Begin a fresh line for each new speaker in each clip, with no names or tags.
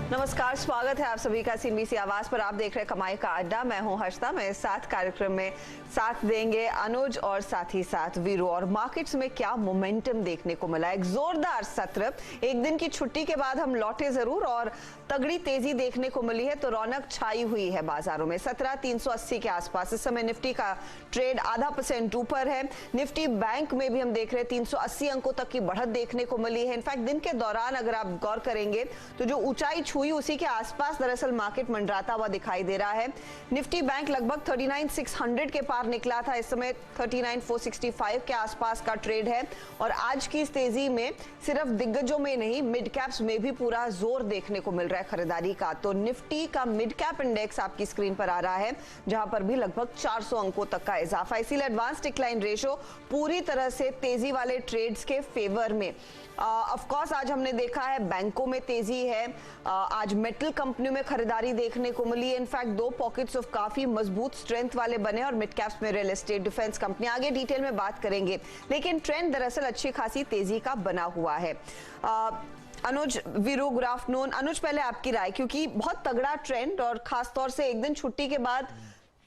नमस्कार, स्वागत है आप सभी का सीएनबीसी आवाज पर। आप देख रहे हैं कमाई का अड्डा। मैं हूं हर्षिता। मेरे साथ कार्यक्रम में साथ देंगे अनुज और साथ ही साथ वीरू। और मार्केट्स में क्या मोमेंटम देखने को मिला, एक जोरदार सत्र। एक दिन की छुट्टी के बाद हम लौटे जरूर और तगड़ी तेजी देखने को मिली है, तो रौनक छाई हुई है बाजारों में। 17,380 के आसपास इस समय निफ्टी का ट्रेड 0.5% ऊपर है। निफ्टी बैंक में भी हम देख रहे हैं 380 अंकों तक की बढ़त देखने को मिली है। इनफैक्ट दिन के दौरान अगर आप गौर करेंगे तो जो ऊंचाई हुई उसी के आसपास दरअसल मार्केट मंडराता हुआ दिखाई दे रहा है। निफ्टी बैंक लगभग 39,600 के पार निकला था, इस समय 39,465 के आसपास का ट्रेड है। और आज की इस तेजी में सिर्फ दिग्गजों में नहीं, मिड कैप्स में भी पूरा जोर देखने को मिल रहा है खरीदारी का। तो निफ्टी का मिड कैप इंडेक्स आपकी स्क्रीन पर आ रहा है, जहां पर भी लगभग 400 अंकों तक का इजाफा। इसीलिए एडवांस डिक्लाइन रेशो पूरी तरह से तेजी वाले ट्रेड्स के फेवर में। ऑफ कोर्स आज हमने देखा है बैंकों में तेजी है, आज मेटल कंपनियों में खरीदारी देखने को मिली है। इनफैक्ट दो पॉकेट्स ऑफ काफी मजबूत स्ट्रेंथ वाले बने और मिड कैप्स में रियल एस्टेट, डिफेंस कंपनी। आगे डिटेल में बात करेंगे, लेकिन ट्रेंड दरअसल अच्छी खासी तेजी का बना हुआ है। अनुज, वीरू, गुड आफ्टरनून। अनुज, पहले आपकी राय, क्योंकि बहुत तगड़ा ट्रेंड और खासतौर से एक दिन छुट्टी के बाद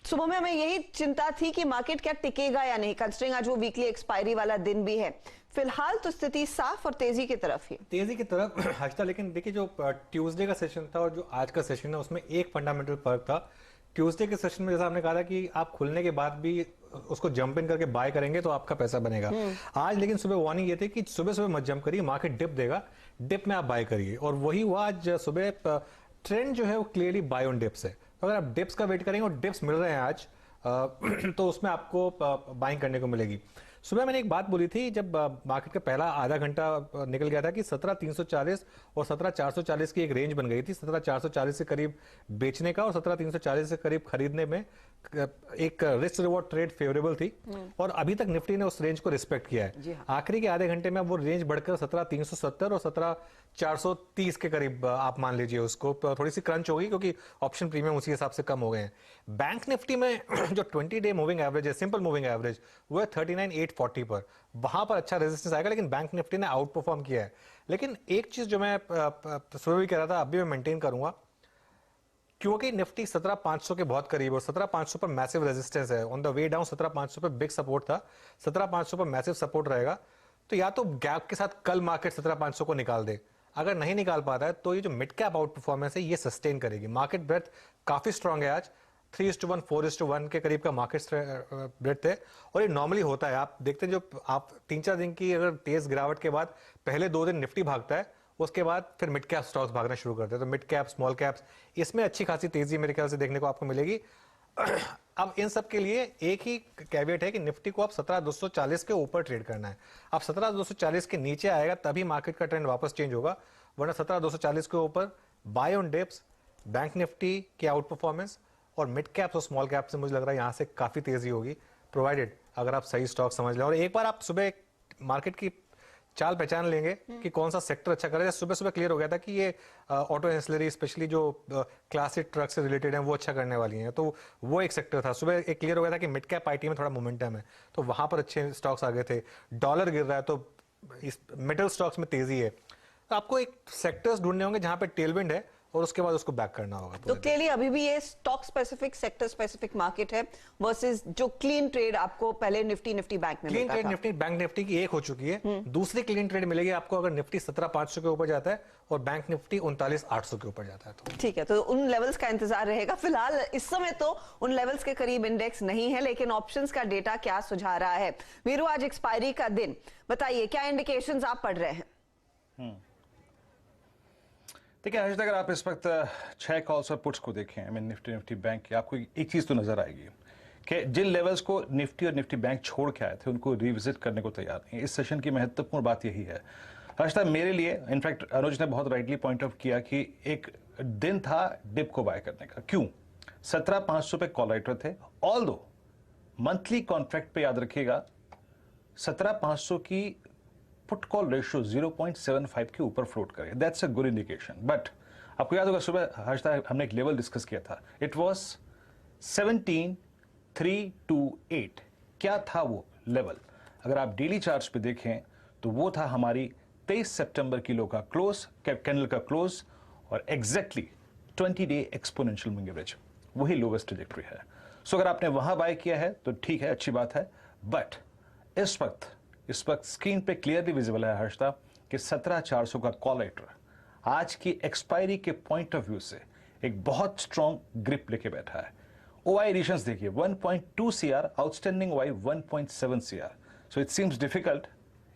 सुबह में हमें यही चिंता थी कि मार्केट क्या टिकेगा या नहीं, कंसिडरिंग आज वो वीकली एक्सपायरी वाला दिन भी है। फिलहाल तो स्थिति साफ और तेजी की तरफ ही,
तेजी की तरफ हर्षिता। लेकिन देखिए, जो ट्यूसडे का सेशन था और जो आज का सेशन है उसमें एक फंडामेंटल फर्क था। ट्यूसडे के सेशन में जैसा आपने कहा था कि आप खुलने के बाद भी उसको जंप इन करके बाय करेंगे तो आपका पैसा बनेगा। आज लेकिन सुबह वार्निंग ये थी कि सुबह सुबह मत जंप करिए, मार्केट डिप देगा, डिप में आप बाय करिए। और वही हुआ आज सुबह। ट्रेंड जो है वो क्लियरली बाय ऑन डिप्स है। तो अगर आप डिप्स का वेट करेंगे और डिप्स मिल रहे हैं आज तो उसमें आपको बाइंग करने को मिलेगी। सुबह मैंने एक बात बोली थी, जब मार्केट का पहला आधा घंटा निकल गया था, कि 17,340 और 17,440 की एक रेंज बन गई थी। 17,440 से करीब बेचने का और 17,340 से करीब खरीदने में एक रिस्क रिवॉर्ड ट्रेड फेवरेबल थी। और अभी तक निफ्टी ने उस रेंज को रिस्पेक्ट किया है। आखिरी के आधे घंटे में वो रेंज बढ़कर 17,370 और 17,430 के करीब आप मान लीजिए उसको। थोड़ी सी क्रंच होगी क्योंकि ऑप्शन प्रीमियम उसी हिसाब से कम हो गए हैं। बैंक निफ्टी में जो 20 डे मूविंग एवरेज है, सिंपल मूविंग एवरेज, वो है 39,840 पर। वहां पर अच्छा रेजिस्टेंस आएगा, लेकिन बैंक निफ्टी ने आउट परफॉर्म किया है। लेकिन एक चीज जो मैं सुबह भी कह रहा था, अभी मैं मेंटेन करूंगा, क्योंकि निफ्टी 17,500 के बहुत करीब और 17,500 पर मैसिव रेजिस्टेंस है। ऑन द वे डाउन 17,500 पर बिग सपोर्ट था, 17,500 पर मैसिव सपोर्ट रहेगा। तो या तो गैप के साथ कल मार्केट 17,500 को निकाल दे, अगर नहीं निकाल पाता है तो ये जो मिड कैप आउट परफॉर्मेंस है ये सस्टेन करेगी। मार्केट ब्रेथ काफी स्ट्रांग है आज, 3:1 4:1 के करीब का मार्केट ब्रेथ है। और ये नॉर्मली होता है, आप देखते हैं, जो आप 3-4 दिन की अगर तेज गिरावट के बाद पहले 2 दिन निफ्टी भागता है, उसके बाद फिर मिड कैप स्टॉक्स भागना शुरू करते हैं। तो मिड कैप, स्मॉल कैप्स, इसमें अच्छी खासी तेजी मेरे ख्याल से देखने को आपको मिलेगी। अब इन सब के लिए एक ही कैवेट है कि निफ्टी को अब 17,240 के ऊपर ट्रेड करना है। अब 17,240 के नीचे आएगा तभी मार्केट का ट्रेंड वापस चेंज होगा, वरना 17,240 के ऊपर buy on dips, bank Nifty की आउट परफॉर्मेंस और मिड कैप्स और स्मॉल कैप्स से मुझे लग रहा है यहां से काफी तेजी होगी, प्रोवाइडेड अगर आप सही स्टॉक समझ लें। और एक बार आप सुबह मार्केट की चाल पहचान लेंगे कि कौन सा सेक्टर अच्छा करेगा। सुबह सुबह क्लियर हो गया था कि ये ऑटो एंसिलरी, स्पेशली जो क्लासिक ट्रक से रिलेटेड हैं, वो अच्छा करने वाली हैं। तो वो एक सेक्टर था। सुबह एक क्लियर हो गया था कि मिड कैप आईटी में थोड़ा मोमेंटम है, तो वहां पर अच्छे स्टॉक्स आ गए थे। डॉलर गिर रहा है तो इस मेटल स्टॉक्स में तेजी है। तो आपको एक सेक्टर्स ढूंढने होंगे जहां पे टेलविंड है और उसके बाद उसको बैक करना होगा।
तो क्लियरली अभी भी ये stock specific, sector specific market है वर्सेस जो क्लीन ट्रेड आपको पहले निफ्टी बैंक में
clean trade Nifty bank Nifty की एक हो चुकी है। दूसरी क्लीन ट्रेड मिलेगी आपको अगर निफ्टी 17,500 के ऊपर जाता है और बैंक निफ्टी 39,800 के ऊपर जाता है। तो
ठीक है, तो उन लेवल्स का इंतजार रहेगा। फिलहाल इस समय तो उन लेवल्स के करीब इंडेक्स नहीं है, लेकिन ऑप्शंस का डेटा क्या सुझा रहा है। वीरू, आज एक्सपायरी का दिन, बताइए क्या इंडिकेशंस आप पढ़ रहे हैं?
देखिए हर्षित, अगर आप इस वक्त 6 कॉल्स और पुट्स को देखें, आई मीन निफ्टी बैंक की, आपको एक चीज तो नजर आएगी कि जिन लेवल्स को निफ्टी और निफ्टी बैंक छोड़ के आए थे उनको रिविजिट करने को तैयार नहीं। इस सेशन की महत्वपूर्ण बात यही है हर्षित मेरे लिए। इनफैक्ट अनुज ने बहुत राइटली पॉइंट आउट किया कि एक दिन था डिप को बाय करने का। क्यों? 17,500 पे कॉल राइटर थे। ऑल दो मंथली कॉन्ट्रैक्ट पे याद रखिएगा 17,500 की पुट कॉल रेशियो 0.75 के ऊपर फ्लोट करे, that's a good indication. But आपको याद होगा सुबह हर्षिता हमने एक लेवल डिस्कस किया था, इट वाज 17,328। क्या था वो लेवल? अगर आप डेली चार्ट्स पे देखें तो वो था हमारी 23 सितंबर की लो का क्लोज, कैंडल का क्लोज, और exactly 20-day exponential moving average वही लोवेस्ट ट्रेजेक्टरी है। सो अगर आपने वहां बाय किया है तो ठीक है, अच्छी बात है, बट इस वक्त स्क्रीन पे क्लियरली विजिबल है हर्षदा कि 17,400 का कॉल राइटर आज की एक्सपायरी के पॉइंट ऑफ व्यू से एक बहुत स्ट्रॉन्ग ग्रिप लेके बैठा है। OI एडिशंस देखिए 1.2 CR, outstanding OI 1.7 CR। So it seems difficult,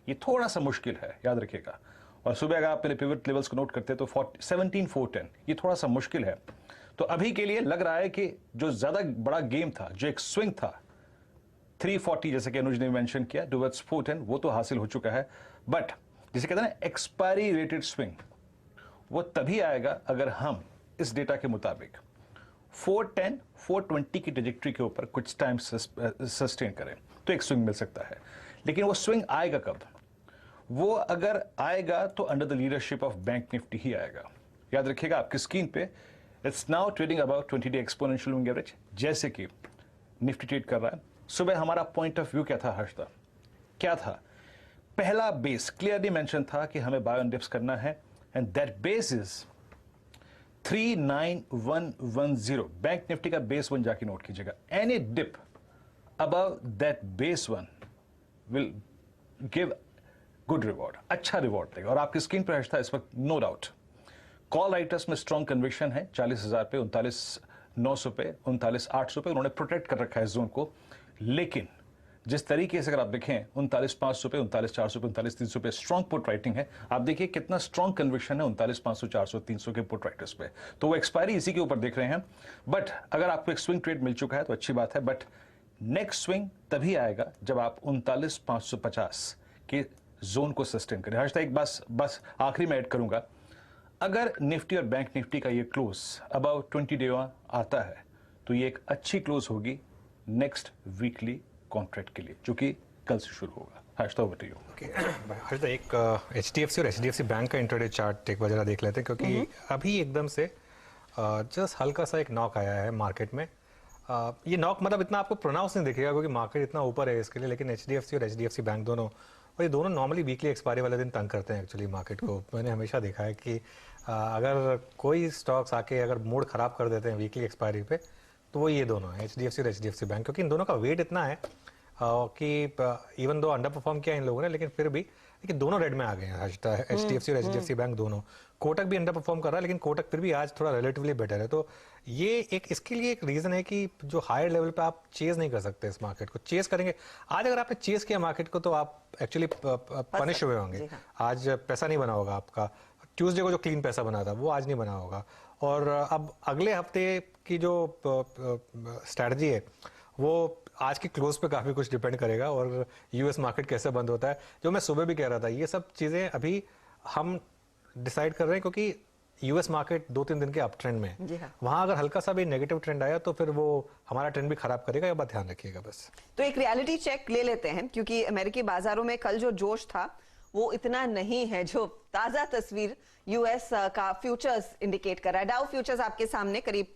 ये थोड़ा सा मुश्किल है, याद रखिएगा। और सुबह अगर आप पहले पिवट लेवल्स को नोट करते हैं तो 17,410 ये थोड़ा सा मुश्किल है। तो अभी के लिए लग रहा है कि जो ज्यादा बड़ा गेम था, जो एक स्विंग था 340 जैसे कि अनुज ने मेंशन किया टुवर्ड्स 410, वो तो हासिल हो चुका है। बट जिसे कहते हैं ना एक्सपायरी रेटेड स्विंग, वो तभी आएगा अगर हम इस डेटा के मुताबिक 410 420 की ट्रेजेक्टरी के ऊपर कुछ टाइम सस्टेन करें तो एक स्विंग मिल सकता है। लेकिन वो स्विंग आएगा कब? वो अगर आएगा तो under the leadership of bank Nifty ही आएगा। याद रखिएगा आपकी स्क्रीन पे it's now trading about 20-day exponential moving average, जैसे कि निफ्टी ट्रेड कर रहा है। सुबह हमारा पॉइंट ऑफ व्यू क्या था हर्षदा? क्या था? पहला बेस क्लियरली मेंशन था कि हमें बाय ऑन डिप्स करना है and that base is 39110। Bank Nifty का बेस वन जाके नोट कीजिएगा। Any dip above that base one will give good reward, अच्छा रिवॉर्ड देगा। और आपकी स्क्रीन पर हर्षदा इस वक्त नो डाउट कॉल राइटर्स में स्ट्रॉन्ग कन्विक्शन है। 40,000 पे, 39,900 पे, 39,800 पे उन्होंने प्रोटेक्ट कर रखा है जोन को। लेकिन जिस तरीके से अगर आप देखें 39,500 पे, 39,400 पे, 39,300 पे स्ट्रॉन्ग पुट राइटिंग है। आप देखिए कितना स्ट्रॉन्ग कन्विक्शन है 39,500, 400, 300 के पुट राइटर्स पे। तो वो एक्सपायरी इसी के ऊपर देख रहे हैं। बट अगर आपको एक स्विंग ट्रेड मिल चुका है तो अच्छी बात है। बट नेक्स्ट स्विंग तभी आएगा जब आप 39,550 के जोन को सस्टेन करें। हर्षदा एक बस आखिरी में ऐड करूंगा, अगर निफ्टी और बैंक निफ्टी का ये क्लोज अबाउट 20 डे आता है तो ये एक अच्छी क्लोज होगी नेक्स्ट वीकली कॉन्ट्रैक्ट के लिए, जो कि कल से शुरू होगा। Harshada over to you.
Harshada एक HDFC और HDFC बैंक का इंट्राडे चार्ट एक बार जरा देख लेते हैं, क्योंकि अभी एकदम से जस्ट हल्का सा एक नॉक आया है मार्केट में। ये नॉक मतलब इतना आपको प्रोनाउंस नहीं दिखेगा क्योंकि मार्केट इतना ऊपर है इसके लिए, लेकिन HDFC और HDFC बैंक दोनों, और ये दोनों नॉर्मली वीकली एक्सपायरी वाले दिन तंग करते हैं एक्चुअली मार्केट को। मैंने हमेशा देखा है कि अगर कोई स्टॉक्स आके अगर मूड खराब कर देते हैं वीकली एक्सपायरी पे तो वो ये दोनों है, HDFC और HDFC बैंक, क्योंकि इन दोनों का वेट इतना है कि इवन दो अंडर परफॉर्म किया इन लोगों ने, लेकिन फिर भी लेकिन दोनों रेड में आ गए हैं HDFC और HDFC बैंक दोनों। कोटक भी अंडर परफॉर्म कर रहा है, लेकिन कोटक फिर भी आज थोड़ा रिलेटिवली बेटर है। तो ये एक इसके लिए एक रीजन है कि जो हायर लेवल पे आप चेज नहीं कर सकते इस मार्केट को। चेज करेंगे आज, अगर आपने चेज किया मार्केट को तो आप एक्चुअली पनिश हुए होंगे। आज पैसा नहीं बना होगा आपका। ट्यूसडे को जो क्लीन पैसा बना था वो आज नहीं बना होगा। और अब अगले हफ्ते की जो स्ट्रैटेजी है वो आज की क्लोज पे काफी कुछ डिपेंड करेगा, और यूएस मार्केट कैसे बंद होता है। जो मैं सुबह भी कह रहा था, ये सब चीजें अभी हम डिसाइड कर रहे हैं क्योंकि यूएस मार्केट 2-3 दिन के अप ट्रेंड में है। वहां अगर हल्का सा भी नेगेटिव ट्रेंड आया तो फिर वो हमारा ट्रेंड भी खराब करेगा, ये बात ध्यान रखिएगा बस।
तो एक रियलिटी चेक ले लेते हैं, क्योंकि अमेरिकी बाजारों में कल जो जोश था वो इतना नहीं है जो ताजा तस्वीर यूएस का फ्यूचर्स इंडिकेट कर रहा है। डाउ फ्यूचर्स आपके सामने करीब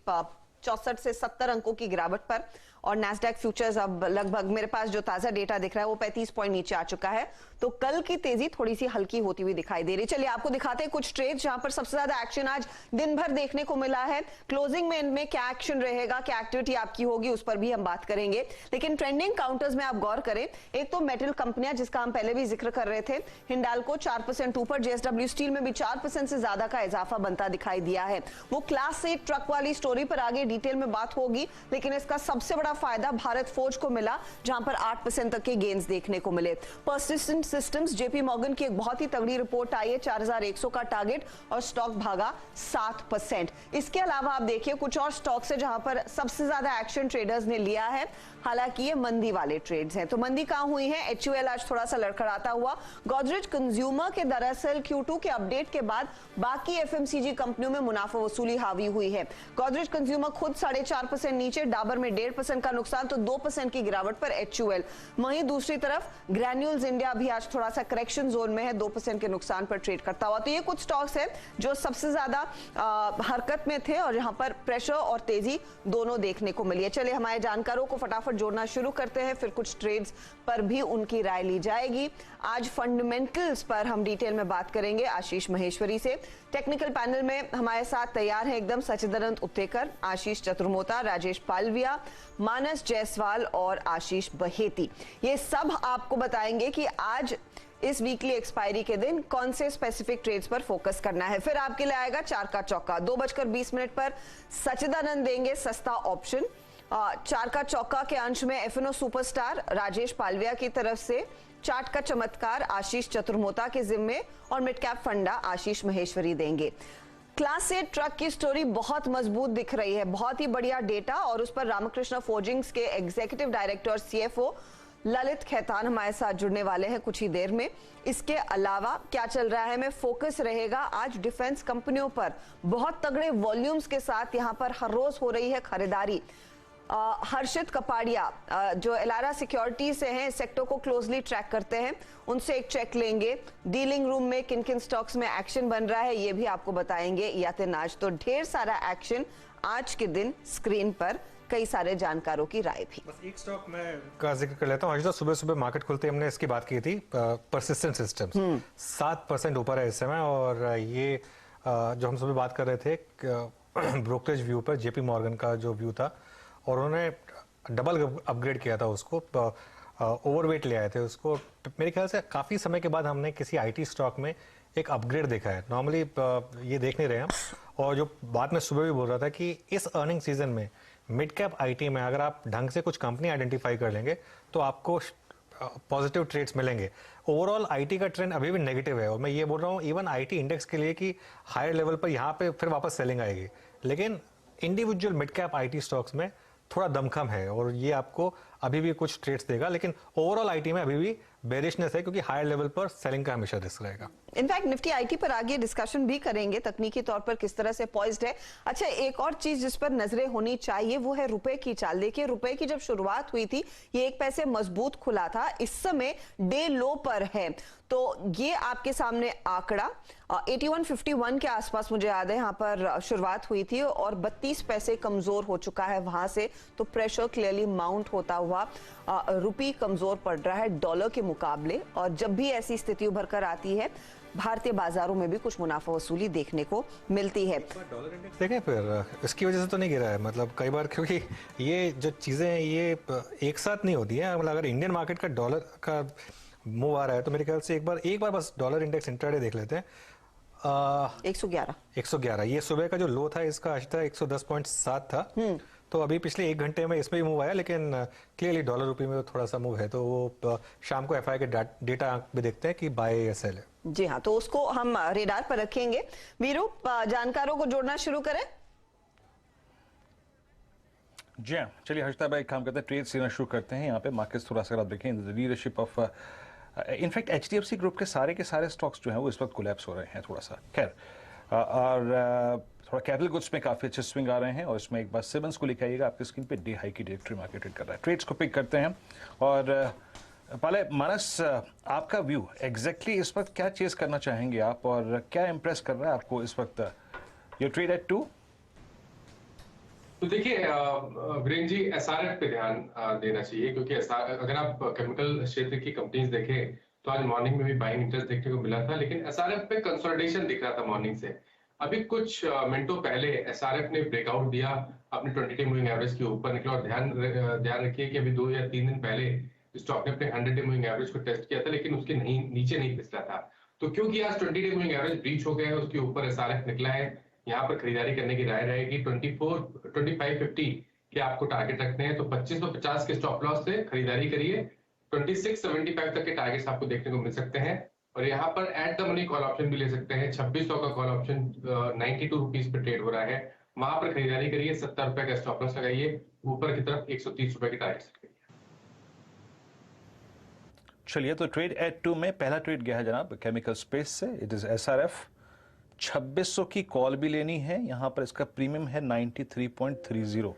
64 से 70 अंकों की गिरावट पर, और नैस्डैक फ्यूचर्स अब लगभग, मेरे पास जो ताजा डेटा दिख रहा है वो 35 पॉइंट नीचे आ चुका है। तो कल की तेजी थोड़ी सी हल्की होती हुई दिखाई दे रही। चलिए आपको दिखाते हैं कुछ ट्रेड जहां पर सबसे ज्यादा एक्शन आज दिन भर देखने को मिला है। क्लोजिंग में इनमें क्या एक्शन रहेगा, क्या एक्टिविटी आपकी होगी, उस पर भी हम बात करेंगे। लेकिन ट्रेंडिंग काउंटर्स में आप गौर करें, एक तो मेटल कंपनियां जिसका हम पहले भी जिक्र कर रहे थे, हिंडाल्को 4% ऊपर, JSW स्टील में भी 4% से ज्यादा का इजाफा बनता दिखाई दिया है। वो क्लास 8 ट्रक वाली स्टोरी पर आगे डिटेल में बात होगी, लेकिन इसका सबसे बड़ा फायदा भारत फोर्ज को मिला जहां पर 8% तक के गेन्स देखने को मिले। पर्सिस्टेंट सिस्टम्स, JP मॉर्गन की एक बहुत ही तगड़ी रिपोर्ट आई है, 4100 का टारगेट, और स्टॉक भागा 7%। इसके अलावा आप देखिए कुछ और स्टॉक्स है जहां पर सबसे ज्यादा एक्शन ट्रेडर्स ने लिया है, हालांकि ये मंदी वाले ट्रेड्स हैं। तो मंदी कहां हुई है? HUL आज थोड़ा सा लड़खड़ाता हुआ। गोदरेज कंज्यूमर के दरअसल Q2 के अपडेट के बाद बाकी FMCG कंपनियों में मुनाफा वसूली हावी हुई है। गोदरेज कंज्यूमर खुद 4.5% नीचे, डाबर में 1.5% का नुकसान, तो 2% की गिरावट पर HUL। वहीं दूसरी तरफ ग्रैन्यूल्स इंडिया भी आज थोड़ा सा करेक्शन जोन में है, 2% के नुकसान पर ट्रेड करता हुआ। तो ये कुछ स्टॉक्स हैं जो सबसे ज्यादा हरकत में थे और यहां पर प्रेशर और तेजी दोनों देखने को मिली है। चलिए हमारे जानकारों को फटाफट फटाफट जोड़ना शुरू करते हैं, फिर कुछ ट्रेड्स पर भी उनकी राय ली जाएगी। आज फंडामेंटल्स पर हम डिटेल में बात करेंगे आशीष महेश्वरी से। टेक्निकल पैनल में हमारे साथ तैयार हैं एकदम सचिदानंद उत्तेकर, आशीष चतुर्मोता, राजेश पालविया, मानस जायसवाल और आशीष बहेती। ये सब आपको बताएंगे कि आज इस वीकली एक्सपायरी के दिन कौन से स्पेसिफिक ट्रेड्स पर फोकस करना है। फिर आपके लिए आएगा चार का चौका। 2:20 पर सचिदानंद देंगे सस्ता ऑप्शन। चार का चौका के अंश में एफएनओ सुपरस्टार राजेश पालविया की तरफ से, चार्ट का चमत्कार आशीष चतुर्मोता के जिम्मे और मिड कैप फंडा आशीष महेश्वरी देंगे। क्लास 8 ट्रक की स्टोरी बहुत मजबूत दिख रही है, बहुत ही बढ़िया डेटा, और उस पर रामकृष्ण फोर्जिंग्स के एग्जीक्यूटिव डायरेक्टर और सीएफओ ललित खैतान हमारे साथ जुड़ने वाले हैं कुछ ही देर में। इसके अलावा क्या चल रहा है में फोकस रहेगा आज डिफेंस कंपनियों पर। बहुत तगड़े वॉल्यूम्स के साथ यहां पर हर रोज हो रही है खरीदारी। हर्षित कपाड़िया जो एलारा सिक्योरिटी से हैं, इस सेक्टर को क्लोजली ट्रैक करते हैं, उनसे एक चेक लेंगे। डीलिंग रूम में किन किन स्टॉक्स में एक्शन बन रहा है ये भी आपको बताएंगे यातिन आज। तो ढेर सारा एक्शन आज के दिन स्क्रीन पर, कई सारे जानकारों की राय भी।
बस एक स्टॉक मैं का जिक्र कर लेता हूँ। आज तो सुबह सुबह मार्केट खुलते हमने इसकी बात की थी, परसिस्टेंट सिस्टम्स 7% ऊपर है इस समय, और ये जो हम सुबह बात कर रहे थे ब्रोकरेज व्यू पर, जेपी मॉर्गन का जो व्यू था, और उन्होंने डबल अपग्रेड किया था उसको, ओवरवेट ले आए थे उसको। मेरे ख्याल से काफ़ी समय के बाद हमने किसी आईटी स्टॉक में एक अपग्रेड देखा है। नॉर्मली ये देख नहीं रहे हम, और जो बात मैं सुबह भी बोल रहा था कि इस अर्निंग सीजन में मिड कैप आईटी में अगर आप ढंग से कुछ कंपनी आइडेंटिफाई कर लेंगे तो आपको पॉजिटिव ट्रेड्स मिलेंगे। ओवरऑल आईटी का ट्रेंड अभी भी नेगेटिव है, और मैं ये बोल रहा हूँ इवन आईटी इंडेक्स के लिए कि हायर लेवल पर यहाँ पे फिर वापस सेलिंग आएगी, लेकिन individual mid cap IT stocks में थोड़ा दमखम है, और ये आपको अभी भी कुछ ट्रेड्स देगा। लेकिन ओवरऑल आईटी में अभी भी बेरिशनेस है, क्योंकि हायर लेवल पर सेलिंग का हमेशा रिस्क रहेगा।
इनफैक्ट निफ्टी आईटी पर आगे डिस्कशन भी करेंगे, तकनीकी तौर पर किस तरह से पॉइज्ड है। अच्छा, एक और चीज जिस पर नजरें होनी चाहिए वो है रुपए की चाल। देखिए, रुपए की जब शुरुआत हुई थी ये 1 पैसे मजबूत खुला था, इस समय डे लो पर है। तो ये आपके सामने आंकड़ा 8151 के आसपास मुझे याद है यहाँ पर शुरुआत हुई थी, और 32 पैसे कमजोर हो चुका है वहां से। तो प्रेशर क्लियरली माउंट होता हुआ रुपी कमजोर पड़ रहा है डॉलर के मुकाबले, और जब भी ऐसी स्थिति उभर कर आती है भारतीय बाजारों में भी कुछ मुनाफा वसूली देखने को मिलती है।
डॉलर इंडेक्स देखें फिर, इसकी वजह से तो नहीं गिरा है, मतलब कई बार, क्योंकि ये जो चीजें हैं ये एक साथ नहीं होती है। मतलब अगर इंडियन मार्केट का डॉलर का मूव आ रहा है तो मेरे ख्याल से एक बार बस डॉलर इंडेक्स इंट्राडे देख लेते हैं। 111 ये सुबह का जो लो था इसका, आज था 110.7 था। तो अभी पिछले 1 घंटे में इसमें भी मूव आया, लेकिन क्लियरली डॉलर रुपये में थोड़ा सा मूव है। तो वो शाम को एफआई के डेटा भी देखते हैं कि बाय या सेल है।
जी हाँ, तो उसको हम रेडार पर रखेंगे। वीरू, जानकारों को जोड़ना शुरू करें।
जी हाँ, चलिए हर्षिता भाई काम करते हैं, ट्रेड लेना शुरू करते हैं। यहाँ पे मार्केट्स थोड़ा सा आप देखें, leadership of in fact HDFC group के सारे स्टॉक्स जो हैं वो इस वक्त कोलैप्स हो रहे हैं थोड़ा सा। खैर, और थोड़ा कैपिटल गुड्स में काफ़ी अच्छे स्विंग आ रहे हैं, और इसमें एक बार सिमंस को लिखा आइएगा आपकी स्क्रीन पे, डे हाई की डायरेक्टरी मार्केट ट्रेड कर रहा है। ट्रेड्स को पिक करते हैं, और पहले मानस आपका व्यू एग्जैक्टली इस वक्त क्या चेज करना चाहेंगे आप, और क्या इंप्रेस कर रहा है आपको इस वक्त ये ट्रेड एट 2?
तो देखिए वीरेंद्र जी, एसआरएफ पे ध्यान देना चाहिए, क्योंकि अगर आप केमिकल क्षेत्र की कंपनीज देखें तो आज मॉर्निंग में भी बाइंग इंटरेस्ट देखने को मिला था, लेकिन एसआरएफ पे कंसोलिडेशन दिख रहा था मॉर्निंग से। अभी कुछ मिनटों पहले एसआरएफ ने ब्रेकआउट दिया, अपने 20-डे मूविंग एवरेज के ऊपर निकला, और ध्यान रखिए कि अभी 2 या 3 दिन पहले स्टॉक ने अपने 100-डे मूविंग एवरेज को टेस्ट किया था, लेकिन उसके नीचे नहीं फिसला था। तो क्योंकि आज 20-डे मूविंग एवरेज ब्रीच हो गया है, उसके ऊपर एसआरएफ निकला है, यहाँ पर खरीदारी करने की राय रहेगी। 2550 के आपको टारगेट रखने हैं, तो 2550 के स्टॉप लॉस से खरीदारी करिए। 2675 तक के टारगेट्स आपको देखने को मिल सकते हैं, और यहाँ पर at the money call option भी ले सकते हैं। 2600 का कॉल ऑप्शन 92 रुपीज पे ट्रेड हो रहा है, वहां पर खरीदारी करिए। 70 रुपए का स्टॉप लॉस लगाइए, ऊपर की तरफ 130 रुपए के टारगेट सेट करिए।
चलिए, तो ट्रेड एट 2 में पहला ट्रेड गया है जनाब केमिकल स्पेस से, इट इज एसआरएफ। 2600 की कॉल भी लेनी है, यहाँ पर इसका प्रीमियम है 93.30।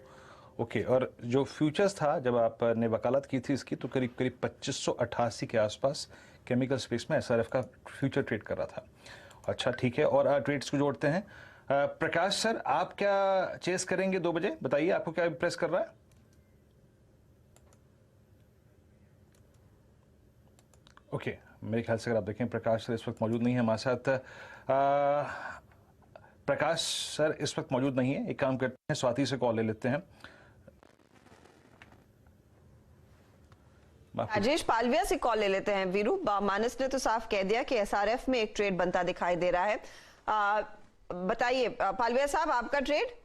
ओके, और जो फ्यूचर्स था जब आपने वकालत की थी इसकी, तो करीब 2588 के आसपास केमिकल स्पेस में एसआरएफ का फ्यूचर ट्रेड कर रहा था। अच्छा, ठीक है, और ट्रेड्स को जोड़ते हैं। प्रकाश सर, आप क्या चेस करेंगे 2 बजे? बताइए आपको क्या इंप्रेस कर रहा है। ओके, मेरे ख्याल से अगर आप देखें प्रकाश सर इस वक्त मौजूद नहीं है हमारे साथ। प्रकाश सर इस वक्त मौजूद नहीं है, एक काम करते हैं स्वाति से कॉल ले लेते हैं।
राजेश पालविया से कॉल ले लेते हैं। वीरू, मानस ने तो साफ कह दिया कि एसआरएफ में एक ट्रेड बनता दिखाई दे रहा है। बताइए पालविया साहब, आपका ट्रेड।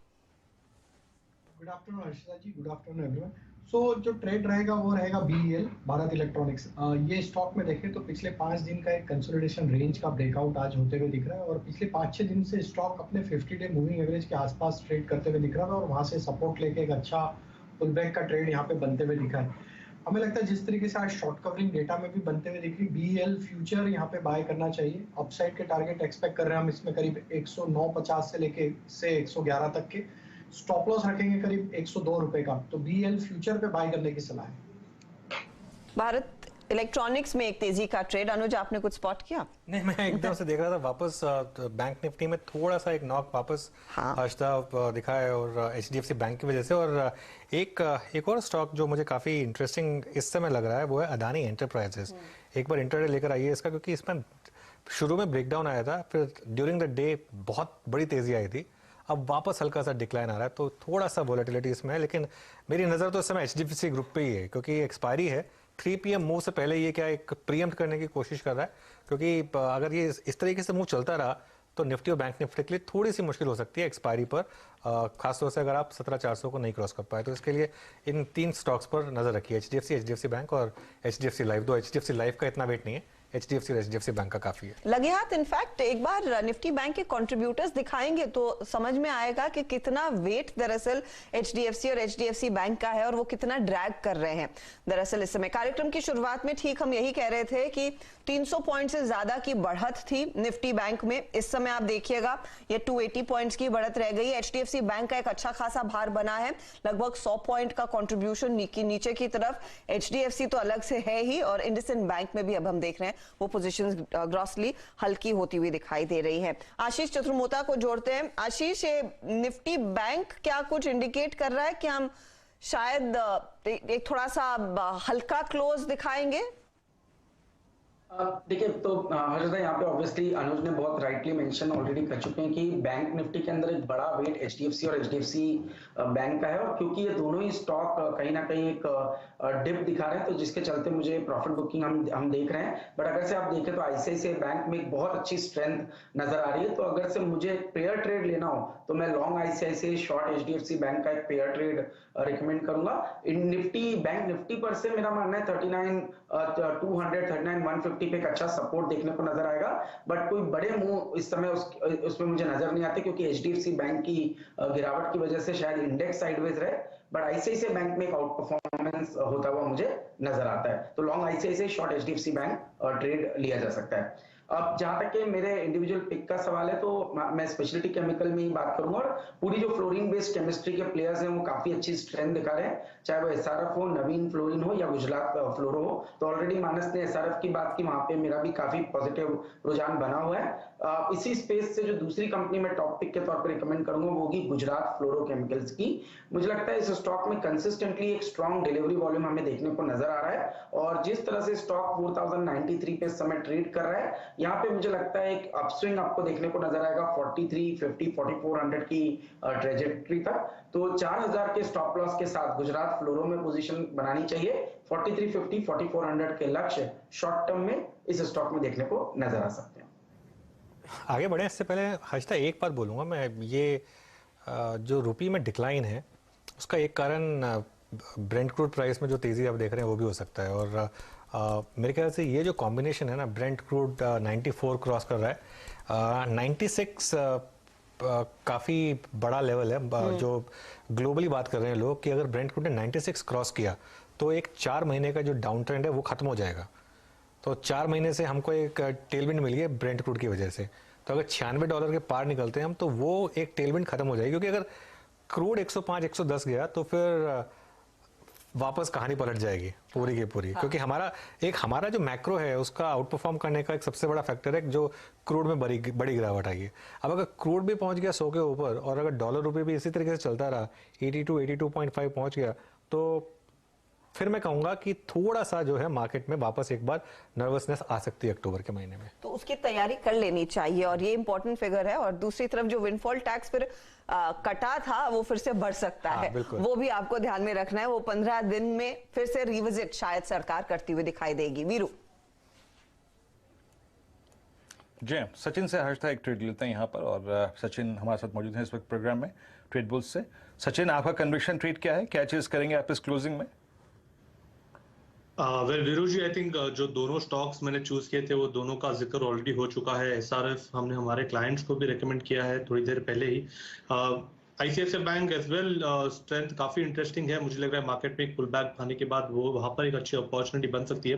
गुड आफ्टरनून हर्षिता जी, गुड आफ्टरनून एवरीवन। सो जो ट्रेड रहेगा वो रहेगा BEL भारत इलेक्ट्रॉनिक्स। ये स्टॉक में देखें तो पिछले 5 दिन का एक कंसोलिडेशन रेंज का ब्रेकआउट आज होते हुए दिख रहा है और पिछले 5-6 दिन से स्टॉक अपने 50 डे मूविंग एवरेज के आसपास ट्रेड करते हुए दिख रहा है और वहां से सपोर्ट लेके एक अच्छा पुलबैक का ट्रेड यहाँ पे बनते हुए दिखा है। हमें लगता है जिस तरीके से आज शॉर्ट कवरिंग डेटा में भी बनते हुए दिख रही, BEL फ्यूचर यहाँ पे बाय करना चाहिए। अपसाइड के टारगेट एक्सपेक्ट कर रहे हैं हम इसमें करीब 109.50 से लेके 111 तक के। स्टॉप लॉस रखेंगे करीब 102 रुपए का, तो BEL फ्यूचर पे बाय करने की सलाह है।
भारत इलेक्ट्रॉनिक्स में एक तेजी का ट्रेड। अनुज, आपने कुछ स्पॉट किया?
नहीं, मैं एकदम से देख रहा था वापस बैंक निफ्टी में थोड़ा सा एक नॉक वापस हर्षदा दिखा है और HDFC बैंक की वजह से। और एक और स्टॉक जो मुझे काफी इंटरेस्टिंग इस समय लग रहा है वो है अदानी एंटरप्राइजेस। एक बार इंटरडे लेकर आइए इसका, क्योंकि इसमें शुरू में ब्रेकडाउन आया था, फिर ड्यूरिंग द डे बहुत बड़ी तेजी आई थी, अब वापस हल्का सा डिक्लाइन आ रहा है, तो थोड़ा सा वोलेटिलिटी इसमें है। लेकिन मेरी नज़र तो इस समय HDFC ग्रुप पे ही है, क्योंकि एक्सपायरी है 3 PM मूव से पहले। ये क्या एक प्रीएम्प्ट करने की कोशिश कर रहा है, क्योंकि अगर ये इस तरीके से मूव चलता रहा तो निफ्टी और बैंक निफ्टी के लिए थोड़ी सी मुश्किल हो सकती है एक्सपायरी पर, खासतौर से अगर आप 17,400 को नहीं क्रॉस कर पाए। तो इसके लिए इन 3 स्टॉक्स पर नजर रखिए, HDFC बैंक और HDFC लाइफ। दो HDFC लाइफ का इतना वेट नहीं है, HDFC और HDFC बैंक का काफी है।
लगे हाथ इनफैक्ट एक बार निफ्टी बैंक के कंट्रीब्यूटर्स दिखाएंगे तो समझ में आएगा कि कितना वेट दरअसल HDFC और HDFC बैंक का है और वो कितना ड्रैग कर रहे हैं। दरअसल इस समय कार्यक्रम की शुरुआत में ठीक हम यही कह रहे थे कि 300 पॉइंट से ज्यादा की बढ़त थी निफ्टी बैंक में। इस समय आप देखिएगा ये 280 पॉइंट्स की बढ़त रह गई है। HDFC बैंक का एक अच्छा खासा भार बना है, लगभग 100 पॉइंट का कंट्रीब्यूशन नीचे की तरफ। HDFC तो अलग से है ही, और इंडसइंड बैंक में भी अब हम देख रहे हैं वो पोजीशंस ग्रॉसली हल्की होती हुई दिखाई दे रही है। आशीष चतुर्मोता को जोड़ते हैं। आशीष, निफ्टी बैंक क्या कुछ इंडिकेट कर रहा है कि हम शायद एक थोड़ा सा हल्का क्लोज दिखाएंगे?
देखिए, तो हर्षदा यहाँ पे ऑब्वियसली अनुज ने बहुत राइटली मेंशन ऑलरेडी कर चुके हैं कि बैंक निफ्टी के अंदर एक बड़ा वेट HDFC और HDFC बैंक का है, और क्योंकि ये दोनों ही स्टॉक कहीं ना कहीं एक डिप दिखा रहे हैं, तो जिसके चलते मुझे प्रॉफिट बुकिंग हम देख रहे हैं। बट अगर से आप देखें तो ICICI बैंक में एक बहुत अच्छी स्ट्रेंथ नजर आ रही है। तो अगर से मुझे पेयर ट्रेड लेना हो तो मैं long ICICI, short HDFC bank का एक पेयर ट्रेड रिकमेंड करूंगा। इन निफ्टी बैंक निफ्टी पर से मेरा मानना है 39,200 39,150 पे एक अच्छा सपोर्ट देखने को नजर आएगा। बट कोई बड़े मूव इस समय उसमें मुझे नजर नहीं आते, क्योंकि HDFC बैंक की गिरावट की वजह से शायद इंडेक्स साइडवेज रहे। बट ICICI बैंक में एक आउट परफॉर्मेंस होता हुआ मुझे नजर आता है। तो long ICICI, short HDFC bank trade लिया जा सकता है। अब जहां तक कि मेरे इंडिविजुअल पिक का सवाल है, तो मैं स्पेशलिटी केमिकल में ही बात करूंगा, और पूरी जो फ्लोरीन बेस्ड केमिस्ट्री के प्लेयर्स हैं वो काफी अच्छी स्ट्रेंथ दिखा रहे हैं, चाहे वो SRF हो, नवीन फ्लोरिन हो या गुजरात फ्लोरो हो। तो ऑलरेडी मानस ने SRF की बात की, वहां पे मेरा भी काफी पॉजिटिव रुझान बना हुआ है। इसी स्पेस से जो दूसरी कंपनी में टॉप पिक के तौर पर रिकमेंड करूंगा वो होगी गुजरात फ्लोरो केमिकल्स की। मुझे लगता है इस स्टॉक में कंसिस्टेंटली एक स्ट्रॉन्ग डिलीवरी वॉल्यूम हमें देखने को नजर आ रहा है, और जिस तरह से स्टॉक 4093 पे इस समय ट्रेड कर रहा है, यहाँ पे मुझे लगता है एक अपस्विंग आपको देखने को नजर आएगा 4350 4400 की ट्रेजेक्टरी तक। तो 4000 के स्टॉप लॉस के साथ गुजरात फ्लोरो में पोजीशन बनानी चाहिए। 4350 4400 के लक्ष्य शॉर्ट टर्म में इस स्टॉक में देखने को नजर आ सकते हैं।
आगे बढ़े इससे पहले हर्षदा एक बात बोलूंगा मैं, ये जो रुपये में डिक्लाइन है उसका एक कारण ब्रेंट क्रूड प्राइस में जो तेजी आप देख रहे हैं वो भी हो सकता है। और मेरे ख्याल से ये जो कॉम्बिनेशन है ना, ब्रेंट क्रूड 94 क्रॉस कर रहा है, 96 काफ़ी बड़ा लेवल है। जो ग्लोबली बात कर रहे हैं लोग कि अगर ब्रेंट क्रूड ने 96 क्रॉस किया तो एक 4 महीने का जो डाउन ट्रेंड है वो खत्म हो जाएगा। तो 4 महीने से हमको एक टेलविंड मिल गई ब्रेंट क्रूड की वजह से। तो अगर $96 के पार निकलते हैं हम तो वो एक टेलविंड खत्म हो जाएगी, क्योंकि अगर क्रूड 105 110 गया तो फिर वापस कहानी पलट जाएगी पूरी की पूरी। हाँ। क्योंकि हमारा जो मैक्रो है उसका आउट परफॉर्म करने का एक सबसे बड़ा फैक्टर है जो क्रूड में बड़ी गिरावट आई है। अब अगर क्रूड भी पहुंच गया 100 के ऊपर और अगर डॉलर रुपये भी इसी तरीके से चलता रहा 82 82.5 पहुंच गया, तो फिर मैं कहूंगा कि थोड़ा सा जो है मार्केट में वापस एक बार नर्वसनेस आ सकती है अक्टूबर के महीने में।
तो उसकी तैयारी कर लेनी चाहिए और ये इंपॉर्टेंट फिगर है। और दूसरी तरफ जो विंडफॉल टैक्स फिर कटा था वो फिर से बढ़ सकता है, वो भी आपको ध्यान में रखना है। वो 15 दिन में फिर से रिविजिट शायद सरकार करती हुई दिखाई देगी। वीरू
जी, सचिन से हर्षदा एक ट्रेड लेते हैं यहाँ पर, और सचिन हमारे साथ मौजूद हैं इस वक्त प्रोग्राम में ट्रेड बुल्स से। सचिन, आपका कन्विक्शन ट्रेड क्या है, क्या चीज करेंगे आप इस क्लोजिंग में?
Well Veeru ji, I think जो दोनों स्टॉक्स मैंने चूज किए थे वो दोनों का जिक्र ऑलरेडी हो चुका है। एसआरएफ हमने हमारे क्लाइंट्स को भी रेकमेंड किया है थोड़ी देर पहले ही। ICICI bank as well, strength काफी इंटरेस्टिंग है। मुझे लग रहा है मार्केट में एक पुल बैक आने के बाद वो वहां पर एक अच्छी अपॉर्चुनिटी बन सकती है।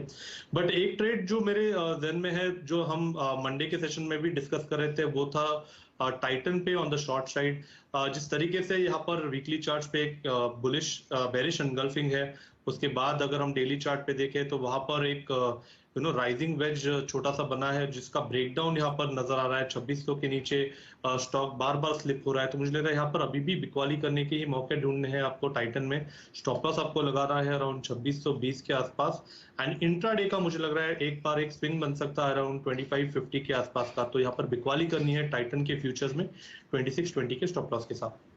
बट एक ट्रेड जो मेरे जहन में है, जो हम मंडे के सेशन में भी डिस्कस कर रहे थे, वो था टाइटन पे ऑन द शॉर्ट साइड। जिस तरीके से यहाँ पर वीकली चार्ट्स पे एक बुलिश बेरिश एनगल्फिंग है, उसके बाद अगर हम डेली चार्ट पे देखें तो वहां पर एक राइजिंग वेज छोटा सा बना है, जिसका ब्रेकडाउन यहाँ पर नजर आ रहा है 2600 के नीचे। स्टॉक बार बार स्लिप हो रहा है, तो मुझे लग रहा है यहाँ पर अभी भी बिकवाली करने के ही मौके ढूंढने हैं आपको टाइटन में। स्टॉप लॉस आपको लगा रहा है अराउंड 2620 के आसपास, एंड इंट्राडे का मुझे लग रहा है एक बार एक स्विंग बन सकता है अराउंड 2550 के आसपास का। तो यहाँ पर बिकवाली करनी है टाइटन के फ्यूचर्स में 2620 के स्टॉप लॉस के साथ।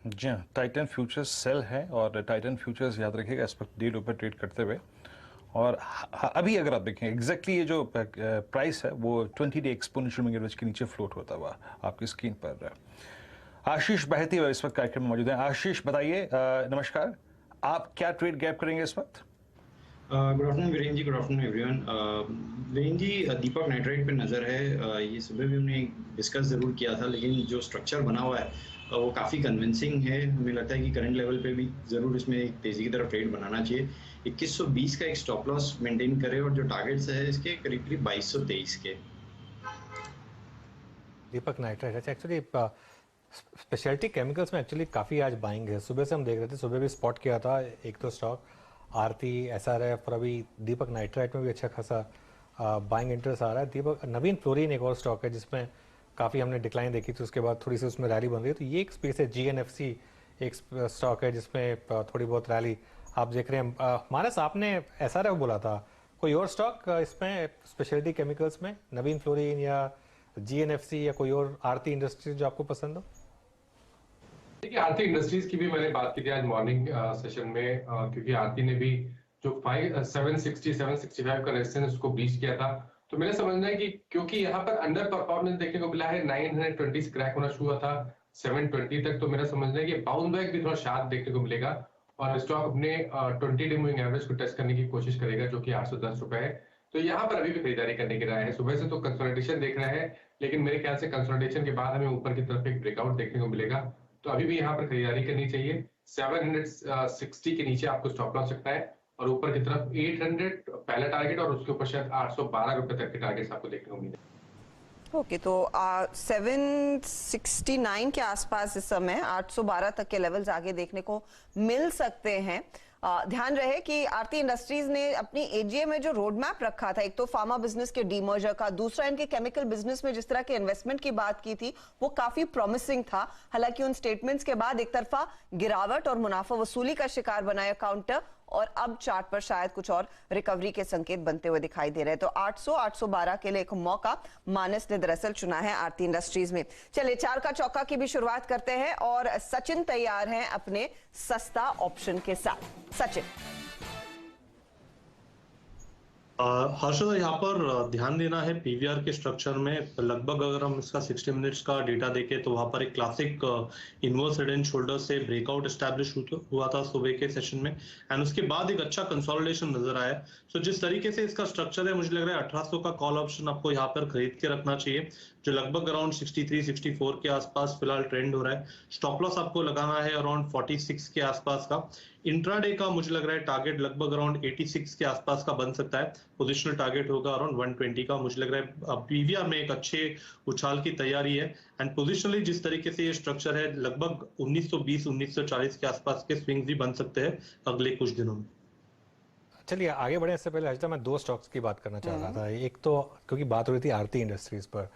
जी हाँ, टाइटन फ्यूचर्स सेल है, और टाइटन फ्यूचर्स याद रखिएगा इस वक्त डे लो पर ट्रेड करते हुए। और अभी अगर आप देखें एग्जैक्टली ये जो प्राइस है वो 20 डे एक्सपोनेंशियल मूविंग एवरेज के नीचे फ्लोट होता हुआ आपकी स्क्रीन पर। आशीष बहती इस वक्त कार्यक्रम में मौजूद हैं। आशीष, बताइए, नमस्कार, आप क्या ट्रेड गैप करेंगे इस वक्त?
गुड आफ्टरनून वीरेन जी, गुड आफ्टरनून एवरीवन। वीरेन जी, दीपक नाइट्राइट पे नज़र है। ये सुबह भी हमने डिस्कस ज़रूर किया था, लेकिन जो स्ट्रक्चर बना हुआ है वो काफ़ी कन्विंसिंग है। हमें लगता है कि करंट लेवल पे भी ज़रूर इसमें एक तेज़ी की तरफ ट्रेड बनाना चाहिए। 2120 का एक स्टॉप लॉस मेंटेन करे, और जो टारगेट्स है इसके करीब करीब 2223 के।
दीपक नाइट्राइट, अच्छा, एक्चुअली स्पेशलिटी केमिकल्स में एक्चुअली काफ़ी आज बाइंग है। सुबह से हम देख रहे थे, सुबह भी स्पॉट किया था एक दो स्टॉक, आरती, एसआरएफ, और अभी दीपक नाइट्राइट में भी अच्छा खासा बाइंग इंटरेस्ट आ रहा है। दीपक नवीन फ्लोरीन एक और स्टॉक है जिसमें काफ़ी हमने डिक्लाइन देखी थी, उसके बाद थोड़ी सी उसमें रैली बन रही है। तो ये एक स्पेस है। जीएनएफसी एक स्टॉक है जिसमें थोड़ी बहुत रैली आप देख रहे हैं। मानस, आपने एसआरएफ बोला था, कोई और स्टॉक इसमें स्पेशलिटी केमिकल्स में, नवीन फ्लोरीन या जीएनएफसी या कोई और आरती इंडस्ट्रीज जो आपको पसंद हो?
देखिए, आरती इंडस्ट्रीज की भी मैंने बात की थी आज मॉर्निंग सेशन में, क्योंकि आरती ने भी जो 765 का रेजिस्टेंस उसको ब्रीच किया था। तो मेरा समझना है कि क्योंकि यहाँ पर अंडर परफॉर्मेंस देखने को मिला है, 920 से क्रैक होना शुरू हुआ था 720 तक, तो मेरा समझना है कि बाउंस बैक भी थोड़ा शार्प देखने को मिलेगा और स्टॉक अपने 20 डे मूविंग एवरेज को टेस्ट करने की कोशिश करेगा, जो कि 810 रुपए है। तो यहाँ पर अभी भी खरीदारी करने की राय है। सुबह से तो कंसोलिडेशन देख रहे हैं, लेकिन मेरे ख्याल से कंसोलिडेशन के बाद हमें ऊपर की तरफ एक ब्रेकआउट देखने को मिलेगा। तो अभी भी यहाँ पर खरीदारी करनी चाहिए। 760 के नीचे आपको स्टॉप लॉस सकता है, और ऊपर की तरफ 800 पहला टारगेट, और उसके ऊपर शायद 812 रुपए तक के टारगेट्स आपको देखने को मिलेंगे।
ओके, तो 769 के आसपास इस समय 812 तक के लेवल्स आगे देखने को मिल सकते हैं। ध्यान रहे कि आरती इंडस्ट्रीज ने अपनी एजीए में जो रोड मैप रखा था, एक तो फार्मा बिजनेस के डीमर्जर का, दूसरा इनके केमिकल बिजनेस में जिस तरह के इन्वेस्टमेंट की बात की थी वो काफी प्रॉमिसिंग था। हालांकि उन स्टेटमेंट्स के बाद एक तरफा गिरावट और मुनाफा वसूली का शिकार बनाया काउंटर, और अब चार्ट पर शायद कुछ और रिकवरी के संकेत बनते हुए दिखाई दे रहे हैं। तो 800-812 के लिए एक मौका मानस ने दरअसल चुना है आरती इंडस्ट्रीज में। चलिए, चार का चौका की भी शुरुआत करते हैं, और सचिन तैयार हैं अपने सस्ता ऑप्शन के साथ। सचिन।
हर्षद, यहाँ पर ध्यान देना है पीवीआर के स्ट्रक्चर में। लगभग अगर हम इसका 60 मिनट्स का डेटा देखें तो वहां पर एक classic inverse head and shoulder से ब्रेकआउट एस्टैब्लिश हुआ था सुबह के सेशन में, एंड उसके बाद एक अच्छा कंसोलिडेशन नजर आया। सो जिस तरीके से इसका स्ट्रक्चर है, मुझे लग रहा है 1800 का कॉल ऑप्शन आपको यहाँ पर खरीद के रखना चाहिए, जो लगभग अराउंड 63-64 के आसपास फिलहाल ट्रेंड हो रहा है। स्टॉप लॉस आपको लगाना है अराउंड 46 के आसपास का। इंट्राडे का मुझे लग रहा है टारगेट लगभग अराउंड 86 के आसपास का बन सकता है। पोजिशनल टारगेट होगा अराउंड 120 का। मुझे लग रहा है पीवीआर में एक अच्छे उछाल की तैयारी है, एंड पोजिशनली जिस तरीके से ये स्ट्रक्चर है, लगभग 1920-1940 के आसपास के स्विंग्स भी बन सकते हैं अगले कुछ दिनों में।
चलिए, आगे बढ़े इससे पहले अजता, मैं दो स्टॉक्स की बात करना चाह रहा था। एक तो क्योंकि बात हो रही थी आरती इंडस्ट्रीज पर,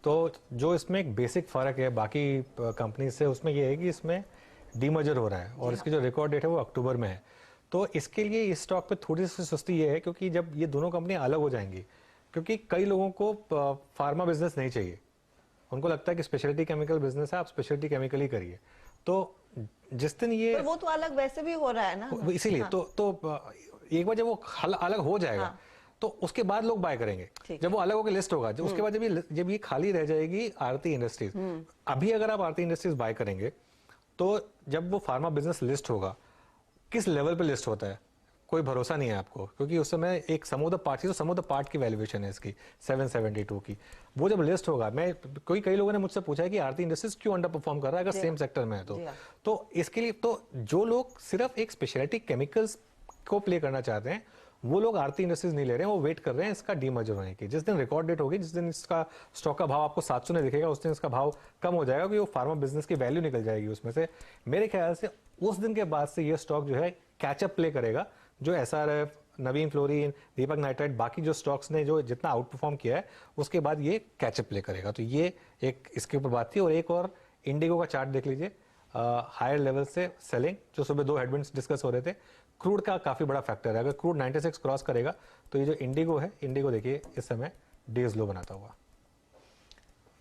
तो जो इसमें एक बेसिक फ़र्क है बाकी कंपनी से, उसमें ये है कि इसमें डीमर्जर हो रहा है और इसकी जो रिकॉर्ड डेट है वो अक्टूबर में है। तो इसके लिए इस स्टॉक पे थोड़ी सी सुस्ती ये है क्योंकि जब ये दोनों कंपनियां अलग हो जाएंगी, क्योंकि कई लोगों को फार्मा बिजनेस नहीं चाहिए, उनको लगता है कि स्पेशलिटी केमिकल बिजनेस है, आप स्पेशलिटी केमिकल ही करिए। तो जिस दिन ये
वो तो अलग वैसे भी हो रहा है ना,
इसीलिए
हाँ।
तो एक बार जब वो अलग हो जाएगा,
हाँ।
तो उसके बाद लोग बाय करेंगे। जब वो अलग होकर लिस्ट होगा, जब उसके बाद जब ये खाली रह जाएगी आरती इंडस्ट्रीज। अभी अगर आप आरती इंडस्ट्रीज बाय करेंगे तो जब वो फार्मा बिजनेस लिस्ट होगा, किस लेवल पे लिस्ट होता है कोई भरोसा नहीं है आपको, क्योंकि उस समय एक सम द पार्ट की वैल्यूएशन है इसकी 772 की। वो जब लिस्ट होगा, कई लोगों ने मुझसे पूछा है कि आरती इंडस्ट्रीज क्यों अंडर परफॉर्म कर रहा है अगर सेम सेक्टर में है तो इसके लिए तो जो लोग सिर्फ एक स्पेशलिटी केमिकल्स को प्ले करना चाहते हैं वो लोग आरती इंडस्ट्रीज नहीं ले रहे हैं, वो वेट कर रहे हैं इसका डीमर्जर होने की। जिस दिन रिकॉर्ड डेट होगी, जिस दिन इसका स्टॉक का भाव आपको 700 नहीं दिखेगा, उस दिन इसका भाव कम हो जाएगा क्योंकि वो फार्मा बिजनेस की वैल्यू निकल जाएगी उसमें से। मेरे ख्याल से उस दिन के बाद से ये स्टॉक जो है कैचअप प्ले करेगा, जो SRF, नवीन फ्लोरिन, दीपक नाइट्राइट, बाकी जो स्टॉक्स ने जो जितना आउट परफॉर्म किया है उसके बाद ये कैचअप प्ले करेगा। तो ये एक इसके ऊपर बात थी। और एक और इंडिगो का चार्ट देख लीजिए, हायर लेवल से सेलिंग, जो सुबह 2 हेडविंड्स डिस्कस हो रहे थे, क्रूड का काफी बड़ा फैक्टर है। अगर क्रूड 96 क्रॉस करेगा तो ये जो इंडिगो है, इंडिगो देखिए इस समय डेज लो बनाता हुआ।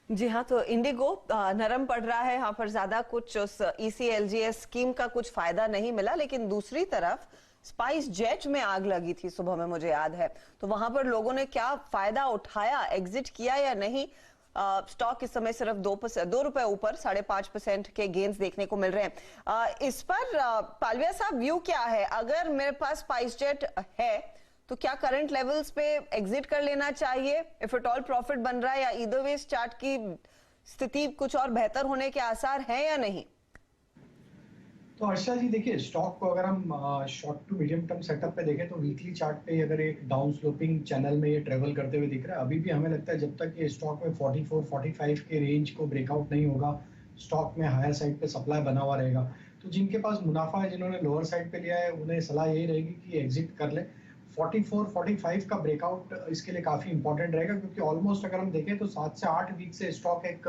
जी हाँ, तो इंडिगो नरम पड़ रहा है, यहाँ पर ज्यादा कुछ उस ECLGS स्कीम का कुछ फायदा नहीं मिला। लेकिन दूसरी तरफ स्पाइस जेट में आग लगी थी सुबह में, मुझे याद है, तो वहां पर लोगों ने क्या फायदा उठाया, एग्जिट किया या नहीं। स्टॉक इस समय सिर्फ 2 रुपए ऊपर 5.5% के गेन्स देखने को मिल रहे हैं। इस पर पालविया साहब व्यू क्या है? अगर मेरे पास स्पाइस जेट है तो क्या करंट लेवल्स पे एग्जिट कर लेना चाहिए इफ इट ऑल प्रॉफिट बन रहा है, या ईदर वे चार्ट की स्थिति कुछ और बेहतर होने के आसार हैं या नहीं?
तो हर्षा जी देखिए, स्टॉक को अगर हम short to medium term setup पे देखें तो वीकली चार्ट पे अगर एक डाउन स्लोपिंग चैनल में ये ट्रेवल करते हुए दिख रहा है। अभी भी हमें लगता है जब तक ये स्टॉक में 44-45 के रेंज को ब्रेकआउट नहीं होगा, स्टॉक में हायर साइड पे सप्लाई बना हुआ रहेगा। तो जिनके पास मुनाफा है, जिन्होंने लोअर साइड पे लिया है, उन्हें सलाह यही रहेगी कि एग्जिट कर ले। 44-45 का ब्रेकआउट इसके लिए काफी इंपॉर्टेंट रहेगा, क्योंकि ऑलमोस्ट अगर हम देखें तो 7 से 8 वीक से स्टॉक एक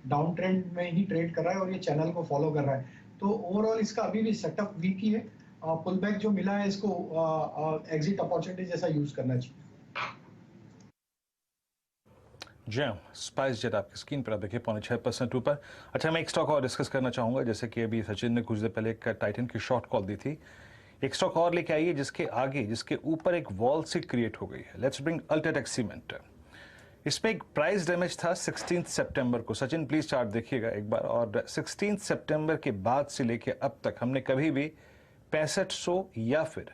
डाउन ट्रेंड में ही ट्रेड कर रहा है और ये चैनल को फॉलो कर रहा है। तो ओवरऑल इसका अभी भी सेटअप वीक ही है। पुल बैक जो मिला है इसको एग्जिट अपॉर्चुनिटी जैसा यूज करना चाहिए।
जी, स्पाइस जेट आपकी स्क्रीन पर आप देखिए 6.5% ऊपर। अच्छा, मैं एक स्टॉक और डिस्कस करना चाहूंगा, जैसे कि अभी सचिन ने कुछ देर पहले एक टाइटन की शॉर्ट कॉल दी थी। एक स्टॉक और लेके आइए जिसके ऊपर एक वॉल सी क्रिएट हो गई है। Let's bring UltraTech cement. इसमें एक प्राइस डैमेज था 16 सितंबर को। सचिन प्लीज चार्ट देखिएगा एक बार। और 16 सितंबर के बाद से लेके अब तक हमने कभी भी 6500 या फिर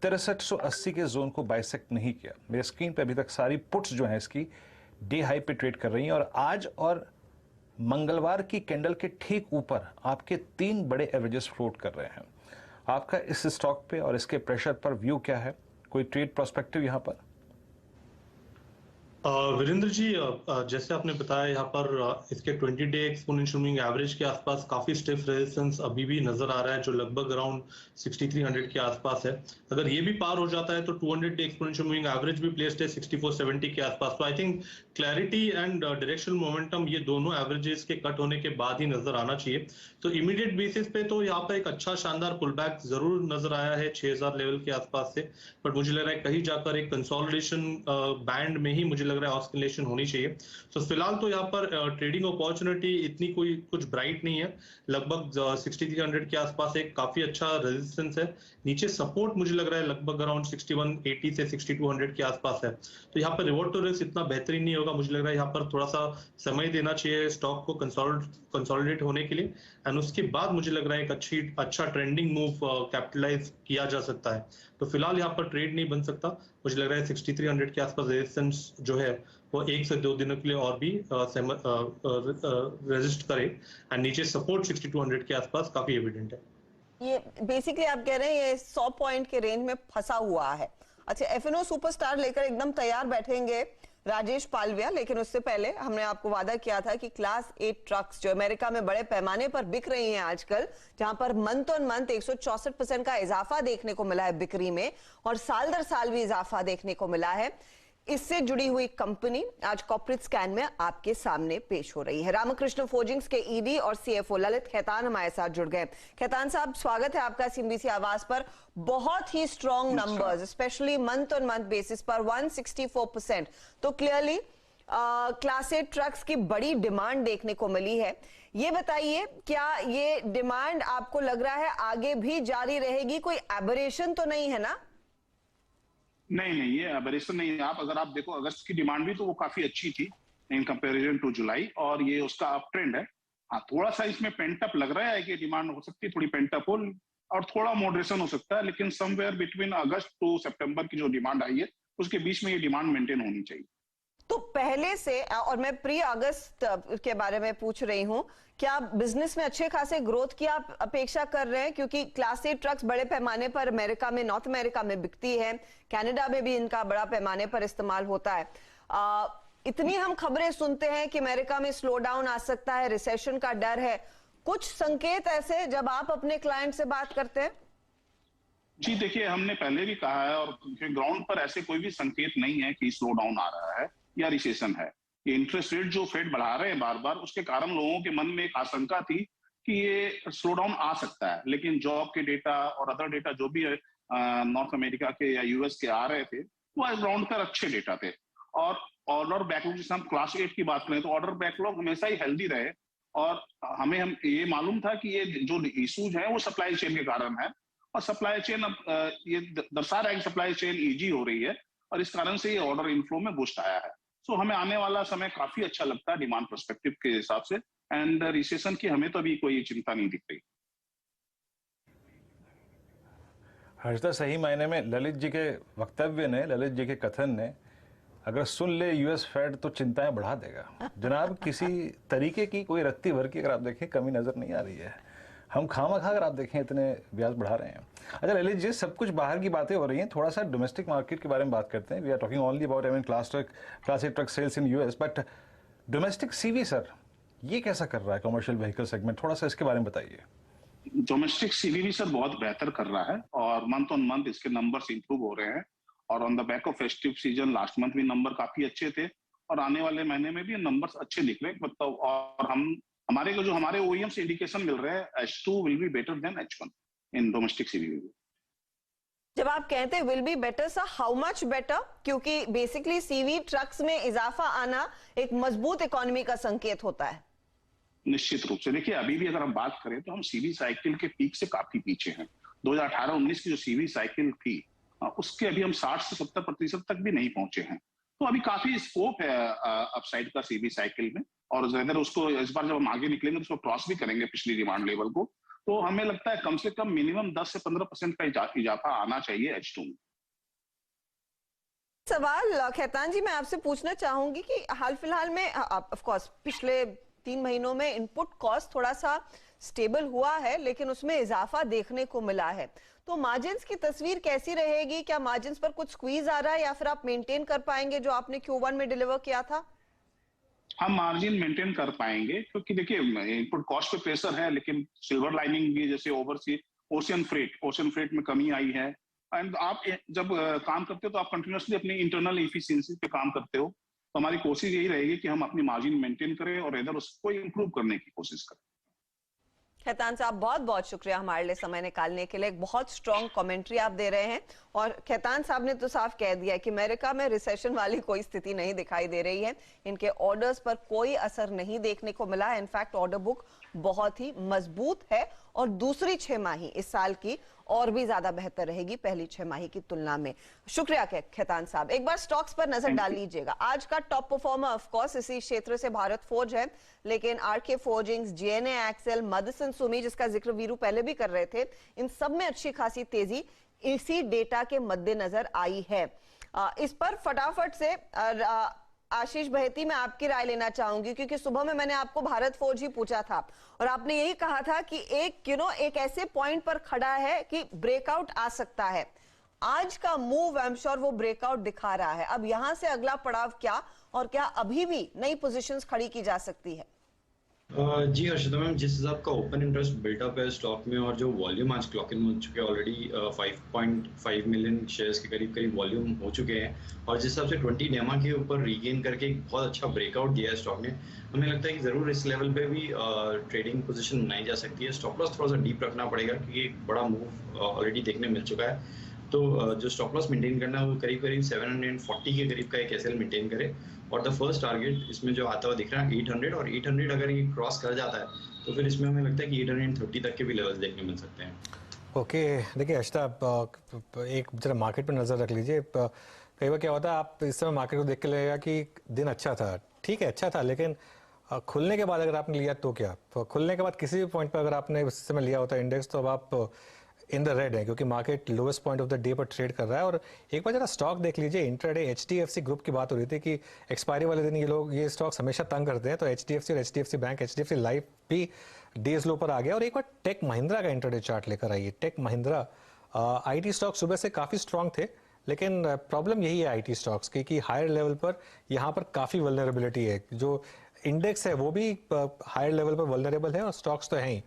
6380 के जोन को बाइसेक्ट नहीं किया। मेरे स्क्रीन पे अभी तक सारी पुट्स जो हैं इसकी डे हाई पे ट्रेड कर रही हैं, और आज और मंगलवार की कैंडल के ठीक ऊपर आपके 3 बड़े एवरेजेस फ्लोट कर रहे हैं। आपका इस स्टॉक पे और इसके प्रेशर पर व्यू क्या है? कोई ट्रेड प्रोस्पेक्टिव यहाँ पर?
वीरेंद्र जी, जैसे आपने बताया, यहाँ पर इसके 20 डे एक्सपोनेंशियल मूविंग एवरेज के आसपास काफी स्टिफ रेजिस्टेंस अभी भी नजर आ रहा है, जो लगभग अराउंड 6300 के आसपास है। अगर ये भी पार हो जाता है तो 200 डे एक्सपोनेंशियल मूविंग एवरेज भी प्लेस्ड है 6470 के आसपास। तो I think clarity and directional momentum ये दोनों एवरेजेस के कट होने के बाद ही नजर आना चाहिए। तो इमीडिएट बेसिस पे तो यहाँ पर एक अच्छा शानदार पुल बैक जरूर नजर आया है 6000 लेवल के आसपास से, बट मुझे लग रहा है कहीं जाकर एक कंसोलिडेशन बैंड में ही मुझे लग रहा है ऑस्किलेशन होनी चाहिए। तो फिलहाल तो यहाँ पर ट्रेडिंग अपॉर्चुनिटी इतनी कोई कुछ ब्राइट नहीं है। लगभग 6300 के आसपास एक काफी अच्छा रेजिस्टेंस है। नीचे सपोर्ट मुझे लग रहा है लगभग अराउंड 6180 से 6200 के आसपास है। तो यहाँ पर रिवॉर्ड टू रिस्क इतना बेहतरीन नहीं होगा। मुझे लग रहा है यहाँ पर थोड़ा सा समय देना चाहिए स्टॉक को कंसोलिडेट होने के लिए, एंड उसके बाद मुझे लग रहा है एक अच्छा ट्रेंडिंग मूव कैपिटलाइज किया जा सकता है। तो फिलहाल यहाँ पर ट्रेड नहीं बन सकता। मुझे लग रहा है 6300 के आसपास रेजिस्टेंस जो है वो 1 से 2 दिनों के लिए और भी रेजिस्ट करे, एंड नीचे सपोर्ट 6200 के आसपास काफी एविडेंट है।
ये बेसिकली आप कह रहे हैं ये 100 पॉइंट के रेंज में फंसा हुआ है। अच्छा, एफएनओ सुपरस्टार लेकर एकदम तैयार बैठेंगे राजेश पालविया, लेकिन उससे पहले हमने आपको वादा किया था कि क्लास 8 ट्रक्स जो अमेरिका में बड़े पैमाने पर बिक रही हैं आजकल, जहां पर मंथ ऑन मंथ 164% का इजाफा देखने को मिला है बिक्री में, और साल दर साल भी इजाफा देखने को मिला है, इससे जुड़ी हुई कंपनी आज कॉर्पोरेट स्कैन में आपके सामने पेश हो रही है। रामकृष्ण फोर्जिंग्स के ईडी और सीएफओ ललित खैतान हमारे साथ जुड़ गए। खैतान साहब, स्वागत है आपका सीएनबीसी आवाज पर। बहुत ही strong numbers, specially month on month basis पर 164%, तो क्लियरली क्लास 8 ट्रक्स की बड़ी डिमांड देखने को मिली है। ये बताइए, क्या ये डिमांड आपको लग रहा है आगे भी जारी रहेगी? कोई एबरेशन तो नहीं है ना?
नहीं, ये एबरेशन नहीं है। अगर आप देखो अगस्त की डिमांड भी तो वो काफी अच्छी थी इन कंपैरिजन टू जुलाई, और ये उसका अप ट्रेंड है। हाँ, थोड़ा सा इसमें पेंट अप लग रहा है कि डिमांड हो सकती है थोड़ी पेंट अप हो, और थोड़ा मॉडरेशन हो सकता है, लेकिन समवेयर बिटवीन अगस्त टू सितंबर की जो डिमांड आई है उसके बीच में ये डिमांड मेंटेन होनी चाहिए।
तो पहले से, और मैं प्री अगस्त के बारे में पूछ रही हूं, क्या बिजनेस में अच्छे खासे ग्रोथ की आप अपेक्षा कर रहे हैं? क्योंकि क्लास 8 ट्रक्स बड़े पैमाने पर अमेरिका में, नॉर्थ अमेरिका में बिकती है, कनाडा में भी इनका बड़ा पैमाने पर इस्तेमाल होता है। इतनी हम खबरें सुनते हैं कि अमेरिका में स्लो डाउन आ सकता है, रिसेशन का डर है, कुछ संकेत ऐसे जब आप अपने क्लाइंट से बात करते हैं?
जी देखिए, हमने पहले भी कहा है और ग्राउंड पर ऐसे कोई भी संकेत नहीं है कि स्लो डाउन आ रहा है या रिसेशन है। ये इंटरेस्ट रेट जो फेड बढ़ा रहे हैं बार बार, उसके कारण लोगों के मन में एक आशंका थी कि ये स्लो डाउन आ सकता है, लेकिन जॉब के डेटा और अदर डेटा जो भी नॉर्थ अमेरिका के या यूएस के आ रहे थे वो ग्राउंड पर अच्छे डेटा थे। और ऑर्डर बैकलॉग, जैसे हम क्लास 8 की बात करें तो ऑर्डर बैकलॉग हमेशा ही हेल्दी रहे, और हम ये मालूम था कि ये जो इश्यूज हैं वो सप्लाई चेन के कारण है, और सप्लाई चेन अब ये दर्शा रहा है कि सप्लाई चेन ईजी हो रही है, और इस कारण से ये ऑर्डर इनफ्लो में बूस्ट आया है। सो हमें आने वाला समय काफी अच्छा लगता है डिमांड पर्सपेक्टिव के हिसाब से, एंड रिसेशन की हमें तो अभी कोई चिंता नहीं दिख रही।
हर्षदा, सही मायने में ललित जी के वक्तव्य ने, ललित जी के कथन ने अगर सुन ले यूएस फेड तो चिंताएं बढ़ा देगा। जनाब, किसी तरीके की कोई रत्ती भर की अगर आप देखें कमी नजर नहीं आ रही है। हम खामखा अगर आप देखें इतने ब्याज बढ़ा रहे हैं। अच्छा ललित जी, सब कुछ बाहर की बातें हो रही हैं, थोड़ा सा डोमेस्टिक मार्केट के बारे में बात करते हैं। We are talking only about class 8 truck sales in US, but domestic CV sir ये कैसा कर रहा है कमर्शियल व्हीकल सेगमेंट? थोड़ा सा इसके बारे में बताइए।
डोमेस्टिक सीवी भी सर बहुत बेहतर कर रहा है, और मंथ ऑन मंथ इसके नंबर्स इंप्रूव हो रहे हैं, और on the back of festive season last month भी नंबर काफी अच्छे थे, और आने वाले महीने में भी नंबर्स अच्छे दिख रहे हैं। मतलब और हमारे ओईएम्स इंडिकेशन मिल रहे हैं, H2 will be better than H1 in domestic CV.
जब आप कहते हैं will be better, sir how much better? क्योंकि बेसिकली सीवी ट्रक्स में इजाफा आना एक मजबूत इकोनॉमी का संकेत होता है।
निश्चित रूप से देखिए, अभी भी अगर हम बात करें तो हम सीवी साइकिल के पीक से काफी पीछे हैं। 2018-19 की जो सीवी साइकिल थी उसके अभी हम 60 से 70% तक भी नहीं पहुंचे हैं। तो अभी काफी स्कोप है अपसाइड का सीवी साइकिल में, और अगर उसको इस बार जब हम आगे निकलेंगे तो उसको क्रॉस भी करेंगे पिछली डिमांड लेवल को, तो हमें लगता है कम से कम मिनिमम 10 से 15% का इजाफा आना चाहिए H2 में।
सवाल खैतान जी मैं आपसे पूछना चाहूंगी कि हाल फिलहाल में ऑफ कोर्स पिछले 3 महीनों में इनपुट कॉस्ट थोड़ा सा स्टेबल हुआ है, लेकिन उसमें इजाफा देखने को मिला है, तो मार्जिन्स की तस्वीर कैसी रहेगी? क्या मार्जिन्स पर कुछ स्क्वीज आ रहा है, या फिर आप मेंटेन कर पाएंगे जो आपने Q1 में डिलीवर किया था?
हम मार्जिन मेंटेन कर पाएंगे, क्योंकि देखिए इनपुट कॉस्ट पे प्रेशर है, लेकिन सिल्वर लाइनिंग भी, जैसे ओवरसी ओशियन फ्रेट में कमी आई है। एंड आप जब काम करते हो तो आप कंटिन्यूसली अपनी इंटरनल एफिशिएंसी पे काम करते हो, तो हमारी कोशिश यही रहेगी कि हम अपनी मार्जिन मेंटेन करें और इधर उसको इंप्रूव करने की कोशिश करें।
खैतान साहब बहुत बहुत शुक्रिया हमारे लिए समय निकालने के लिए। एक बहुत स्ट्रॉन्ग कमेंट्री आप दे रहे हैं, और खैतान साहब ने तो साफ कह दिया कि अमेरिका में रिसेशन वाली कोई स्थिति नहीं दिखाई दे रही है, इनके ऑर्डर्स पर कोई असर नहीं देखने को मिला है। इनफैक्ट ऑर्डर बुक बहुत ही मजबूत है, और दूसरी 6 माही इस साल की और भी ज्यादा बेहतर रहेगी पहली 6 माही की तुलना में। शुक्रिया खैतान साहब। एक बार स्टॉक्स पर नजर डाल लीजिएगा। आज का टॉप परफॉर्मर ऑफ कोर्स इसी क्षेत्र से भारत फोर्ज है, लेकिन RK forgings, GNA axles, Motherson Sumi, जिसका जिक्र वीरू पहले भी कर रहे थे, इन सब में अच्छी खासी तेजी इसी डेटा के मद्देनजर आई है। इस पर फटाफट से आशीष बहेती मैं आपकी राय लेना चाहूंगी, क्योंकि सुबह में मैंने आपको भारत फोर्ज ही पूछा था और आपने यही कहा था कि एक ऐसे पॉइंट पर खड़ा है कि ब्रेकआउट आ सकता है। आज का मूव आई एम श्योर वो ब्रेकआउट दिखा रहा है। अब यहां से अगला पड़ाव क्या, और क्या अभी भी नई पोजीशंस खड़ी की जा सकती है?
जी हर्षिता मैम, जिस हिसाब का ओपन इंटरेस्ट बिल्टअप है स्टॉक में और जो वॉल्यूम आज क्लॉक इन हो चुके हैं ऑलरेडी 5.5 मिलियन शेयर्स के करीब करीब वॉल्यूम हो चुके हैं, और जिस हिसाब से 20 डेमा के ऊपर रीगेन करके एक बहुत अच्छा ब्रेकआउट दिया है स्टॉक ने, हमें लगता है कि ज़रूर इस लेवल पे भी ट्रेडिंग पोजीशन बनाई जा सकती है। स्टॉप लॉस थोड़ा सा डीप रखना पड़ेगा क्योंकि एक बड़ा मूव ऑलरेडी देखने मिल चुका है। तो जो स्टॉप लॉस मेंटेन करना है वो करीब करीब 740 के करीब का एक एसएल मेंटेन करे, और द फर्स्ट टारगेट इसमें जो आता हुआ दिख रहा है 800, और 800 अगर ये क्रॉस कर जाता है तो फिर इसमें हमें लगता है कि 830 तक के भी लेवल्स देखने मिल सकते हैं।
ओके, देखिए हर्षिता, एक जरा मार्केट पर नज़र रख लीजिए। कई बार क्या होता है, आप इस समय मार्केट को देख के लगेगा कि दिन अच्छा था, ठीक है अच्छा था, लेकिन खुलने के बाद अगर आपने लिया तो क्या, खुलने के बाद किसी भी पॉइंट पर अगर आपने उस समय लिया होता है इंडेक्स, तो अब आप इन द रेड है, क्योंकि market lowest point of the day पर ट्रेड कर रहा है। और एक बार जरा स्टॉक देख लीजिए, इंट्राडे एचडीएफसी ग्रुप की बात हो रही थी कि एक्सपायरी वाले दिन ये स्टॉक्स हमेशा तंग करते हैं, तो एचडीएफसी और एचडीएफसी बैंक, एचडीएफसी लाइफ भी डेज लो पर आ गया। और एक बार टेक महिंद्रा का इंट्राडे चार्ट लेकर आइए। टेक महिंद्रा आईटी स्टॉक सुबह से काफ़ी स्ट्रांग थे, लेकिन प्रॉब्लम यही है आईटी स्टॉक्स की कि हायर लेवल पर यहाँ पर काफ़ी वल्नरेबिलिटी है। जो इंडेक्स है वो भी हायर लेवल पर वल्नरेबल है और स्टॉक्स तो हैं ही।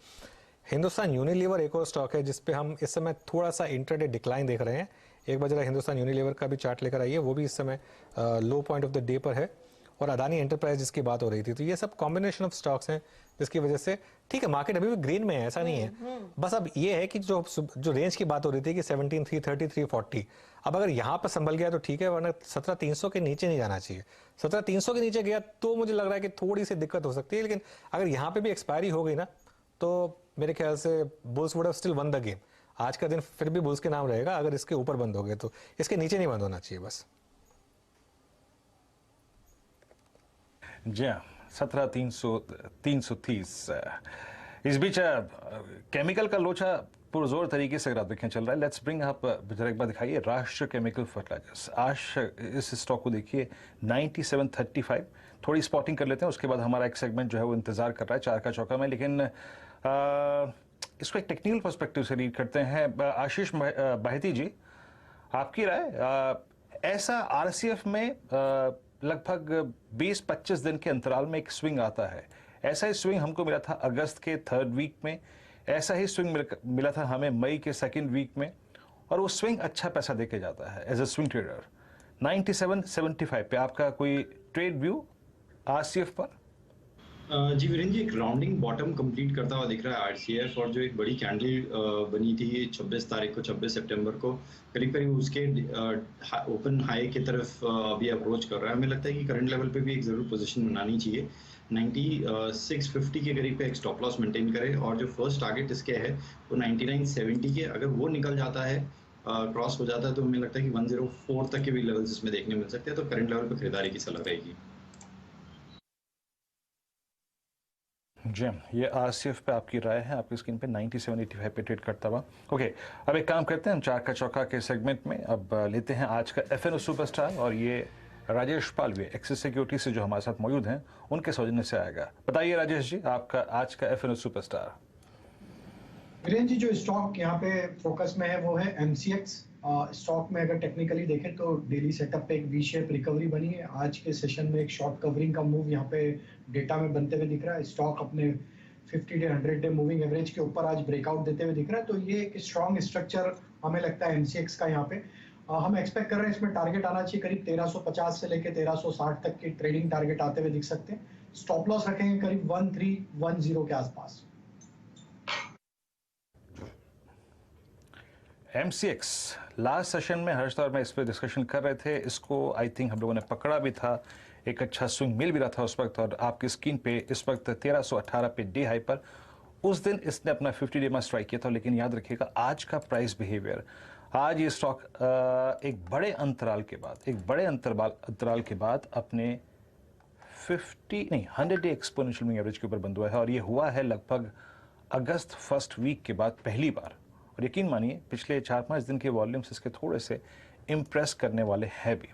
हिंदुस्तान यूनिलीवर एक और स्टॉक है जिस पे हम इस समय थोड़ा सा इंट्राडे डिक्लाइन देख रहे हैं। एक बार जरा हिंदुस्तान यूनिलीवर का भी चार्ट लेकर आइए, वो भी इस समय लो पॉइंट ऑफ द डे पर है। और अदानी एंटरप्राइज जिसकी बात हो रही थी, तो ये सब कॉम्बिनेशन ऑफ स्टॉक्स हैं जिसकी वजह से ठीक है मार्केट अभी भी ग्रीन में है, ऐसा नहीं है। बस अब ये है कि जो रेंज की बात हो रही थी कि 17,330 340, अब अगर यहाँ पर संभल गया तो ठीक है, वरना 17,300 के नीचे नहीं जाना चाहिए। 17,300 के नीचे गया तो मुझे लग रहा है कि थोड़ी सी दिक्कत हो सकती है, लेकिन अगर यहाँ पे भी एक्सपायरी हो गई ना तो मेरे ख्याल से bulls would have still one the game. आज का दिन फिर भी बुल्स के नाम रहेगा, अगर इसके ऊपर बंद हो गए तो, इसके नीचे नहीं बंद होना चाहिए बस।
जी हाँ, 17,330। इस बीच केमिकल का लोचा पुरजोर तरीके से ग्राफ देखें चल रहा है। लेट्स ब्रिंग अप, जरा एक बार दिखाइए राष्ट्र केमिकल फर्टिलाइजर्स। आज इस स्टॉक को देखिए 9735, थोड़ी स्पॉटिंग कर लेते हैं, उसके बाद हमारा एक सेगमेंट जो है वो इंतजार कर रहा है चार का चौका में। लेकिन इसको एक टेक्निकल पर्सपेक्टिव से रीड करते हैं। आशीष बाहिती जी, आपकी राय, ऐसा आरसीएफ में लगभग 20-25 दिन के अंतराल में एक स्विंग आता है, ऐसा ही स्विंग हमको मिला था अगस्त के 3rd वीक में, ऐसा ही स्विंग मिला था हमें मई के 2nd वीक में, और वो स्विंग अच्छा पैसा देके जाता है एज ए स्विंग ट्रेडर। 9775 पे आपका कोई ट्रेड व्यू आरसीएफ पर?
जी वीरेंद्र जी, एक राउंडिंग बॉटम कंप्लीट करता हुआ दिख रहा है आरसीएफ, और जो एक बड़ी कैंडल बनी थी 26 तारीख को, 26 सितंबर को, करीब करीब उसके ओपन हाई की तरफ अभी अप्रोच कर रहा है। हमें लगता है कि करंट लेवल पे भी एक ज़रूर पोजीशन बनानी चाहिए। 9650 के करीब पे एक स्टॉप लॉस मेंटेन करे, और जो फर्स्ट टारगेट इसके है वो 9970 के, अगर वो निकल जाता है, क्रॉस हो जाता है, तो हमें लगता है कि 104 तक के भी लेवल्स इसमें देखने मिल सकते हैं। तो करंट लेवल पे खरीदारी की सलाह रहेगी।
जी, ये आरसीएफ पे आपकी राय है, आपकी स्क्रीन पे 9785 पे ट्रेड करता हुआ। ओके, अब एक काम करते हैं, हम चार का चौका के सेगमेंट में अब लेते हैं आज का एफएनओ सुपरस्टार, और ये राजेश पालवे एक्सिस सिक्योरिटी से जो हमारे साथ मौजूद हैं उनके सौजन्य से आएगा। बताइए राजेश जी, आपका आज का एफएनओ सुपरस्टार।
वीरेंद्र जी, जो स्टॉक यहाँ पे फोकस में है वो है एमसीएक्स। स्टॉक में अगर टेक्निकली देखें तो डेली सेटअप पे एक वी शेप रिकवरी बनी है। आज के सेशन में एक शॉर्ट कवरिंग का मूव यहाँ पे डेटा में बनते हुए दिख रहा है। स्टॉक अपने 50 डे 100 डे मूविंग एवरेज के ऊपर आज ब्रेकआउट देते हुए दिख रहा है, तो ये एक स्ट्रॉन्ग स्ट्रक्चर हमें लगता है एमसीएक्स का। यहाँ पे हम एक्सपेक्ट कर रहे हैं इसमें टारगेट आना चाहिए करीब 1350 से लेकर 1360 तक के ट्रेडिंग टारगेट आते हुए दिख सकते हैं। स्टॉप लॉस रखेंगे करीब 1310 के आसपास।
एमसीएक्स लास्ट सेशन में हर्ष और मैं इस पर डिस्कशन कर रहे थे, इसको आई थिंक हम लोगों ने पकड़ा भी था, एक अच्छा स्विंग मिल भी रहा था उस वक्त, और आपकी स्क्रीन पे इस वक्त 1318 पे डे हाई पर उस दिन इसने अपना 50 डे में स्ट्राइक किया था। लेकिन याद रखिएगा आज का प्राइस बिहेवियर, आज ये स्टॉक एक बड़े अंतराल के बाद अपने 100 डे एक्सपोनेंशियल मूविंग एवरेज के ऊपर बंद हुआ है, और ये हुआ है लगभग अगस्त 1st वीक के बाद पहली बार। और यकीन मानिए पिछले 4-5 दिन के वॉल्यूम्स इसके थोड़े से इम्प्रेस करने वाले हैं भी,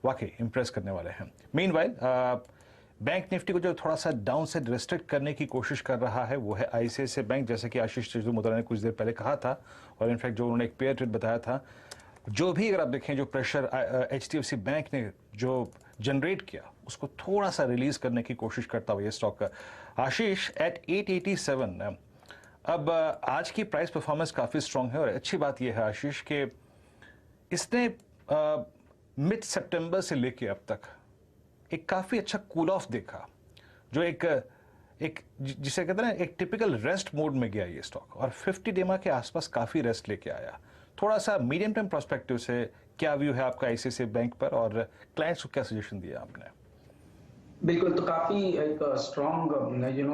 वाकई इम्प्रेस करने वाले हैं। मीनवाइल बैंक निफ्टी को जो थोड़ा सा डाउन से रिस्ट्रिक्ट करने की कोशिश कर रहा है वो है आईसीआईसीआई बैंक, जैसे कि आशीष चंद्र मोतरा ने कुछ देर पहले कहा था, और इनफैक्ट जो उन्होंने एक पेयर ट्रेड बताया था, जो भी अगर आप देखें जो प्रेशर HDFC बैंक ने जो जनरेट किया उसको थोड़ा सा रिलीज करने की कोशिश करता हुआ ये स्टॉक का। आशीष एट 887, अब आज की प्राइस परफॉर्मेंस काफ़ी स्ट्रांग है और अच्छी बात यह है आशीष कि इसने मिड सितंबर से लेके अब तक एक काफ़ी अच्छा कूल ऑफ देखा, जो एक जिसे कहते हैं ना एक टिपिकल रेस्ट मोड में गया ये स्टॉक और 50 डेमा के आसपास काफ़ी रेस्ट लेके आया। थोड़ा सा मीडियम टर्म प्रोस्पेक्टिव से क्या व्यू है आपका ICICI बैंक पर और क्लाइंट्स को क्या सजेशन दिया आपने?
बिल्कुल, तो काफी एक स्ट्रॉन्ग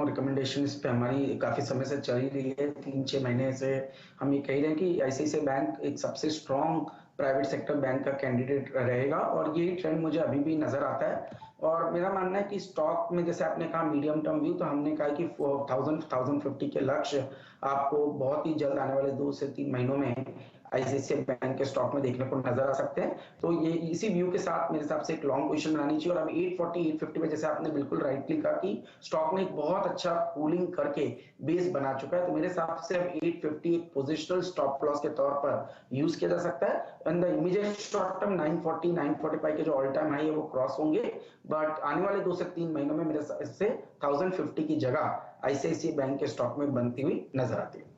रिकमेंडेशन इस पे हमारी काफी समय से चल रही है। 3-6 महीने से हम ये कह रहे हैं कि ICICI बैंक एक सबसे स्ट्रॉन्ग प्राइवेट सेक्टर बैंक का कैंडिडेट रहेगा और यही ट्रेंड मुझे अभी भी नजर आता है। और मेरा मानना है कि स्टॉक में जैसे आपने कहा मीडियम टर्म व्यू, तो हमने कहा कि 1050 के लक्ष्य आपको बहुत ही जल्द आने वाले 2 से 3 महीनों में ICICI बैंक के स्टॉक में देखने को नजर आ सकते हैं। तो ये इसी व्यू के साथ मेरे हिसाब से एक लॉन्ग पोजीशन बनानी चाहिए। और अब 840-850 में जैसे आपने बिल्कुल राइटली कहा कि स्टॉक ने एक बहुत अच्छा कूलिंग करके बेस बना चुका है, तो मेरे हिसाब से अब 850 एक पोजिशनल स्टॉप लॉस के तौर पर यूज किया जा सकता है। And the immediate short term 940-945 के जो ऑल टाइम हाई है वो क्रॉस होंगे, बट आने वाले 2 से 3 महीनों में मेरे हिसाब से 1050 की जगह ICICI बैंक के स्टॉक में बनती हुई नजर आती है।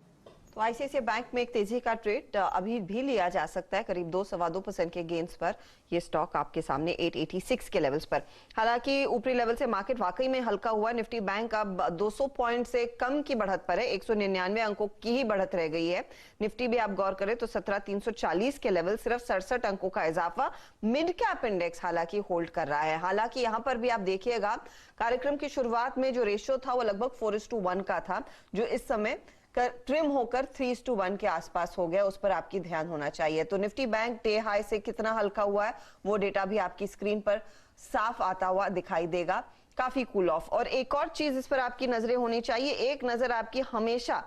तो ICICI बैंक में एक तेजी का ट्रेड अभी भी लिया जा सकता है, करीब 2-2.25% के गेन्स पर ये स्टॉक आपके सामने 886 के लेवल्स पर। हालांकि ऊपरी लेवल से मार्केट वाकई में हल्का हुआ। निफ्टी बैंक अब 200 पॉइंट से कम की बढ़त पर है, 199 अंकों की ही बढ़त रह गई है। निफ्टी भी आप गौर करें तो 17,340 के लेवल, सिर्फ 67 अंकों का इजाफा। मिड कैप इंडेक्स हालांकि होल्ड कर रहा है। हालांकि यहां पर भी आप देखिएगा कार्यक्रम की शुरुआत में जो रेशियो था वो लगभग 4:1 का था, जो इस समय ट्रिम होकर 3:1 के आसपास हो गया। उस पर आपकी ध्यान होना चाहिए। तो निफ्टी बैंक डे हाई से कितना हल्का हुआ है वो डेटा भी आपकी स्क्रीन पर साफ आता हुआ दिखाई देगा, काफी कूल ऑफ। और एक और चीज इस पर आपकी नजरें होनी चाहिए, एक नजर आपकी हमेशा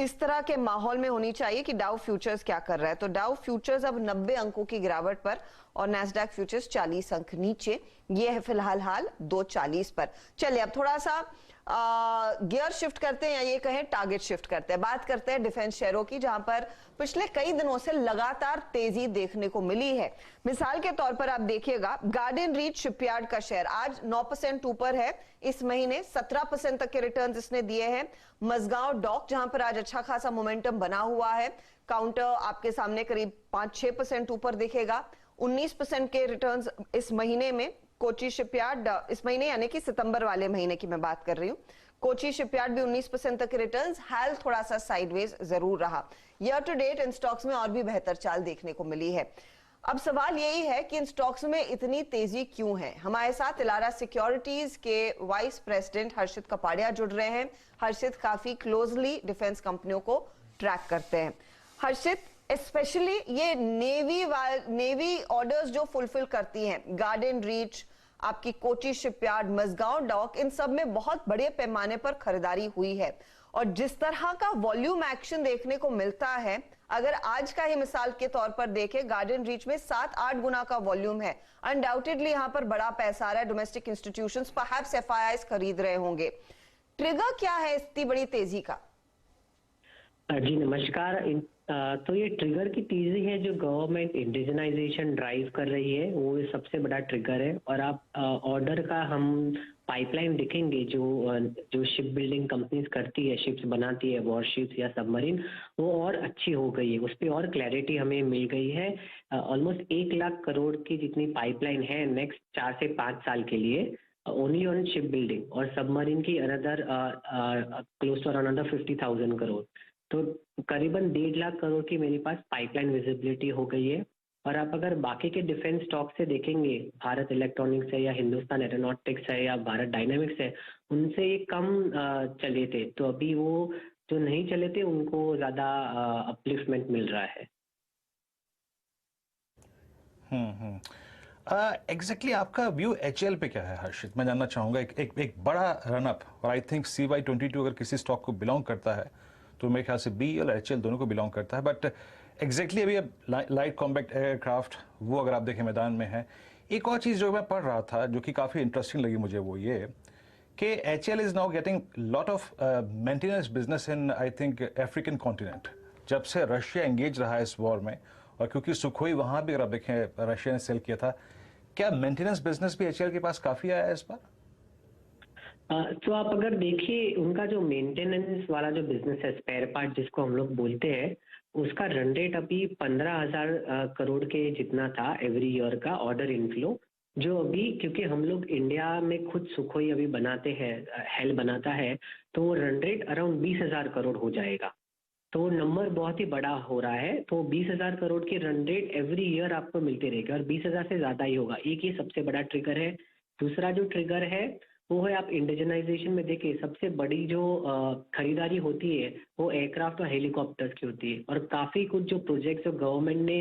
इस तरह के माहौल में होनी चाहिए कि डाउ फ्यूचर्स क्या कर रहा है। तो डाउ फ्यूचर्स अब 90 अंकों की गिरावट पर और नैस्डैक फ्यूचर्स 40 अंक नीचे, ये है फिलहाल हाल 240 पर। चलिए अब थोड़ा सा गियर शिफ्ट करते हैं या ये कहें टारगेट शिफ्ट करते हैं। बात करते हैं डिफेंस शेयरों की, जहां पर पिछले कई दिनों से लगातार तेजी देखने को मिली है। मिसाल के तौर पर आप देखिएगा गार्डन रीच शिपयार्ड का शेयर आज 9% ऊपर है। इस महीने 17% तक के रिटर्न्स इसने दिए हैं। मजगांव डॉक जहां पर आज अच्छा खासा मोमेंटम बना हुआ है, काउंटर आपके सामने करीब 5-6% ऊपर दिखेगा। 19% के रिटर्न्स इस महीने में। कोची शिपयार्ड इस महीने यानी कि सितंबर वाले महीने की मैं बात कर रही हूं, कोची शिपयार्ड भी 19% तक के रिटर्न्स। हाल थोड़ा सा साइडवेज जरूर रहा। Year to date in stocks में और भी बेहतर चाल देखने को मिली है। अब सवाल यही है कि इन स्टॉक्स में इतनी तेजी क्यों है। हमारे साथ इलारा सिक्योरिटीज के वाइस प्रेसिडेंट हर्षित कपाड़िया जुड़ रहे हैं। हर्षित काफी क्लोजली डिफेंस कंपनियों को ट्रैक करते हैं। हर्षित, स्पेशली ये नेवी ऑर्डर्स जो फुलफिल करती हैं, गार्डन रीच, आपकी कोची शिपयार्ड, मजगांव डॉक, इन सब में बहुत बड़े पैमाने पर खरीदारी हुई है। और जिस तरह का वॉल्यूम एक्शन देखने को मिलता है, अगर आज का ही मिसाल के तौर पर देखें, गार्डन रीच में 7-8 गुना का वॉल्यूम है। अनडाउटेडली यहां पर बड़ा पैसा आ रहा है, डोमेस्टिक इंस्टीट्यूशंस परहैप्स FIIs खरीद रहे होंगे। ट्रिगर क्या है इतनी बड़ी तेजी का?
जी नमस्कार। तो ये ट्रिगर की तेजी है जो गवर्नमेंट इंडिजनाइजेशन ड्राइव कर रही है, वो सबसे बड़ा ट्रिगर है। और आप ऑर्डर का हम पाइपलाइन देखेंगे जो शिप बिल्डिंग कंपनीज करती है, शिप्स बनाती है, वॉरशिप्स या सबमरीन, वो और अच्छी हो गई है। उस पर और क्लैरिटी हमें मिल गई है। ऑलमोस्ट 1 लाख करोड़ की जितनी पाइपलाइन है नेक्स्ट 4 से 5 साल के लिए, ओनली ऑन शिप बिल्डिंग, और सबमरीन की another close to another 50,000 crore. तो करीबन 1.5 लाख करोड़ की मेरे पास पाइपलाइन विजिबिलिटी हो गई है। और आप अगर बाकी के डिफेंस स्टॉक से देखेंगे, भारत इलेक्ट्रॉनिक्स है या हिंदुस्तान एरोनॉटिक्स है या भारत डायनामिक्स है, उनसे ये कम चले थे। तो अभी वो जो नहीं चले थे उनको ज्यादा अपलिफ्टमेंट मिल रहा है।
एग्जैक्टली आपका व्यू HL पे क्या है हर्षित? मैं जानना चाहूंगा। एक बड़ा रनअप, और आई थिंक CY22 अगर किसी स्टॉक को बिलोंग करता है तो मेरे ख्याल से BEL और HL दोनों को बिलोंग करता है। बट एग्जैक्टली अभी अब लाइट कॉम्बैट एयरक्राफ्ट, वो अगर आप देखें मैदान में है। एक और चीज़ जो मैं पढ़ रहा था जो कि काफ़ी इंटरेस्टिंग लगी मुझे, वो ये कि HL is now getting lot of maintenance business in I think African continent. जब से रशिया एंगेज रहा है इस वॉर में, और क्योंकि सुखोई वहां भी अगर आप देखें रशिया ने सेल किया था, क्या मेंटेनेंस बिजनेस भी एचएएल के पास काफी आया है इस बार?
तो आप अगर देखिए उनका जो मेंटेनेंस वाला जो बिजनेस है, स्पेयर पार्ट जिसको हम लोग बोलते हैं, उसका रन रेट अभी 15,000 करोड़ के जितना था एवरी ईयर का ऑर्डर इनफ्लो, जो अभी क्योंकि हम लोग इंडिया में खुद सुखोई अभी बनाते हैं, हेल बनाता है, तो वो रन रेट अराउंड 20,000 करोड़ हो जाएगा। तो नंबर बहुत ही बड़ा हो रहा है। तो 20,000 करोड़ की रन रेट एवरी ईयर आपको मिलते रहेगा और 20,000 से ज्यादा ही होगा। एक ये सबसे बड़ा ट्रिगर है। दूसरा जो ट्रिगर है वो है, आप इंडिजनाइजेशन में देखिए सबसे बड़ी जो खरीदारी होती है वो एयरक्राफ्ट और हेलीकॉप्टर्स की होती है, और काफी कुछ जो प्रोजेक्ट्स जो गवर्नमेंट ने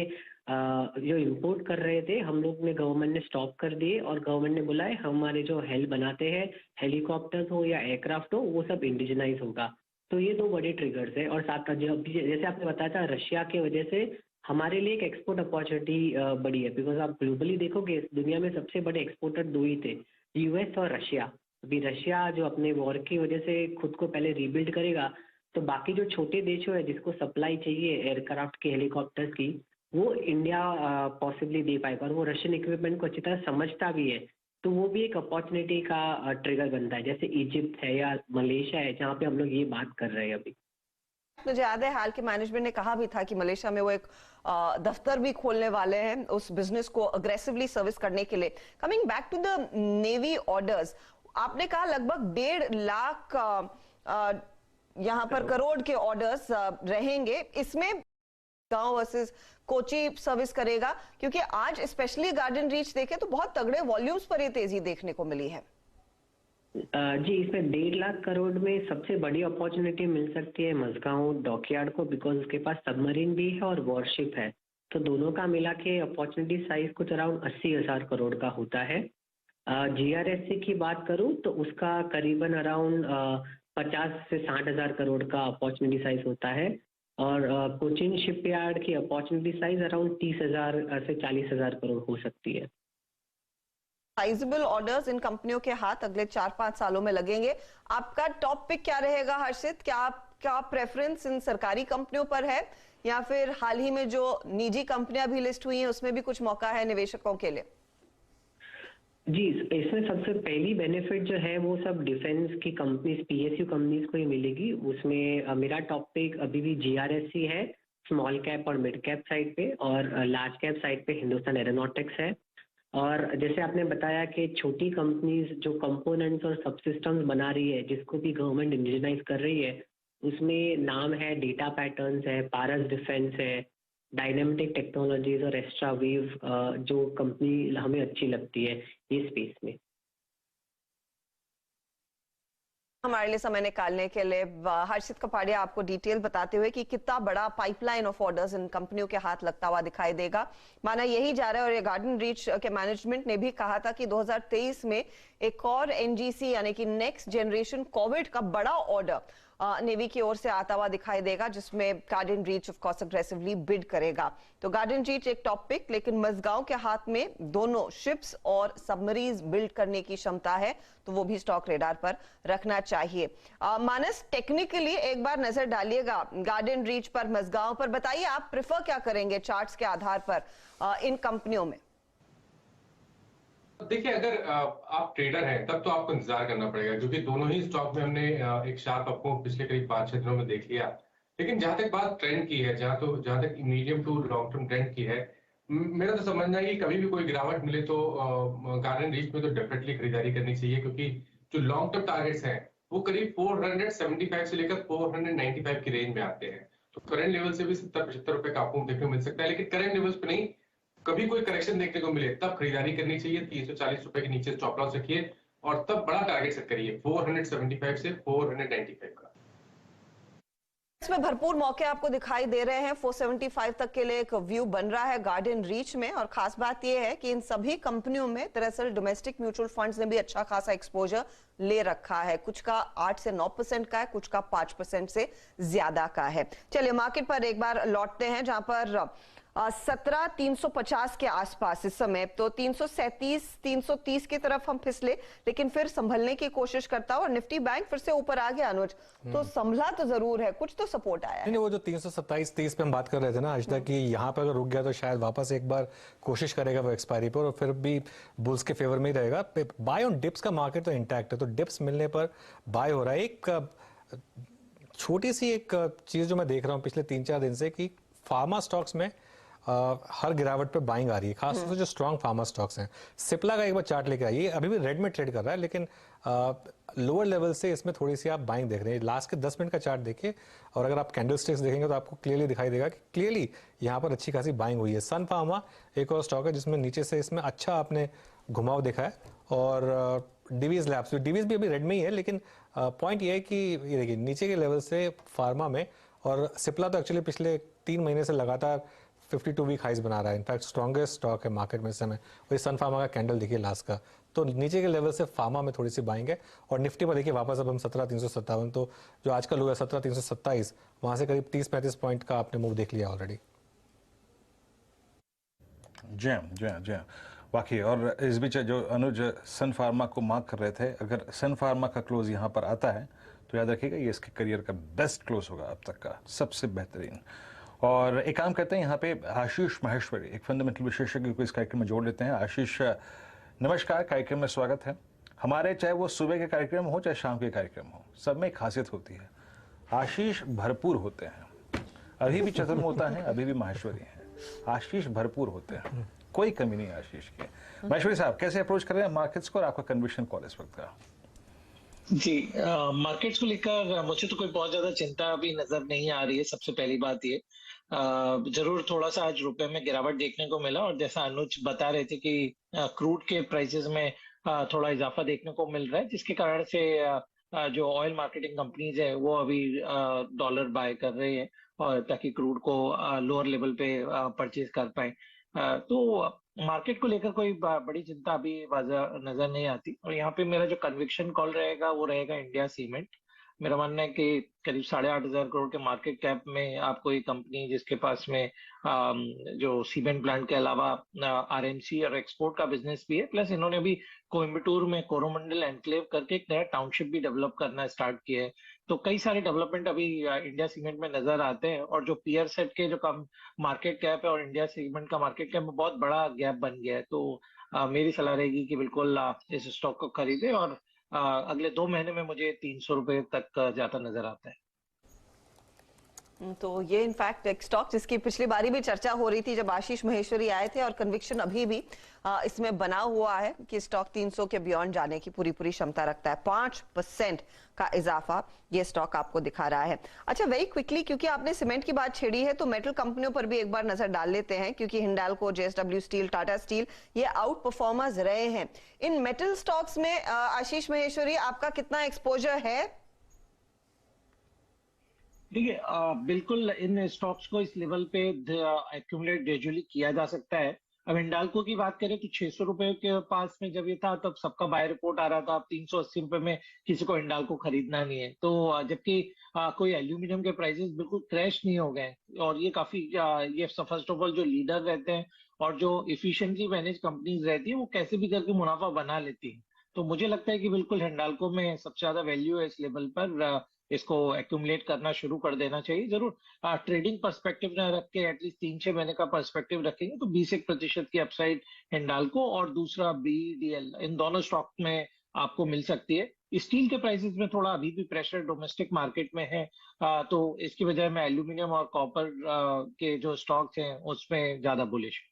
जो इंपोर्ट कर रहे थे, हम लोग ने गवर्नमेंट ने स्टॉप कर दिए और गवर्नमेंट ने बोला है हमारे जो हेल बनाते हैं, हेलीकॉप्टर्स हो या एयरक्राफ्ट हो, वो सब इंडिजनाइज होगा। तो ये दो बड़े ट्रिगर्स है। और साथ जैसे आपने बताया था, रशिया के वजह से हमारे लिए एक एक्सपोर्ट अपॉर्चुनिटी बड़ी है, बिकॉज आप ग्लोबली देखोगे दुनिया में सबसे बड़े एक्सपोर्टर दो ही थे, यूएस और रशिया। अभी रशिया जो अपने वॉर की वजह से खुद को पहले रीबिल्ड करेगा, तो बाकी जो छोटे देशों है जिसको सप्लाई चाहिए एयरक्राफ्ट की, हेलीकॉप्टर्स की, वो इंडिया पॉसिबली दे पाएगा, और वो रशियन इक्विपमेंट को अच्छी तरह समझता भी है। तो वो भी एक अपॉर्चुनिटी का ट्रिगर बनता है, जैसे इजिप्ट है या मलेशिया है जहाँ पे हम लोग ये बात कर रहे हैं अभी।
मुझे याद है हाल के मैनेजमेंट ने कहा भी था कि मलेशिया में वो एक दफ्तर भी खोलने वाले हैं उस बिजनेस को अग्रेसिवली सर्विस करने के लिए। Coming back to the navy orders, आपने कहा लगभग 1.5 लाख यहाँ पर करोड़ के ऑर्डर्स रहेंगे। इसमें गांव वर्सेस कोची सर्विस करेगा, क्योंकि आज स्पेशली गार्डन रीच देखे तो बहुत तगड़े वॉल्यूम्स पर ये तेजी देखने को मिली है।
जी, इसमें 1.5 लाख करोड़ में सबसे बड़ी अपॉर्चुनिटी मिल सकती है मजगांव डॉकयार्ड को, बिकॉज उसके पास सबमरीन भी है और वॉरशिप है। तो दोनों का मिला के अपॉर्चुनिटी साइज कुछ अराउंड 80,000 करोड़ का होता है। जीआरएससी की बात करूं तो उसका करीबन अराउंड 50 से 60,000 करोड़ का अपॉर्चुनिटी साइज होता है, और कोचिन शिपयार्ड की अपॉर्चुनिटी साइज अराउंड 30,000 से 40,000 करोड़ हो सकती है।
साइजेबल ऑर्डर्स इन कंपनियों के हाथ अगले 4-5 सालों में लगेंगे। आपका टॉप पिक क्या रहेगा हर्षित? क्या आपका प्रेफरेंस इन सरकारी कंपनियों पर है, या फिर हाल ही में जो निजी कंपनियां भी लिस्ट हुई हैं उसमें भी कुछ मौका है निवेशकों के लिए?
जी, इसमें सबसे पहली बेनिफिट जो है वो सब डिफेंस की कंपनीज, पीएसयू कंपनीज को ही मिलेगी। उसमें मेरा टॉप पिक अभी भी जीआरएससी है स्मॉल कैप और मिड कैप साइड पे, और लार्ज कैप साइड पे हिंदुस्तान एरोनॉटिक्स है। और जैसे आपने बताया कि छोटी कंपनीज जो कंपोनेंट्स और सबसिस्टम्स बना रही है जिसको भी गवर्नमेंट इंडिजनाइज कर रही है, उसमें नाम है डेटा पैटर्न्स है, पारस डिफेंस है, डायनेमिक टेक्नोलॉजीज और एक्स्ट्रावीव, जो कंपनी हमें अच्छी लगती है ये स्पेस में।
हमारे लिए समय निकालने के लिए हर्षित कपाड़िया आपको डिटेल बताते हुए कि कितना बड़ा पाइपलाइन ऑफ ऑर्डर्स इन कंपनियों के हाथ लगता हुआ दिखाई देगा, माना यही जा रहा है। और ये गार्डन रीच के मैनेजमेंट ने भी कहा था कि 2023 में एक और एनजीसी यानी कि नेक्स्ट जनरेशन कोविड का बड़ा ऑर्डर नेवी की ओर से आता हुआ दिखाई देगा, जिसमें garden reach of course aggressively bid करेगा। तो गार्डन रीच एक टॉप पिक, लेकिन मजगांव के हाथ में दोनों शिप्स और सबमरीन्स बिल्ड करने की क्षमता है, तो वो भी स्टॉक रेडार पर रखना चाहिए। मानस, टेक्निकली एक बार नजर डालिएगा गार्डन रीच पर, मजगांव पर। बताइए आप प्रेफर क्या करेंगे चार्ट्स के आधार पर इन कंपनियों में?
देखिए, अगर आप ट्रेडर हैं तब तो आपको इंतजार करना पड़ेगा, क्योंकि दोनों ही स्टॉक में हमने एक शार्प अपमूव पिछले करीब 5-6 दिनों में देख लिया। लेकिन जहां तक बात ट्रेंड की है, जहां तक medium to long term trend की है, मेरा तो समझना है कि कभी भी कोई गिरावट मिले तो गार्डन रीच में तो डेफिनेटली खरीदारी करनी चाहिए, क्योंकि जो लॉन्ग टर्म टारगेट्स हैं वो करीब 475 से लेकर 495 की रेंज में आते हैं। तो करंट लेवल से भी 70-75 रुपए का अपमूव देखने को मिल सकता है, लेकिन करंट लेवल्स पे नहीं, कभी कोई करेक्शन देखने को मिले तब खरीदारी करनी चाहिए। 340 रुपए के नीचे स्टॉप लॉस रखिए और तब बड़ा टारगेट सेट करिए 475 से 495 का।
इसमें भरपूर मौके आपको दिखाई दे रहे हैं। 475 तक के लिए एक व्यू बन रहा है गार्डन रीच में, और खास बात यह है कि इन सभी कंपनियों में दरअसल डोमेस्टिक म्यूचुअल फंड्स ने भी अच्छा खासा एक्सपोजर ले रखा है। कुछ का 8 से 9% का है, कुछ का 5% से ज्यादा का है। चलिए मार्केट पर एक बार लौटते हैं, जहां पर 17,350 के आसपास इस समय, तो 337 330 की तरफ हम फिसले, लेकिन फिर संभलने की कोशिश करता और निफ्टी बैंक फिर से ऊपर आ गया अनुज। तो संभला तो जरूर है, कुछ तो सपोर्ट आया है।
नहीं, वो जो 327-30 पे हम बात कर रहे थे ना आज तक कि यहाँ पे अगर रुक गया तो शायद वापस एक बार कोशिश करेगा वो एक्सपायरी पर, और फिर भी बुल्स के फेवर में ही रहेगा। बाय ऑन डिप्स का मार्केट तो इंटैक्ट है, तो डिप्स मिलने पर बाय हो रहा है। एक छोटी सी एक चीज जो मैं देख रहा हूँ पिछले 3-4 दिन से कि फार्मा स्टॉक्स में हर गिरावट पे बाइंग आ रही है, खासतौर से जो स्ट्रॉन्ग फार्मा स्टॉक्स हैं। सिप्ला का एक बार चार्ट लेके आइए, अभी भी रेड में ट्रेड कर रहा है, लेकिन लोअर लेवल से इसमें थोड़ी सी आप बाइंग देख रहे हैं। लास्ट के 10 मिनट का चार्ट देखिए, और अगर आप कैंडल स्टिक्स देखेंगे तो आपको क्लियरली दिखाई देगा कि क्लियरली यहाँ पर अच्छी खासी बाइंग हुई है। सन फार्मा एक और स्टॉक है जिसमें नीचे से इसमें अच्छा आपने घुमाव देखा है, और डिवीज लैब्स भी अभी रेड में ही है, लेकिन पॉइंट ये है कि ये देखिए नीचे के लेवल से फार्मा में, और सिप्ला तो एक्चुअली पिछले 3 महीने से लगातार 52 वीक हाइज बना रहा है। इनफैक्ट स्ट्रॉन्गेस्ट स्टॉक है मार्केट में इस समय। और सन फार्मा का कैंडल देखिए लास्ट का, तो नीचे के लेवल से फार्मा में थोड़ी सी बाइंग है। और निफ्टी पर देखिए वापस अब हम 17,357, तो जो आज का लो है 17,327, वहां से करीब 30-35 पॉइंट का आपने मूव देख लिया ऑलरेडी।
जी वाकई। और इस बीच जो अनुज सन फार्मा को मार्क कर रहे थे, अगर सन फार्मा का क्लोज यहाँ पर आता है तो याद रखिएगा ये इसके करियर का बेस्ट क्लोज होगा अब तक का, सबसे बेहतरीन। और एक काम करते हैं यहाँ पे आशीष माहेश्वरी, एक फंडामेंटल विशेषज्ञ को इस कार्यक्रम में जोड़ लेते हैं। आशीष नमस्कार, कार्यक्रम में स्वागत है। हमारे चाहे वो सुबह के कार्यक्रम हो चाहे शाम के कार्यक्रम हो, सब में एक खासियत होती है, आशीष भरपूर होते हैं। अभी भी चतुर्म होता है, अभी भी माहेश्वरी है, आशीष भरपूर होते हैं, कोई कमी नहीं आशीष की। माहेश्वरी साहब कैसे अप्रोच कर रहे हैं मार्केट्स को, और आपका कन्विक्शन कॉल इस वक्त का?
जी, मार्केट्स को लेकर मुझे तो कोई बहुत ज्यादा चिंता अभी नजर नहीं आ रही है। सबसे पहली बात ये, जरूर थोड़ा सा आज रुपए में गिरावट देखने को मिला, और जैसा अनुज बता रहे थे कि क्रूड के प्राइसेस में थोड़ा इजाफा देखने को मिल रहा है, जिसके कारण से जो ऑयल मार्केटिंग कंपनीज है वो अभी डॉलर बाय कर रहे हैं, और ताकि क्रूड को लोअर लेवल पे परचेज कर पाए। तो मार्केट को लेकर कोई बड़ी चिंता अभी नजर नहीं आती। और यहाँ पे मेरा जो कन्विक्शन कॉल रहेगा वो रहेगा इंडिया सीमेंट। मेरा मानना है कि करीब 8,500 करोड़ के मार्केट कैप में आपको एक कंपनी जिसके पास में जो सीमेंट प्लांट के अलावा आरएमसी और एक्सपोर्ट का बिजनेस भी है, प्लस इन्होंने भी कोयम्बटूर में कोरोमंडल एनक्लेव करके एक नया टाउनशिप भी डेवलप करना स्टार्ट किया है। तो कई सारे डेवलपमेंट अभी इंडिया सीमेंट में नजर आते हैं, और जो पीयर सेट के जो कम मार्केट कैप है और इंडिया सीमेंट का मार्केट कैप में बहुत बड़ा गैप बन गया है। तो मेरी सलाह रहेगी कि बिल्कुल इस स्टॉक को खरीदे, और अगले 2 महीने में मुझे 300 रुपए तक जाता नजर आता है।
तो ये इनफैक्ट एक स्टॉक जिसकी पिछली बारी भी चर्चा हो रही थी जब आशीष महेश्वरी आए थे, और कन्विक्शन अभी भी इसमें बना हुआ है कि स्टॉक 300 के बियॉन्ड जाने की पूरी क्षमता रखता है। 5% का इजाफा ये स्टॉक आपको दिखा रहा है। अच्छा, वेरी क्विकली, क्योंकि आपने सीमेंट की बात छेड़ी है, तो मेटल कंपनियों पर भी एक बार नजर डाल लेते हैं, क्योंकि Hindalco, JSW steel, Tata steel ये आउट परफॉर्मर्स रहे हैं। इन मेटल स्टॉक्स में आशीष महेश्वरी आपका कितना एक्सपोजर है?
देखिए, बिल्कुल इन स्टॉक्स को इस लेवल पे एक्यूमुलेट ग्रेजुअली किया जा सकता है। अब हिंडाल्को की बात करें तो 600 रुपए के पास में जब ये था तब सबका बाय रिपोर्ट आ रहा था, अब 380 रुपए में किसी को हिंडाल्को खरीदना नहीं है। तो जबकि कोई एल्यूमिनियम के प्राइसेस बिल्कुल क्रैश नहीं हो गए, और ये काफी ये फर्स्ट ऑफ ऑल जो लीडर रहते हैं और जो इफिशिएंटली मैनेज कंपनीज रहती है वो कैसे भी करके मुनाफा बना लेती है। तो मुझे लगता है कि बिल्कुल हिंडाल्को में सबसे ज्यादा वैल्यू है इस लेवल पर, इसको एक्यूमुलेट करना शुरू कर देना चाहिए। जरूर ट्रेडिंग पर्सपेक्टिव न रख के एटलीस्ट 3-6 महीने का पर्सपेक्टिव रखेंगे तो 20% की अपसाइड हिंडाल्को और दूसरा बीईडीएल, इन दोनों स्टॉक में आपको मिल सकती है। स्टील के प्राइसेस में थोड़ा अभी भी प्रेशर डोमेस्टिक मार्केट में है, तो इसकी वजह मैं एल्यूमिनियम और कॉपर के जो स्टॉक्स हैं उसमें ज्यादा बुलिश है।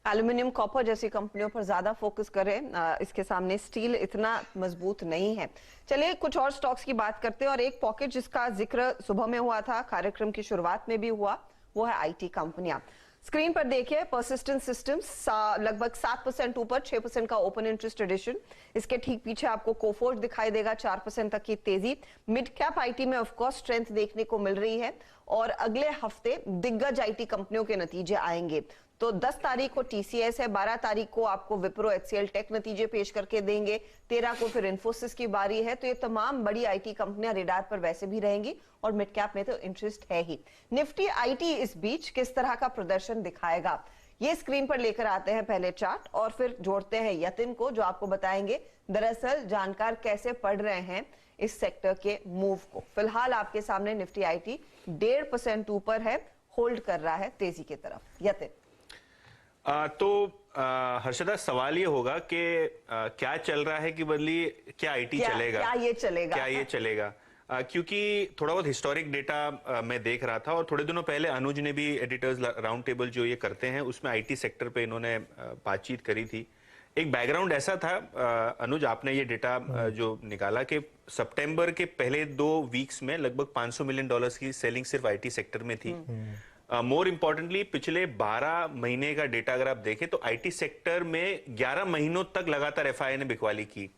एल्यूमिनियम, कॉपर जैसी कंपनियों पर ज्यादा फोकस करें, इसके सामने स्टील इतना मजबूत नहीं है। चलिए कुछ और स्टॉक्स की बात करते हैं, और एक पॉकेट जिसका जिक्र सुबह में हुआ था, कार्यक्रम की शुरुआत में भी हुआ, वो है आईटी कंपनियां। स्क्रीन पर देखिए, परसिस्टेंट सिस्टम्स लगभग 7% ऊपर, 6% का ओपन इंटरेस्ट एडिशन। इसके ठीक पीछे आपको कोफोर्ज दिखाई देगा, 4% तक की तेजी। मिड कैप आईटी में ऑफकोर्स स्ट्रेंथ देखने को मिल रही है, और अगले हफ्ते दिग्गज आईटी कंपनियों के नतीजे आएंगे, तो 10 तारीख को टीसीएस है, 12 तारीख को आपको विप्रो एचसीएल टेक नतीजे पेश करके देंगे, 13 को फिर इन्फोसिस की बारी है। तो ये तमाम बड़ी आईटी कंपनियां रेडार पर वैसे भी रहेंगी और मिड कैप में तो इंटरेस्ट है ही। निफ्टी आईटी इस बीच किस तरह का प्रदर्शन दिखाएगा, ये स्क्रीन पर लेकर आते हैं पहले चार्ट और फिर जोड़ते हैं यतिन को, जो आपको बताएंगे दरअसल जानकार कैसे पढ़ रहे हैं इस सेक्टर के मूव को। फिलहाल आपके सामने निफ्टी आईटी 1.5% ऊपर है, होल्ड कर रहा है तेजी की तरफ। यतिन
हर्षदा, सवाल ये होगा कि क्या चल रहा है कि बदली क्या आईटी चलेगा, क्या ये चलेगा क्योंकि थोड़ा बहुत हिस्टोरिक डेटा मैं देख रहा था और थोड़े दिनों पहले अनुज ने भी एडिटर्स राउंड टेबल जो ये करते हैं उसमें आईटी सेक्टर पे इन्होंने बातचीत करी थी। एक बैकग्राउंड ऐसा था अनुज, आपने ये डेटा जो निकाला कि सितंबर के पहले 2 वीक्स में लगभग $500 मिलियन की सेलिंग सिर्फ आईटी सेक्टर में थी। मोर इम्पोर्टेंटली पिछले 12 महीने का डेटा अगर आप देखें तो आईटी सेक्टर में 11 महीनों तक लगातार एफआईआई ने बिकवाली की।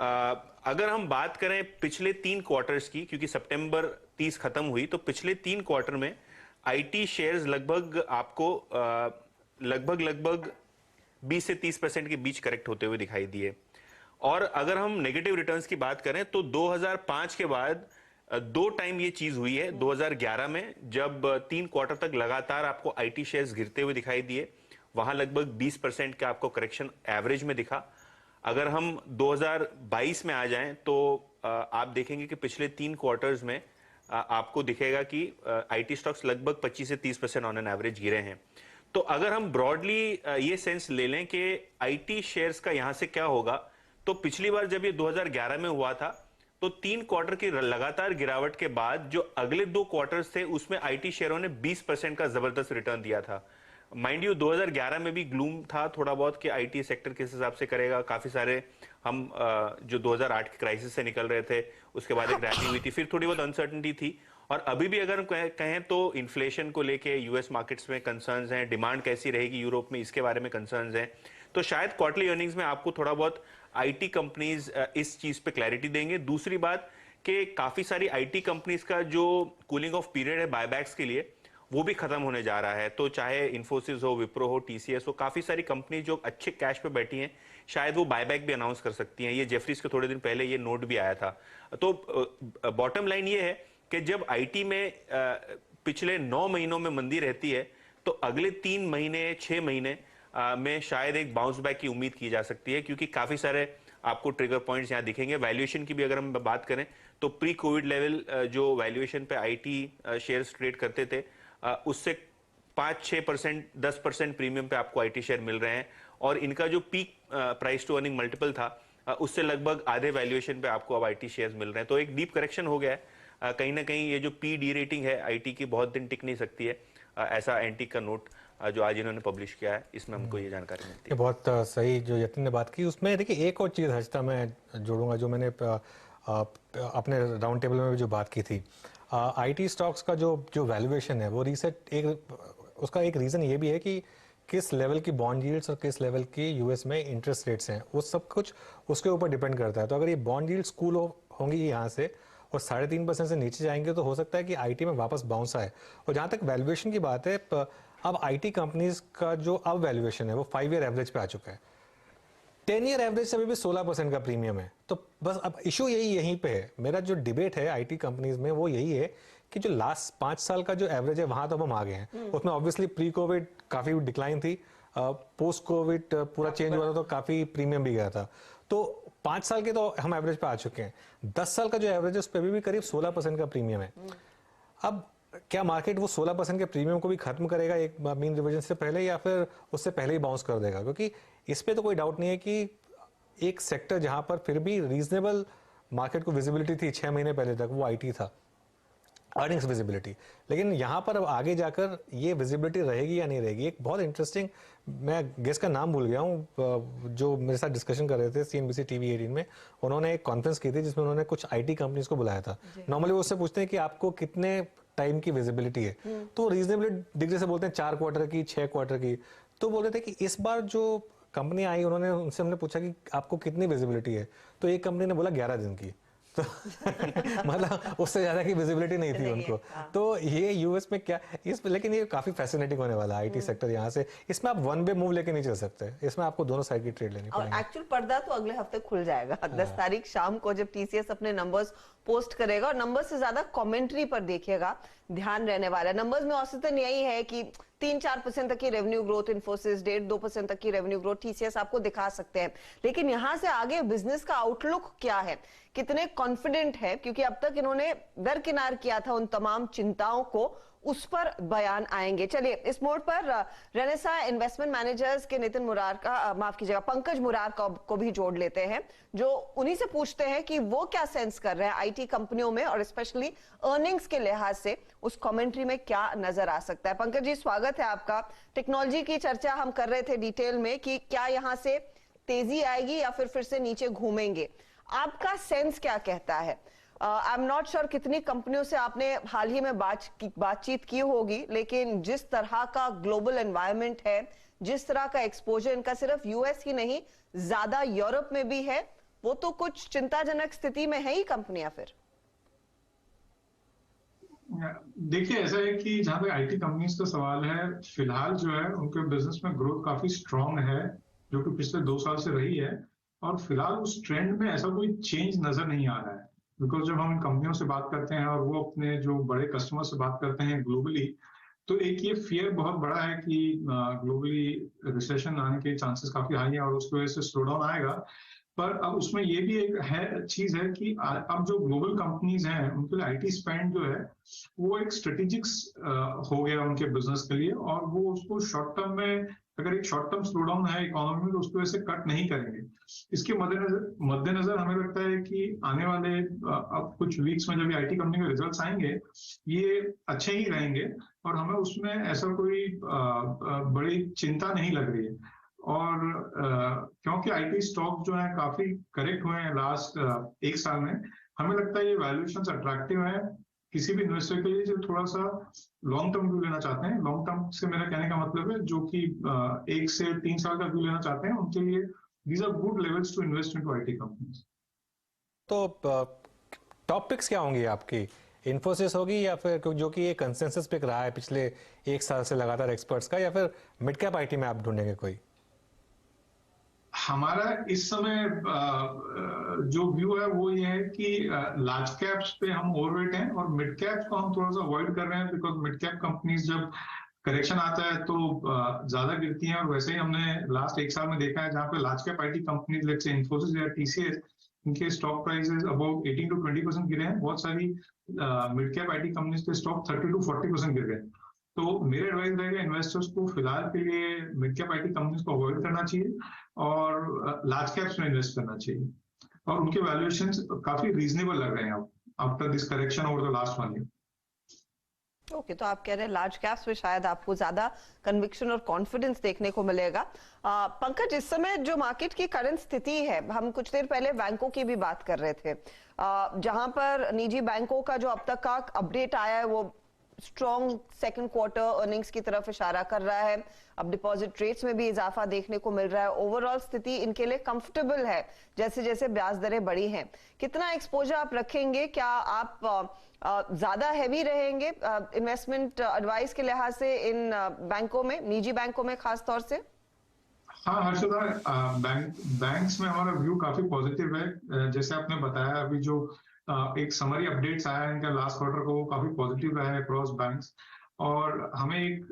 अगर हम बात करें पिछले 3 क्वार्टर्स की, क्योंकि सितंबर 30 खत्म हुई, तो पिछले 3 क्वार्टर में आईटी शेयर्स लगभग आपको लगभग 20 से 30% के बीच करेक्ट होते हुए दिखाई दिए। और अगर हम नेगेटिव रिटर्न्स की बात करें तो 2005 के बाद 2 टाइम ये चीज हुई है। 2011 में जब 3 क्वार्टर तक लगातार आपको आईटी शेयर्स गिरते हुए दिखाई दिए, वहां लगभग 20% का आपको करेक्शन एवरेज में दिखा। अगर हम 2022 में आ जाएं तो आप देखेंगे कि पिछले 3 क्वार्टर्स में आपको दिखेगा कि आईटी स्टॉक्स लगभग 25 से 30% ऑन एन एवरेज गिरे हैं। तो अगर हम ब्रॉडली ये सेंस ले लें कि आईटी शेयर्स का यहां से क्या होगा, तो पिछली बार जब ये 2011 में हुआ था तो 3 क्वार्टर की लगातार गिरावट के बाद जो अगले 2 क्वार्टर्स थे उसमें आईटी शेयरों ने 20% का जबरदस्त रिटर्न दिया था। माइंड यू 2011 में भी ग्लूम था थोड़ा बहुत कि आईटी सेक्टर किस हिसाब से करेगा। काफी सारे हम जो 2008 के क्राइसिस से निकल रहे थे, उसके बाद एक रैली हुई थी, फिर थोड़ी बहुत अनसर्टेनिटी थी। और अभी भी अगर हम कहें तो इन्फ्लेशन को लेके यूएस मार्केट्स में कंसर्न्स हैं, डिमांड कैसी रहेगी यूरोप में इसके बारे में कंसर्न्स हैं। तो शायद क्वार्टरली अर्निंग्स में आपको थोड़ा बहुत आईटी कंपनीज इस चीज पे क्लैरिटी देंगे। दूसरी बात कि काफी सारी आईटी कंपनीज का जो कूलिंग ऑफ पीरियड है बायबैक्स के लिए, वो भी खत्म होने जा रहा है। तो चाहे इन्फोसिस हो, विप्रो हो, टीसीएस हो, काफी सारी कंपनी जो अच्छे कैश पे बैठी हैं, शायद वो बायबैक भी अनाउंस कर सकती हैं। ये जेफरीज के थोड़े दिन पहले ये नोट भी आया था। तो बॉटम लाइन ये है कि जब आईटी में पिछले 9 महीनों में मंदी रहती है तो अगले 3 महीने 6 महीने में शायद एक बाउंस बैक की उम्मीद की जा सकती है, क्योंकि काफी सारे आपको ट्रिगर पॉइंट्स यहाँ दिखेंगे। वैल्यूएशन की भी अगर हम बात करें तो प्री कोविड लेवल जो वैल्यूएशन पे आईटी शेयर्स ट्रेड करते थे उससे 5-6%, 10% प्रीमियम पे आपको आईटी शेयर मिल रहे हैं। और इनका जो peak price to earning multiple था उससे लगभग आधे वैल्यूएशन पे आपको अब आईटी शेयर्स मिल रहे हैं। तो एक डीप करेक्शन हो गया है। कहीं ना कहीं ये जो पी डी रेटिंग है आईटी की बहुत दिन टिक नहीं सकती है। ऐसा एंटीक का नोट जो आज इन्होंने पब्लिश किया है, इसमें हमको ये जानकारी मिलती है।
बहुत सही जो यतिन ने बात की। उसमें देखिए एक और चीज़ हर्षिता मैं जोड़ूंगा जो मैंने अपने राउंड टेबल में भी जो बात की थी। आईटी स्टॉक्स का जो वैल्यूएशन है वो रीसेट उसका एक रीज़न ये भी है कि किस लेवल की बॉन्ड यील्ड्स और किस लेवल की यूएस में इंटरेस्ट रेट्स हैं, वो सब कुछ उसके ऊपर डिपेंड करता है। तो अगर ये बॉन्ड यील्ड्स कूल होंगी यहाँ से और 3.5% से नीचे जाएंगे तो हो सकता है कि आईटी में वापस बाउंस आए। और जहाँ तक वैल्यूएशन की बात है, अब आईटी कंपनीज का जो अब वैल्यूएशन है वो 5 ईयर एवरेज पे आ चुका है। 10 ईयर एवरेज से अभी भी 16% का प्रीमियम है। तो बस अब इशू यहीं पे है। मेरा जो डिबेट है आईटी कंपनीज में वो यही है कि जो लास्ट 5 साल का जो एवरेज है वहां तो हम आ गए हैं। उसमें ऑब्वियसली प्री कोविड काफी डिक्लाइन थी, पोस्ट कोविड पूरा चेंज हुआ था तो काफी प्रीमियम भी गया था। तो 5 साल के तो हम एवरेज पे आ चुके हैं। 10 साल का जो एवरेज है उस पर भी करीब 16% का प्रीमियम है। अब क्या मार्केट वो 16% के प्रीमियम को भी खत्म करेगा एक मीन रिविजन से पहले, या फिर उससे पहले ही बाउंस कर देगा? क्योंकि इस पे तो कोई डाउट नहीं है कि एक सेक्टर जहां पर फिर भी रीजनेबल मार्केट को विजिबिलिटी थी 6 महीने पहले तक, वो आईटी था, अर्निंग्स विजिबिलिटी। लेकिन यहां पर अब आगे जाकर ये विजिबिलिटी रहेगी या नहीं रहेगी। एक बहुत इंटरेस्टिंग, मैं गेस्ट का नाम भूल गया हूं, जो मेरे साथ डिस्कशन कर रहे थे CNBC TV 18 में, उन्होंने एक कॉन्फ्रेंस की थी जिसमें उन्होंने कुछ आईटी कंपनीज को बुलाया था। नॉर्मली वो उससे पूछते हैं कि आपको कितने टाइम की विजिबिलिटी है, तो रीजनेबली डिग्री से बोलते हैं 4 क्वार्टर की, 6 क्वार्टर की। तो बोल रहे थे कि इस बार जो कंपनी आई, उन्होंने उनसे हमने पूछा कि आपको कितनी विजिबिलिटी है, तो एक कंपनी ने बोला 11 दिन की। तो मतलब उससे ज्यादा की विजिबिलिटी नहीं थी उनको। तो ये यूएस में क्या इस, लेकिन ये काफी फैसिनेटिंग होने वाला है आईटी सेक्टर यहाँ से। इसमें आप वन वे मूव लेके नहीं चल सकते, इसमें आपको दोनों साइड की ट्रेड लेनी पड़ेगी।
और एक्चुअल पर्दा तो अगले हफ्ते खुल जाएगा 10 तारीख शाम को, जब टीसीएस अपने नंबर्स पोस्ट करेगा। और नंबर से ज्यादा कमेंट्री पर देखिएगा ध्यान रहने वाला है। नंबर्स में औसतन यही है कि 3-4% तक की रेवेन्यू ग्रोथ इन्फोसिस, 1.5-2% तक की रेवेन्यू ग्रोथ टीसीएस आपको दिखा सकते हैं। लेकिन यहां से आगे बिजनेस का आउटलुक क्या है, कितने कॉन्फिडेंट है, क्योंकि अब तक इन्होंने दरकिनार किया था उन तमाम चिंताओं को, उस पर बयान आएंगे। चलिए इस मोड पर रेनेसा इन्वेस्टमेंट मैनेजर्स के नितिन मुरार का, माफ कीजिएगा, पंकज मुरार को भी जोड़ लेते हैं, जो उन्हीं से पूछते हैं कि वो क्या सेंस कर रहे हैं आईटी कंपनियों में और स्पेशली अर्निंग्स के लिहाज से उस कमेंट्री में क्या नजर आ सकता है। पंकज जी स्वागत है आपका। टेक्नोलॉजी की चर्चा हम कर रहे थे डिटेल में कि क्या यहां से तेजी आएगी या फिर से नीचे घूमेंगे, आपका सेंस क्या कहता है? आई एम नॉट श्योर कितनी कंपनियों से आपने हाल ही में बातचीत की होगी, लेकिन जिस तरह का ग्लोबल एनवायरनमेंट है, जिस तरह का एक्सपोजर इनका सिर्फ यूएस ही नहीं ज्यादा यूरोप में भी है, वो तो कुछ चिंताजनक स्थिति में है ही कंपनियां फिर।
देखिए ऐसा है कि जहां तक आईटी कंपनीज का सवाल है, फिलहाल जो है उनके बिजनेस में ग्रोथ काफी स्ट्रांग है, जो कि पिछले 2 साल से रही है। और फिलहाल उस ट्रेंड में ऐसा कोई चेंज नजर नहीं आ रहा है, बिकॉज जब हम कंपनियों से बात करते हैं और वो अपने जो बड़े कस्टमर से बात करते हैं ग्लोबली, तो एक ये फियर बहुत बड़ा है कि ग्लोबली रिसेशन आने के चांसेस काफी हाई है और उसकी वजह से स्लो डाउन आएगा। पर अब उसमें ये भी एक है चीज है कि अब जो ग्लोबल कंपनीज हैं उनके लिए आईटी स्पेंड जो है वो एक स्ट्रेटेजिक्स हो गया उनके बिजनेस के लिए, और वो उसको शॉर्ट टर्म में, अगर एक शॉर्ट टर्म स्लो डाउन है इकोनॉमी में, तो उसको वैसे कट नहीं करेंगे। इसके मद्देनजर हमें लगता है कि आने वाले अब कुछ वीक्स में जब आईटी कंपनी के रिजल्ट्स आएंगे ये अच्छे ही रहेंगे और हमें उसमें ऐसा कोई बड़ी चिंता नहीं लग रही है। और क्योंकि आईटी स्टॉक जो है काफी करेक्ट हुए हैं लास्ट 1 साल में, हमें लगता है ये वैल्यूएशंस अट्रैक्टिव है किसी भी इन्वेस्टर के लिए जो थोड़ा सा लॉन्ग टर्म व्यू लेना चाहते हैं। लॉन्ग टर्म से मेरा कहने का मतलब है जो कि 1 से 3 साल का व्यू लेना चाहते हैं, उनके लिए these are good levels to invest into IT companies।
तो टॉप पिक्स क्या होंगी आपकी? इन्फोसिस होगी या फिर जो कि ये कंसेंसस पिक रहा है पिछले 1 साल से लगातार एक्सपर्ट्स का, या फिर मिड कैप आईटी में आप ढूंढेंगे कोई?
हमारा इस समय जो व्यू है वो ये है कि लार्ज कैप्स पे हम ओवरवेट हैं और मिड कैप्स को हम थोड़ा सा अवॉइड कर रहे हैं, बिकॉज मिड कैप कंपनीज जब करेक्शन आता है तो ज्यादा गिरती हैं। और वैसे ही हमने लास्ट 1 साल में देखा है जहां पे large cap IT companies like से इन्फोसिस या टीसीएस, इनके स्टॉक प्राइसेस अबाउट 18 to 20% गिरे हैं। बहुत सारी मिड कैप आईटी कंपनीज के स्टॉक 30 to 40% गिर गए। तो मेरा एडवाइस रहेगा इन्वेस्टर्स को फिलहाल के लिए मिड कैप आईटी कंपनीज को अवॉइड करना चाहिए और लार्ज कैप्स में इन्वेस्ट करना चाहिए, और उनके वैल्यूएशंस काफी रीजनेबल लग रहे हैं अब after this correction over the last 1 year.
Okay, तो आप कह रहे हैं लार्ज कैप्स में शायद आपको ज्यादा कन्विक्शन और कॉन्फिडेंस देखने को मिलेगा। पंकज, इस समय जो मार्केट की करंट स्थिति है, हम कुछ देर पहले बैंकों की भी बात कर रहे थे, जहां पर निजी बैंकों का जो अब तक का अपडेट आया है वो स्ट्रॉन्ग सेकंड क्वार्टर अर्निंग्स की तरफ इशारा कर रहा है। अब डिपॉजिट रेट्स में भी इजाफा देखने को मिल रहा है। ओवरऑल स्थिति इनके लिए कंफर्टेबल है जैसे जैसे ब्याज दरें बढ़ी हैं। कितना एक्सपोजर आप रखेंगे? क्या आप ज्यादा हैवी रहेंगे इन्वेस्टमेंट एडवाइस के लिहाज से इन बैंकों में, निजी बैंकों में खास तौर से?
हाँ हर्षदा, बैंक्स में हमारा व्यू काफी पॉजिटिव है। जैसे आपने बताया अभी जो एक समरी अपडेट्स आया है इनका लास्ट क्वार्टर को, वो काफी पॉजिटिव रहा है अक्रॉस बैंक्स, और हमें एक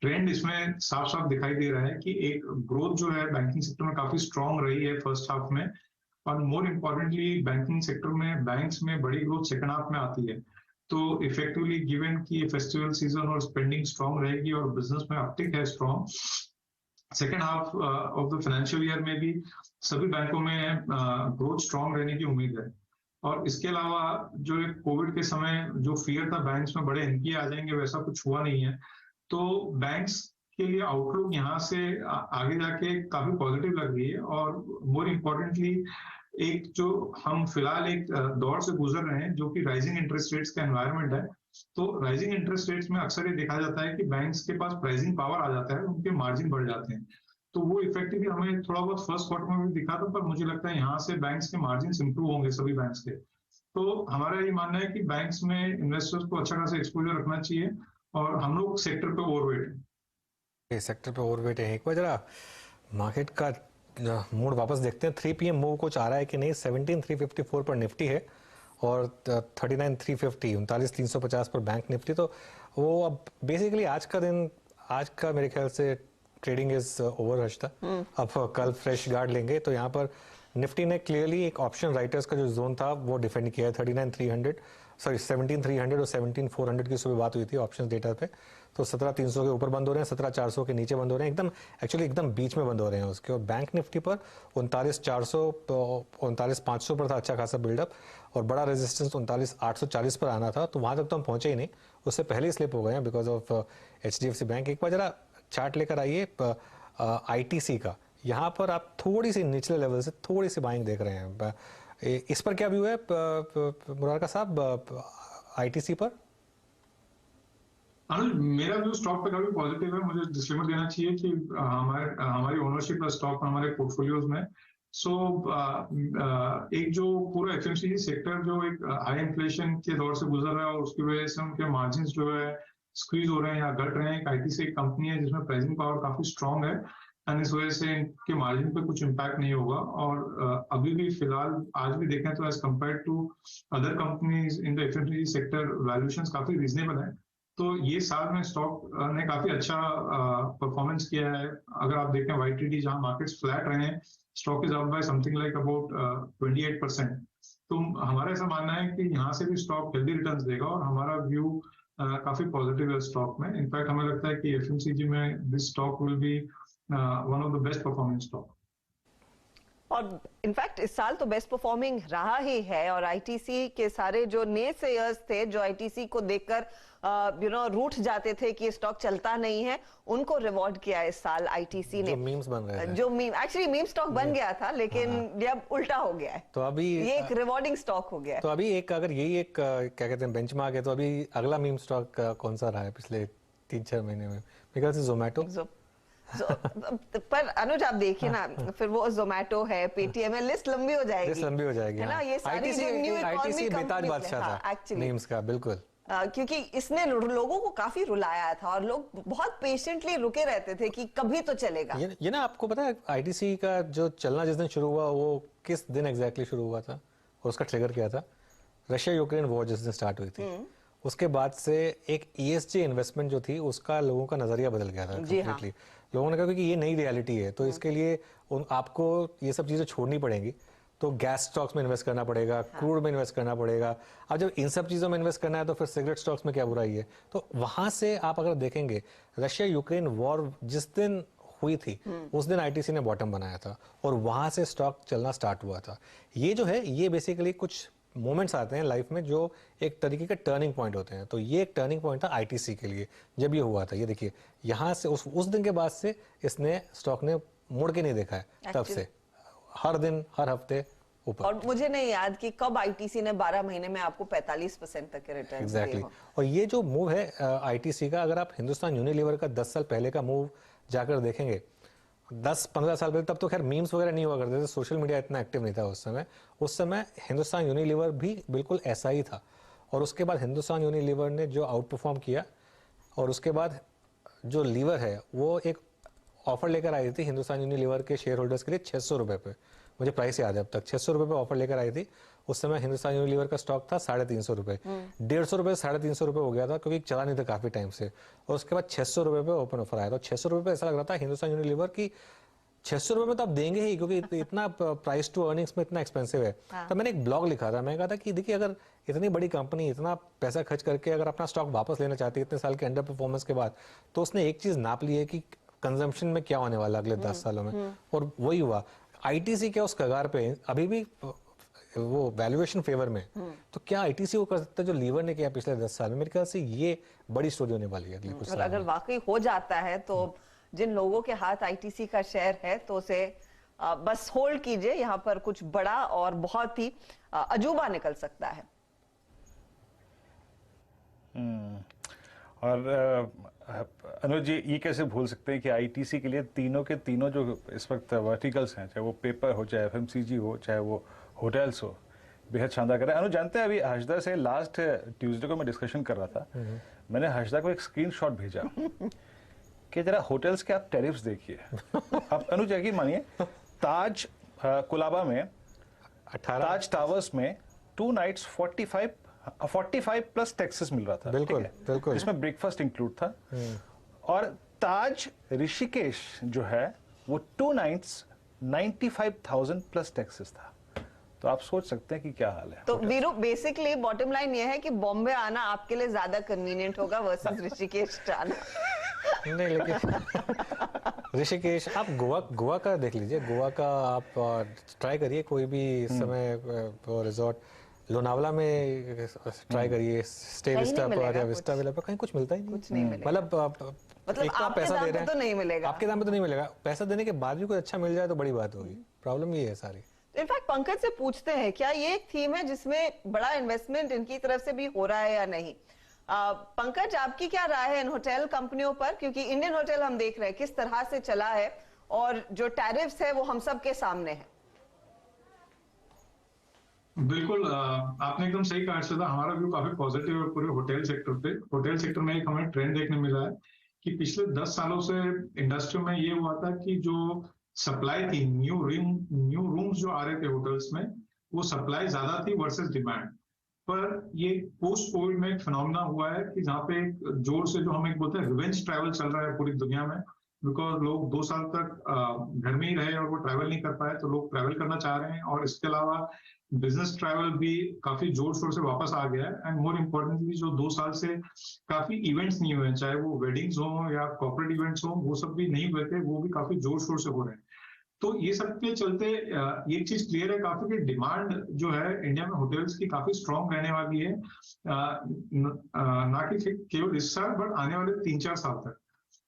ट्रेंड इसमें साफ साफ दिखाई दे रहा है कि एक ग्रोथ जो है बैंकिंग सेक्टर में काफी स्ट्रांग रही है फर्स्ट हाफ में, और मोर इम्पोर्टेंटली बैंकिंग सेक्टर में बैंक्स में बड़ी ग्रोथ सेकंड हाफ में आती है। तो इफेक्टिवली गिवन कि फेस्टिवल सीजन और स्पेंडिंग स्ट्रांग रहेगी और बिजनेस में अपटिक है strong, second half of the financial year में भी सभी बैंकों में ग्रोथ स्ट्रांग रहने की उम्मीद है। और इसके अलावा जो कोविड के समय जो फियर था बैंक्स में बड़े एनपीए आ जाएंगे, वैसा कुछ हुआ नहीं है। तो बैंक्स के लिए आउटलुक यहाँ से आगे जाके काफी पॉजिटिव लग रही है। और मोर इम्पोर्टेंटली एक जो हम फिलहाल एक दौर से गुजर रहे हैं जो कि राइजिंग इंटरेस्ट रेट्स का एनवायरनमेंट है, तो राइजिंग इंटरेस्ट रेट्स में अक्सर ये देखा जाता है कि बैंक्स के पास प्राइसिंग पावर आ जाता है, उनके मार्जिन बढ़ जाते हैं। तो वो इफेक्टिवली हमें थोड़ा बहुत फर्स्ट क्वार्टर में भी दिखा था, पर मुझे लगता है यहाँ से बैंक्स के मार्जिन इंप्रूव होंगे सभी बैंक्स के। तो हमारा ये मानना है कि बैंक्स में इन्वेस्टर्स को अच्छा खासा एक्सपोजर रखना चाहिए और हम लोग सेक्टर पे ओवरवेट हैं।
ये सेक्टर पे ओवरवेट है। एक बार जरा मार्केट का मूड वापस देखते हैं। 3 PM मूव कुछ आ रहा है कि नहीं। 17,354 पर निफ्टी है और 39,350 39,350 पर बैंक निफ्टी। तो वो अब बेसिकली आज का मेरे ख्याल से ट्रेडिंग इज ओवर हर्षता। अब कल फ्रेश गार्ड लेंगे। तो यहाँ पर निफ्टी ने क्लियरली एक ऑप्शन राइटर्स का जो जोन था वो डिफेंड किया है। 17,300 और 17,400 की सुबह बात हुई थी ऑप्शन डेटा पे। तो 17,300 के ऊपर बंद हो रहे हैं, 17,400 के नीचे बंद हो रहे हैं, एकदम बीच में बंद हो रहे हैं उसके। और बैंक निफ्टी पर 39,400 39,500 पर था अच्छा खासा बिल्डअप और बड़ा रेजिस्टेंस 39,840 पर आना था। तो वहां तक तो हम पहुंचे ही नहीं, उससे पहले ही स्लिप हो गए हैं बिकॉज ऑफ HDFC बैंक। एक बार जरा चार्ट लेकर आइए ITC का। यहाँ पर आप थोड़ी सी निचले लेवल से थोड़ी सी बाइंग देख रहे हैं। इस पर क्या व्यू है मुरारका साहब ITC पर?
मेरा व्यू स्टॉक पे काफी पॉजिटिव है। मुझे डिस्क्लेमर देना चाहिए कि हमारी ओनरशिप स्टॉक में हमारे पोर्टफोलियोज में एक जो पूरा FMCG सेक्टर जो एक हाई इन्फ्लेशन के दौर से गुजर रहा है और उसकी वजह से उनके मार्जिन जो है स्क्वीज हो रहे हैं या घट रहे हैं। एक ITC एक कंपनी है जिसमें प्राइसिंग पावर काफी स्ट्रांग है एंड इस वजह से इनके मार्जिन पे कुछ इम्पैक्ट नहीं होगा। और अभी भी फिलहाल आज भी देखें तो as compare to other companies in the FMCG sector valuations काफी रीजनेबल है। तो ये साल में स्टॉक ने काफी अच्छा परफॉर्मेंस किया है। अगर आप देखें YTD जहां मार्केट्स फ्लैट रहे हैं, stock is up by something like about 28%। तो हमारा ऐसा मानना है कि यहाँ से भी स्टॉक हेल्दी रिटर्न्स देगा और हमारा व्यू काफी पॉजिटिव है स्टॉक में। इनफैक्ट हमें लगता है कि FMCG में this stock will be one of the best performing stock.
और इनफैक्ट इस साल तो बेस्ट परफॉर्मिंग रहा ही है। और ITC के सारे जो नेसेयर्स थे जो ITC को देखकर रूठ जाते थे कि ये स्टॉक चलता नहीं है, उनको रिवॉर्ड किया इस साल ITC ने।
जो मीम्स बन रहे थे,
जो एक्चुअली मीम स्टॉक बन गया था लेकिन अब उल्टा हो गया है।
तो अभी
ये एक रिवॉर्डिंग स्टॉक हो गया है।
तो अभी एक अगर यही एक क्या कहते हैं बेंचमार्क है, तो अभी अगला मीम स्टॉक कौन सा रहा है पिछले 3-4 महीने में? मेरे ख्याल से जोमेटो।
पर अनुज आप देखिए ना, फिर वो जोमेटो है, पेटीएम है, लिस्ट लंबी हो जाएगी।
है ना? ये सारी जो न्यू इकोनॉमी बेताज बादशाह था मीम्स का, बिल्कुल।
क्योंकि इसने लोगों को काफी रुलाया था और लोग बहुत पेशेंटली रुके रहते थे कि कभी तो चलेगा।
ये ना आपको पता है ITC का जो चलना जिस दिन शुरू हुआ वो किस दिन एग्जैक्टली शुरू हुआ था और उसका ट्रिगर क्या था? रशिया यूक्रेन वॉर जिस दिन स्टार्ट हुई थी उसके बाद से एक ESG इन्वेस्टमेंट जो थी उसका लोगों का नजरिया बदल गया था कंप्लीटली। लोगों ने कहा कि ये नई रियलिटी है तो इसके लिए आपको ये सब चीजें छोड़नी पड़ेंगी। तो गैस स्टॉक्स में इन्वेस्ट करना पड़ेगा, क्रूड में इन्वेस्ट करना पड़ेगा। अब जब इन सब चीजों में इन्वेस्ट करना है तो फिर सिगरेट स्टॉक्स में क्या बुराई है? तो वहां से आप अगर देखेंगे रशिया यूक्रेन वॉर जिस दिन हुई थी उस दिन ITC ने बॉटम बनाया था और वहां से स्टॉक चलना स्टार्ट हुआ था। ये जो है ये बेसिकली कुछ मोमेंट्स आते हैं लाइफ में जो एक तरीके के टर्निंग पॉइंट होते हैं। तो ये एक टर्निंग पॉइंट था ITC के लिए जब ये हुआ था। ये देखिए यहाँ से उस दिन के बाद से इसने स्टॉक ने मुड़ के नहीं देखा है तब से, हर दिन हर हफ्ते ऊपर।
और मुझे नहीं याद कि कब ITC ने 12 महीने में आपको 45% तक के रिटर्न
एग्जैक्टली। और ये जो मूव है ITC का, अगर आप हिंदुस्तान यूनिलीवर का 10 साल पहले का मूव जाकर देखेंगे, 10-15 साल पहले, तब तो खैर मीम्स वगैरह नहीं हुआ करते थे, सोशल मीडिया इतना एक्टिव नहीं था उस समय हिंदुस्तान यूनिलीवर भी बिल्कुल ऐसा ही था। और उसके बाद हिंदुस्तान यूनिलीवर ने जो आउट परफॉर्म किया और उसके बाद जो लीवर है वो एक ऑफर लेकर आई थी हिंदुस्तान यूनिलीवर के शेयर होल्डर्स के लिए 600 रुपए पे। मुझे प्राइस याद है अब तक, 600 रुपए पे ऑफर लेकर आई थी। उस समय हिंदुस्तान यूनिलीवर का स्टॉक था 350 रुपए, 150 रुपए 350 रुपए हो गया था क्योंकि चला नहीं था काफी टाइम से। और उसके बाद 600 रुपए पे ओपन ऑफर आया था। 600 रुपए पे ऐसा लग रहा था हिंदुस्तान यूनिलीवर की 600 रुपए में तो आप देंगे ही क्योंकि इतना प्राइस टू अर्निंग्स में इतना एक्सपेंसिव है। तो मैंने एक ब्लॉग लिखा था, मैंने कहा था कि देखिए अगर इतनी बड़ी कंपनी इतना पैसा खर्च करके अगर अपना स्टॉक वापस लेना चाहती है इतने साल के अंडर परफॉर्मेंस के बाद, तो उसने एक चीज नाप ली है कि कंजम्पशन में क्या होने वाला अगले 10 सालों में, और वही हुआ। ITC क्या उस कगार पे अभी भी वो वैल्यूएशन फेवर में, तो क्या ITC वो कर सकता है जो लीवर ने किया पिछले 10 साल में? मेरे ख्याल से ये बड़ी स्टोरी होने वाली है अगले कुछ साल।
अगर वाकई हो जाता है तो जिन लोगों के हाथ ITC का शेयर है तो उसे बस होल्ड कीजिए, यहाँ पर कुछ बड़ा और बहुत ही अजूबा निकल सकता है।
और अनुज जी, ये कैसे भूल सकते हैं कि ITC के लिए तीनों के तीनों जो इस वक्त वर्टिकल्स हैं, चाहे वो पेपर हो, चाहे FMCG हो, चाहे वो होटल्स हो, बेहद शानदार कर रहा है। अनु जानते हैं अभी हर्षदा से लास्ट ट्यूसडे को मैं डिस्कशन कर रहा था, मैंने हर्षदा को एक स्क्रीनशॉट भेजा कि जरा होटल्स के आप टैरिफ्स देखिए। आप अनु यकीन मानिए, ताज कोलाबा में 18 ताज टावर्स में 2 नाइट्स 45 प्लस टैक्सेस मिल रहा था।
बिल्कुल बिल्कुल,
इसमें ब्रेकफास्ट इंक्लूड था। और ताज ऋषिकेश जो है वो 2 नाइट्स 95,000 प्लस टैक्सेस था। तो आप सोच सकते हैं कि क्या हाल है।
तो वीरू, बेसिकली बॉटम लाइन ये है कि बॉम्बे आना आपके लिए ज्यादा कन्वीनियंट होगा वर्सेस ऋषिकेश जाना।
नहीं लेकिन ऋषिकेश, आप गोवा का देख लीजिए, गोवा का आप ट्राई करिए कोई भी समय रिजॉर्ट, लोनावला में ट्राई करिए, स्टे विस्टा पर या विस्टा विला पर कहीं कुछ मिलता ही नहीं। मतलब एक तो आप पैसा दे रहे हैं
तो नहीं मिलेगा,
आपके दाम पे तो नहीं मिलेगा, पैसा देने के बाद भी कुछ अच्छा मिल जाए तो बड़ी बात होगी। प्रॉब्लम ये है सारी।
इनफैक्ट पंकज से पूछते हैं, क्या ये एक थीम है जिसमें बड़ा इन्वेस्टमेंट इनकी तरफ से भी हो रहा है या नहीं? पंकज, आपकी क्या राय है इन होटल कंपनियों पर, क्योंकि इंडियन होटल हम देख रहे हैं किस तरह से चला है और जो टैरिफ्स है वो हम सब के सामने है।
बिल्कुल, आपने एकदम सही कहा अर्षदा, हमारा व्यू काफी पॉजिटिव है पूरे होटल सेक्टर पे। होटल सेक्टर में एक हमें ट्रेंड देखने मिला है कि पिछले 10 सालों से इंडस्ट्री में ये हुआ था कि जो सप्लाई थी, न्यू रूम्स जो आ रहे थे होटल्स में, वो सप्लाई ज्यादा थी वर्सेस डिमांड। पर ये पोस्ट कोविड में एक फिनोमेना हुआ है कि जहाँ पे एक जोर से जो हम एक बोलते हैं रिवेंज ट्रैवल चल रहा है पूरी दुनिया में, बिकॉज लोग 2 साल तक घर में ही रहे और वो ट्रैवल नहीं कर पाए, तो लोग ट्रैवल करना चाह रहे हैं। और इसके अलावा बिजनेस ट्रैवल भी काफी जोर शोर से वापस आ गया है। एंड मोर इम्पोर्टेंटली जो 2 साल से काफी इवेंट्स नहीं हुए, चाहे वो वेडिंग्स हो या कॉर्पोरेट इवेंट्स हो, वो सब भी नहीं हुए थे, वो भी काफी जोर शोर से हो रहे हैं। तो ये सब के चलते एक चीज क्लियर है काफी कि डिमांड जो है इंडिया में होटल्स की काफी स्ट्रांग रहने वाली है, ना कि केवल इस साल बट आने वाले 3-4 साल तक।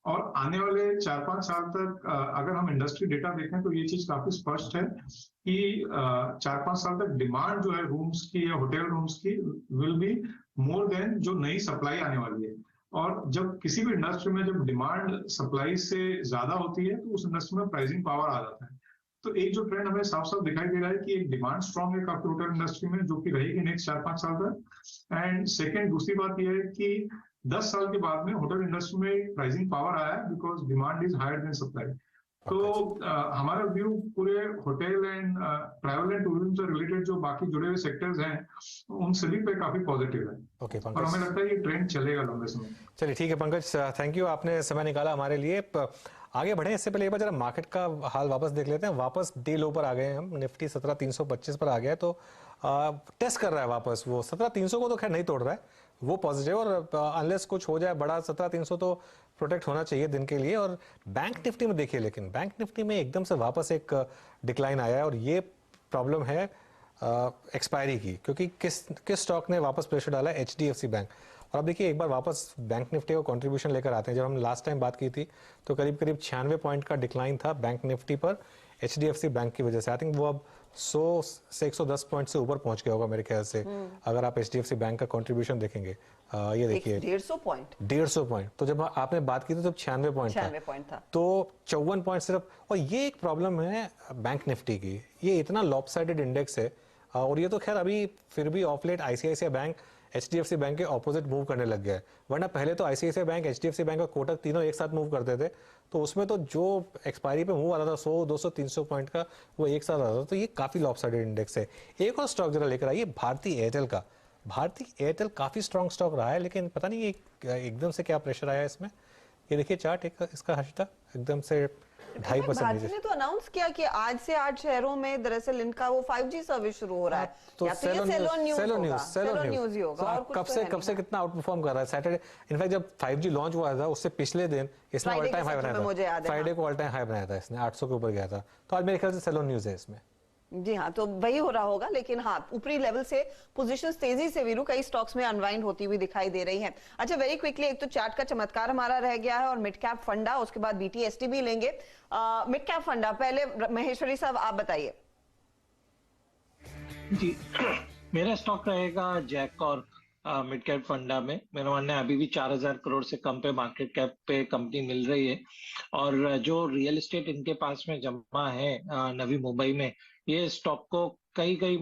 और आने वाले 4-5 साल तक अगर हम इंडस्ट्री डेटा देखें तो ये चीज काफी स्पष्ट है कि 4-5 साल तक डिमांड जो है रूम्स की या होटल रूम्स की विल बी मोर देन जो नई सप्लाई आने वाली है। और जब किसी भी इंडस्ट्री में जब डिमांड सप्लाई से ज्यादा होती है तो उस इंडस्ट्री में प्राइसिंग पावर आ जाता है। तो एक जो ट्रेंड हमें साफ साफ दिखाई दे रहा है कि एक डिमांड स्ट्रांग है काफी होटल इंडस्ट्री में, जो कि रहेगी नेक्स्ट 4-5 साल तक। एंड सेकेंड, दूसरी बात यह है कि 10 साल के बाद में होटल इंडस्ट्री में प्राइसिंग पावर आया है because demand is higher than supply. तो हमारा व्यू पूरे hotel and travel and tourism से रिलेटेड जो बाकी जुड़े हुए सेक्टर्स हैं उन सभी पे काफी पॉजिटिव है।
ओके
और
पंकज,
हमें लगता है ये ट्रेंड चलेगा लंबे समय।
चलिए ठीक है पंकज, थैंक यू, आपने समय निकाला हमारे लिए। आगे बढ़े इससे पहले एक बार जरा मार्केट का हाल वापस देख लेते हैं। वापस डे लो पर आ गए हैं हम, निफ्टी 17,325 पर आ गया है, तो टेस्ट कर रहा है वापस वो 17,300 को, तो खैर नहीं तोड़ रहा है, वो पॉजिटिव। और अनलेस कुछ हो जाए बड़ा 17,300 तो प्रोटेक्ट होना चाहिए दिन के लिए। और बैंक निफ्टी में देखिए, लेकिन बैंक निफ्टी में एकदम से वापस एक डिक्लाइन आया है और ये प्रॉब्लम है एक्सपायरी की, क्योंकि किस स्टॉक ने वापस प्रेशर डाला है? HDFC bank. और अब देखिए एक बार वापस बैंक निफ्टी को कंट्रीब्यूशन लेकर आते हैं। जब हम लास्ट टाइम बात की थी तो करीब 96 पॉइंट का डिक्लाइन था बैंक निफ्टी पर HDFC बैंक की वजह से। आई थिंक वो अब 100 से 110 पॉइंट से ऊपर पहुंच गया होगा मेरे ख्याल से, अगर आप HDFC बैंक का कंट्रीब्यूशन देखेंगे। ये देखिए 150 पॉइंट। तो जब आपने बात की थी तो 96 पॉइंट था, तो 54 पॉइंट सिर्फ। और ये एक प्रॉब्लम है बैंक निफ्टी की, ये इतना लॉपसाइडेड इंडेक्स है। और ये तो खैर अभी फिर भी of late ICICI bank HDFC bank के ऑपोजिट मूव करने लग गया है, वरना पहले तो ICICI बैंक, HDFC बैंक और कोटक तीनों एक साथ मूव करते थे, तो उसमें तो जो एक्सपायरी पे मूव आता था 100, 200, 300 पॉइंट का, वो एक साथ आता था। तो ये काफी लॉपसाइडेड इंडेक्स है। एक और स्टॉक जरा लेकर आइए, भारती एयरटेल का। भारती एयरटेल काफी स्ट्रॉन्ग स्टॉक रहा है, लेकिन पता नहीं एकदम से क्या प्रेशर आया इसमें। ये देखिए चार्ट इसका हर्षदा, एकदम से 2.5%
भारती ने तो अनाउंस किया कि आज से 8 शहरों में दरअसल इनका वो 5G सर्विस शुरू हो रहा है।
तो
या तो ये सेलो न्यूज ही होगा। और
कब से कितना आउट परफॉर्म कर रहा है। सैटरडे इनफैक्ट जब 5G लॉन्च हुआ था उससे पिछले दिन इसने ऑल टाइम हाई बनाया था, फ्राइडे को ऑल टाइम हाई बनाया था इसने, 800 के ऊपर गया था। तो आज मेरे ख्याल से सेलो न्यूज है इसमें।
जी हाँ, तो वही हो रहा होगा। लेकिन हाँ, ऊपरी लेवल से पोजीशंस तेजी से वीरू कई स्टॉक्स में अनवाइंड होती हुई दिखाई दे रही हैं। अच्छा, वेरी क्विकली, एक तो चार्ट का चमत्कार हमारा रह गया है और मिड कैप फंडा, उसके बाद BTST भी लेंगे। मिड कैप फंडा पहले महेश्वरी साहब आप बताइए।
जी मेरा स्टॉक रहेगा जैक और मिड कैप फंडा में। मेरा मानना है अभी भी 4,000 करोड़ से कम पे मार्केट कैप पे कंपनी मिल रही है। और जो रियल एस्टेट इनके पास में जमा है नवी मुंबई में, ये स्टॉक को कई कई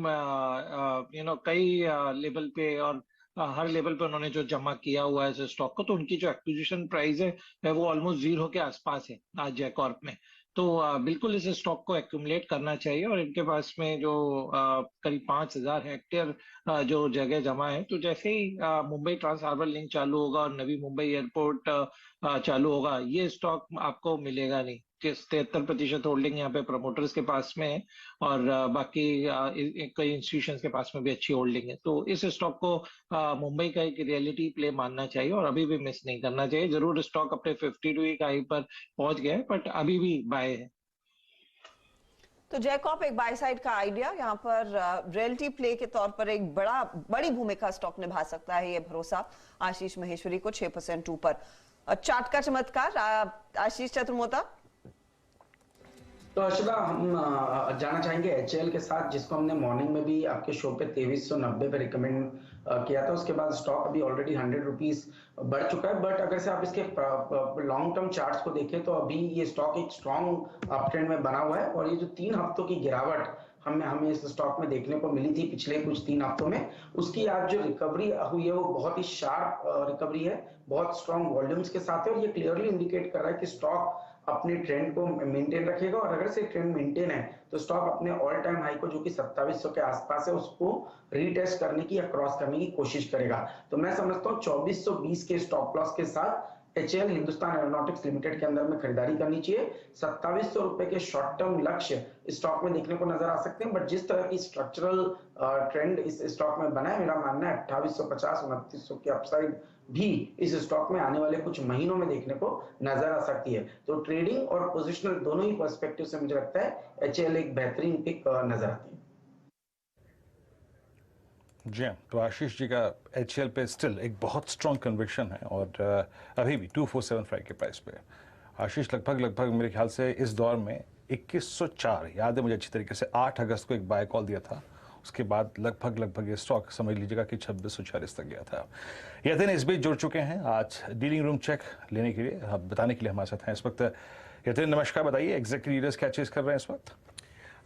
लेवल पे और हर लेवल पे उन्होंने जो जमा किया हुआ है इस स्टॉक को, तो उनकी जो एक्विजिशन प्राइस है वो ऑलमोस्ट जीरो के आसपास है आज जयकॉर्प में। तो बिल्कुल इस स्टॉक को एक्यूमुलेट करना चाहिए। और इनके पास में जो करीब 5,000 हेक्टेयर जो जगह जमा है, तो जैसे ही मुंबई ट्रांस हार्बर लिंक चालू होगा और नवी मुंबई एयरपोर्ट चालू होगा, ये स्टॉक आपको मिलेगा नहीं। 73% होल्डिंग यहाँ पे प्रमोटर्स के पास में है और बाकी कई इंस्टीट्यूशंस के पास में भी अच्छी होल्डिंग है। तो इस स्टॉक को मुंबई का एक रियलिटी प्ले मानना चाहिए और अभी भी मिस नहीं करना चाहिए। जरूर स्टॉक अपने 52 की हाई पर पहुंच गया है, बट अभी भी बाय है।
तो जयकॉर्प एक बाय साइड का आइडिया, यहाँ पर रियलिटी प्ले के तौर पर एक बड़ी भूमिका स्टॉक निभा सकता है, ये भरोसा आशीष महेश्वरी को 6% ऊपर। चार्ट का चमत्कार आशीष चतुर्मोता।
तो अर्षदा, हम जाना चाहेंगे HAL के साथ, जिसको हमने मॉर्निंग में भी आपके शो पे 2390 पे रिकमेंड किया था। उसके बाद स्टॉक अभी ऑलरेडी 100 रुपीज बढ़ चुका है। बट अगर से आप इसके लॉन्ग टर्म चार्ट्स को देखें तो अभी ये स्टॉक एक स्ट्रॉन्ग अप ट्रेंड में बना हुआ है और ये जो 3 हफ्तों की गिरावट हमें इस स्टॉक में देखने को मिली थी पिछले कुछ 3 हफ्तों में, उसकी आज जो रिकवरी हुई है वो बहुत ही शार्प रिकवरी है, बहुत स्ट्रॉन्ग वॉल्यूम्स के साथ है और ये क्लियरली इंडिकेट कर रहा है कि स्टॉक अपने ट्रेंड को मेंटेन रखेगा। और अगर से ट्रेंड मेंटेन है तो स्टॉक अपने ऑल टाइम हाई को, जो कि 2700 के आसपास है, उसको रीटेस्ट करने की या क्रॉस करने की कोशिश करेगा। तो मैं समझता हूँ 2420 के स्टॉप लॉस के साथ HAL हिंदुस्तान एरोनॉटिक्स लिमिटेड के अंदर में खरीदारी करनी चाहिए। 2700 रुपए के शॉर्ट टर्म लक्ष्य स्टॉक में देखने को नजर आ सकते हैं। बट जिस तरह की स्ट्रक्चरल ट्रेंड इस स्टॉक में बना है, मेरा मानना है 2850 2900 की अपसाइड भी इस स्टॉक में आने वाले कुछ महीनों में देखने को नजर आ सकती है। तो ट्रेडिंग और पोजिशनल दोनों ही पर्सपेक्टिव से मुझे लगता है HAL एक बेहतरीन पिक नजर आती है।
जी हाँ, तो आशीष जी का HAL पे स्टिल एक बहुत स्ट्रॉन्ग कन्विक्शन है और अभी भी 2475 के प्राइस पे आशीष लगभग मेरे ख्याल से इस दौर में 2104, याद है मुझे अच्छी तरीके से, 8 अगस्त को एक बाय कॉल दिया था। उसके बाद लगभग ये स्टॉक समझ लीजिएगा कि 2640 तक गया था। यतिन इस बीच जुड़ चुके हैं आज डीलिंग रूम चेक लेने के लिए, बताने के लिए हमारे साथ हैं इस वक्त। यतिन नमस्कार, बताइए एग्जैक्टली लीडर्स क्या चीज कर रहे हैं इस वक्त?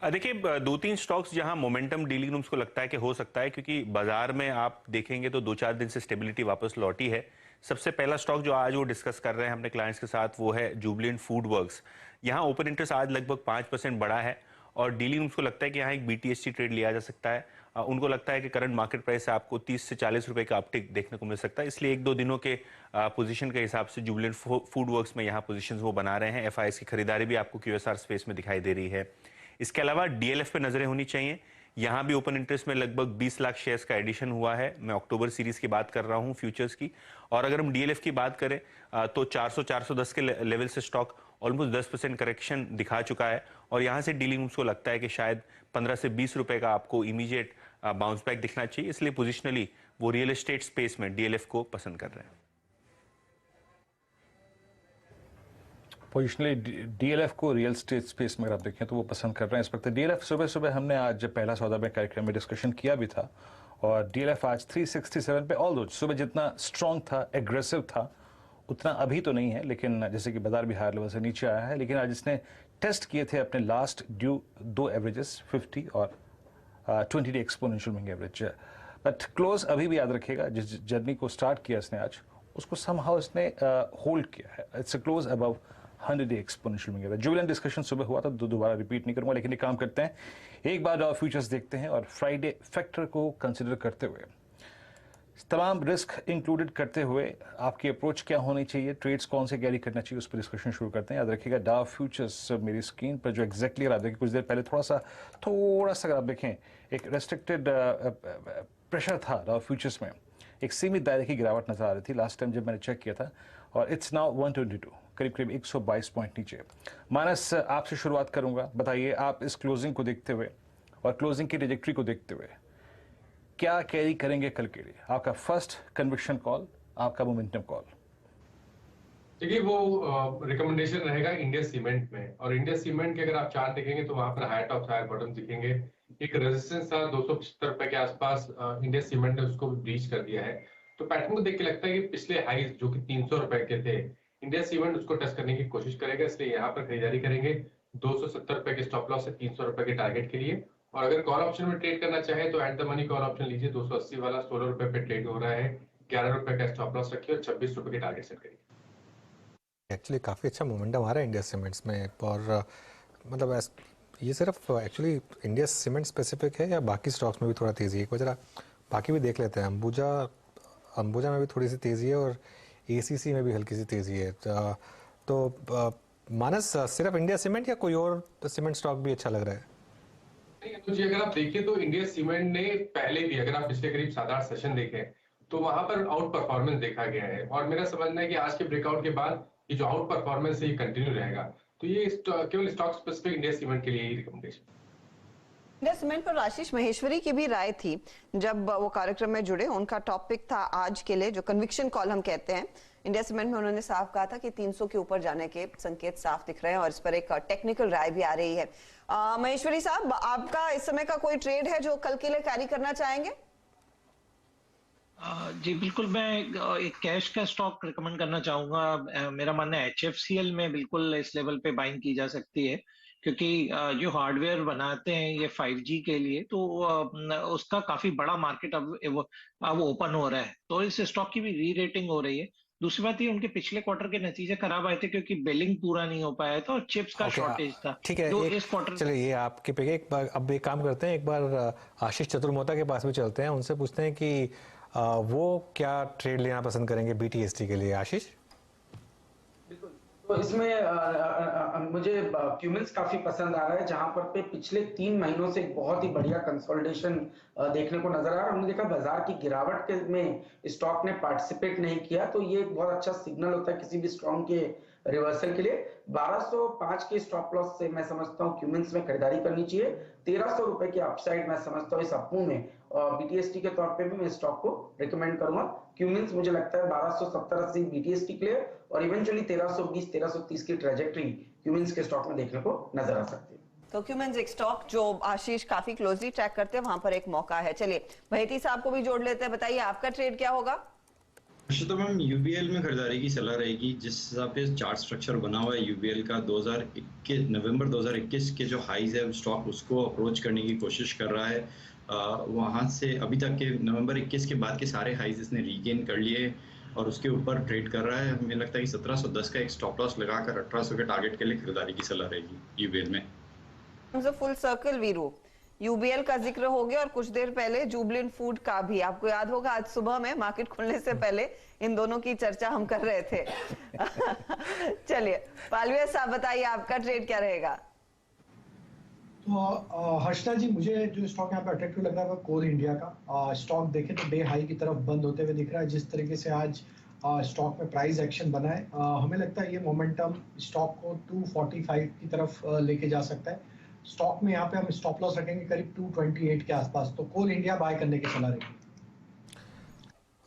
देखिए 2-3 स्टॉक्स जहां मोमेंटम डीलिंग रूम्स को लगता है कि हो सकता है, क्योंकि बाजार में आप देखेंगे तो 2-4 दिन से स्टेबिलिटी वापस लौटी है। सबसे पहला स्टॉक जो आज वो डिस्कस कर रहे हैं अपने क्लाइंट्स के साथ वो है जुबिलेंट फूड वर्क्स। यहाँ ओपन इंटरेस्ट आज लगभग 5% बढ़ा है और डीलिंग रूम्स को लगता है कि यहाँ एक BTST ट्रेड लिया जा सकता है। उनको लगता है कि करंट मार्केट प्राइस से आपको 30 से 40 रुपए का अपटिक देखने को मिल सकता है, इसलिए 1-2 दिनों के पोजीशन के हिसाब से जुबिलेंट फूड वर्क्स में यहाँ पोजीशंस वो बना रहे हैं। FIS की खरीदारी भी आपको QSR स्पेस में दिखाई दे रही है। इसके अलावा DLF पे नजरें होनी चाहिए। यहाँ भी ओपन इंटरेस्ट में लगभग 20 लाख शेयर्स का एडिशन हुआ है। मैं अक्टूबर सीरीज की बात कर रहा हूँ फ्यूचर्स की। और अगर हम DLF की बात करें तो 400-410 के लेवल से स्टॉक ऑलमोस्ट 10% करेक्शन दिखा चुका है और यहाँ से डीलिंग रूम्स को लगता है कि शायद 15 से 20 रुपए का आपको इमीडिएट बाउंस बैक दिखना चाहिए, इसलिए पोजिशनली वो रियल एस्टेट स्पेस में DLF को पसंद कर रहे हैं।
पोजिशनली DLF को रियल स्टेट स्पेस में अगर आप देखें तो वो पसंद कर रहे हैं इस वक्त। DLF सुबह हमने आज पहला सौदा में कार्यक्रम में डिस्कशन किया भी था और DLF आज 367 पे, ऑल्दो सुबह जितना स्ट्रॉन्ग था, एग्रेसिव था, उतना अभी तो नहीं है, लेकिन जैसे कि बाजार भी हायर लेवल से नीचे आया है, लेकिन आज इसने टेस्ट किए थे अपने लास्ट ड्यू 2 एवरेजेस 50 और 20 day exponential moving average. But close अभी भी याद रखिएगा, जिस जर्नी को स्टार्ट किया इसने आज, उसको समहाउ इसने होल्ड किया है। It's a close above 100 day exponential moving average. Jubilant discussion सुबह हुआ था, दोबारा रिपीट नहीं करूंगा, लेकिन एक काम करते हैं, एक बार और फ्यूचर्स देखते हैं और फ्राइडे फैक्टर को कंसिडर करते हुए, तमाम रिस्क इंक्लूडेड करते हुए आपकी अप्रोच क्या होनी चाहिए, ट्रेड्स कौन से कैरी करना चाहिए, उस पर डिस्कशन शुरू करते हैं। याद रखिएगा डाउ फ्यूचर्स मेरी स्क्रीन पर जो एग्जैक्टली आप देखें, कुछ देर पहले थोड़ा सा अगर आप देखें एक रेस्ट्रिक्टेड प्रेशर था डाउ फ्यूचर्स में, एक सीमित दायरे की गिरावट नजर आ रही थी लास्ट टाइम जब मैंने चेक किया था और इट्स नाउ 122, करीब 122 पॉइंट नीचे। मानस, आपसे शुरुआत करूंगा, बताइए आप इस क्लोजिंग को देखते हुए और क्लोजिंग की ट्रैजेक्टरी को देखते हुए क्या कैरी करेंगे कल के लिए? आपका फर्स्ट कन्विक्शन कॉल, आपका मोमेंटम कॉल।
देखिए वो रिकमेंडेशन रहेगा इंडिया सीमेंट में, और इंडिया सीमेंट के अगर आप चार्ट देखेंगे तो वहां पर हायर टॉप हायर बॉटम दिखेंगे। एक रेजिस्टेंस था 275 रुपए के आसपास, इंडिया सीमेंट ने उसको ब्रीच कर दिया है। तो पैटर्न को देख के लगता है कि पिछले हाईज जो कि 300 रुपए के थे, इंडिया सीमेंट उसको टच करने की कोशिश करेगा, इसलिए यहाँ पर खरीदारी करेंगे 270 रुपए के स्टॉप लॉस से 300 रुपए के टारगेट के लिए। और अगर कॉल ऑप्शन में ट्रेड करना चाहे तो at the money call option लीजिए, 280 वाला 16 रुपए पे ट्रेड हो रहा है, 11 रुपए का स्टॉप लॉस रखिए और 26 रुपए के टारगेट सेट करिए।
एक्चुअली काफ़ी अच्छा मोमेंटम आ रहा है इंडिया सीमेंट्स में, और मतलब ये सिर्फ एक्चुअली इंडिया सीमेंट स्पेसिफिक है या बाकी स्टॉक्स में भी थोड़ा तेज़ी है? एक जरा बाकी भी देख लेते हैं। अंबुजा में भी थोड़ी सी तेज़ी है और एसीसी में भी हल्की सी तेज़ी है। तो मानस, सिर्फ इंडिया सीमेंट या कोई और सीमेंट स्टॉक भी अच्छा लग रहा है?
तो जी अगर आप देखिए तो इंडिया सीमेंट ने पहले भी, अगर आप पिछले करीब 7-8 सेशन देखें तो वहां पर आउट परफॉर्मेंस देखा गया है, और मेरा समझना है कि आज के ब्रेकआउट के बाद ये जो आउट परफॉर्मेंस है ये कंटिन्यू रहेगा। तो ये केवल स्टॉक स्पेसिफिक इंडिया सीमेंट के लिए ही रिकमेंडेशन।
इंडिया सीमेंट पर आशीष महेश्वरी की भी राय थी जब वो कार्यक्रम में जुड़े। उनका टॉपिक था आज के लिए जो कन्विक्शन कॉल हम कहते हैं। इंडिया सीमेंट में उन्होंने साफ कहा था कि 300 के ऊपर जाने के संकेत साफ दिख रहे हैं और इस पर एक टेक्निकल राय भी आ रही है। महेश्वरी साहब, आपका इस समय का कोई ट्रेड है जो कल के लिए कैरी करना चाहेंगे?
जी बिल्कुल, मैं एक कैश का स्टॉक रिकमेंड करना चाहूंगा। मेरा मानना है HFCL में बिल्कुल इस लेवल पे बाइंग की जा सकती है, क्योंकि जो हार्डवेयर बनाते हैं ये 5G के लिए, तो उसका काफी बड़ा मार्केट अब ओपन हो रहा है, तो इस स्टॉक की भी री रेटिंग हो रही है। दूसरी बात ये, उनके पिछले क्वार्टर के नतीजे खराब आए थे क्योंकि बिलिंग पूरा नहीं हो पाया था और चिप्स का शॉर्टेज था।
ठीक है,
तो इस क्वार्टर
चलिए ये आपके पे एक बार अब एक काम करते हैं, एक बार आशीष चतुर्मोता के पास भी चलते हैं, उनसे पूछते हैं कि वो क्या ट्रेड लेना पसंद करेंगे BTST के लिए। आशीष,
तो इसमें मुझे क्यूमेंस काफी पसंद आ रहा है, जहां पर पे पिछले 3 महीनों से एक बहुत ही बढ़िया कंसोलिडेशन देखने को नजर आ रहा है। हमने देखा बाजार की गिरावट के में स्टॉक ने पार्टिसिपेट नहीं किया, तो ये एक बहुत अच्छा सिग्नल होता है किसी भी स्ट्रॉन्ग के रिवर्सल के लिए। 1205 के स्टॉप लॉस से मैं समझता हूँ क्यूमेंस में खरीदारी करनी चाहिए। 1300 रुपए की अपसाइड मैं समझता हूँ इस अपमूव में, और BTST के तौर पे भी मैं स्टॉक को रिकमेंड करूंगा। क्यूमेंस मुझे लगता है 1270-80 BTST के लिए, और इवेंचुअली 1320-1330 की ट्रेजेक्टरी क्यूमेंस के स्टॉक में देखने को नजर आ सकती है।
तो क्यूमेंस एक स्टॉक जो आशीष काफी क्लोजली ट्रैक करते हैं, वहां पर एक मौका है। चलिए बहेती साहब को भी जोड़ लेते हैं, बताइए आपका ट्रेड क्या होगा?
तो मैम UBL में खरीदारी की सलाह रहेगी। जिस हिसाब से चार्ट स्ट्रक्चर बना हुआ है UBL का, नवंबर 2021 के जो हाईज है स्टॉक उसको अप्रोच करने की कोशिश कर रहा है। वहाँ से अभी तक के नवंबर 21 के बाद के सारे हाईज इसने रीगेन कर लिए और उसके ऊपर ट्रेड कर रहा है। हमें लगता है कि 1710 का एक स्टॉप लॉस लगाकर 1800 के टारगेट के लिए खरीदारी की सलाह रहेगी UBL में।
फुल सर्कल वीरू, UBL का जिक्र हो गया और कुछ देर पहले जुबलेंट फूड का भी। आपको याद होगा आज सुबह में मार्केट खुलने से पहले इन दोनों की चर्चा हम कर रहे थे। चलिए पालविया साहब बताइए आपका ट्रेड क्या रहेगा?
तो हर्षदा जी, मुझे जो स्टॉक यहाँ पे अट्रैक्टिव लग रहा है वो कोल इंडिया का स्टॉक देखें तो डे हाई की तरफ बंद होते हुए दिख रहा है। जिस तरीके से आज स्टॉक में प्राइस एक्शन बना है, हमें लगता है ये मोमेंटम स्टॉक को 245 की तरफ लेके जा सकता है। स्टॉक में यहाँ पे हम स्टॉप लॉस रखेंगे करीब 228 के आसपास, तो कोल इंडिया बाय करने की सलाह रहेगी।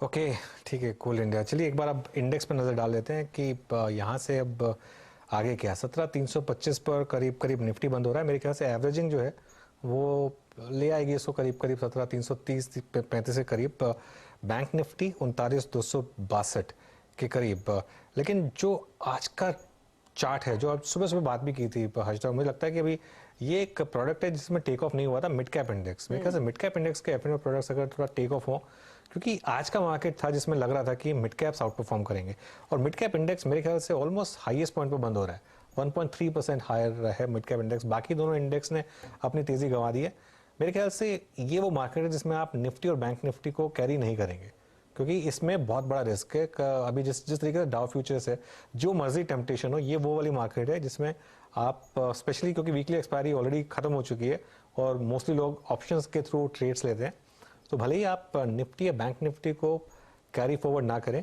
ओके ठीक है, कोल इंडिया। चलिए एक बार अब इंडेक्स पर नजर डाल लेते हैं कि यहाँ से अब आगे क्या। 17,325 पर करीब निफ्टी बंद हो रहा है। मेरे ख्याल से एवरेजिंग जो है वो ले आएगी इसको करीब 17,330-35 के करीब। बैंक निफ्टी 39,262 के करीब। लेकिन जो आज का चार्ट है, जो सुबह बात भी की थी हर्षदा, मुझे लगता है कि अभी ये एक प्रोडक्ट है जिसमें टेक ऑफ नहीं हुआ था, मिड कैप इंडेक्स। मेरे ख्याल से मिड कैप इंडेक्स के F&O प्रोडक्ट्स अगर थोड़ा टेक ऑफ हो, क्योंकि आज का मार्केट था जिसमें लग रहा था कि मिड कैप्स आउट परफॉर्म करेंगे, और मिड कैप इंडेक्स मेरे ख्याल से ऑलमोस्ट हाईएस्ट पॉइंट पर बंद हो रहा है। 1.3% हायर है मिड कैप इंडेक्स। बाकी दोनों इंडेक्स ने अपनी तेजी गंवा दी है। मेरे ख्याल से ये वो मार्केट है जिसमें आप निफ्टी और बैंक निफ्टी को कैरी नहीं करेंगे, क्योंकि इसमें बहुत बड़ा रिस्क है। अभी जिस तरीके से डाउ फ्यूचर्स है, जो मर्जी टेम्पटेशन हो, ये वो वाली मार्केट है जिसमें आप स्पेशली क्योंकि वीकली एक्सपायरी ऑलरेडी खत्म हो चुकी है और मोस्टली लोग ऑप्शंस के थ्रू ट्रेड्स लेते हैं, तो भले ही आप निफ्टी या बैंक निफ्टी को कैरी फॉरवर्ड ना करें,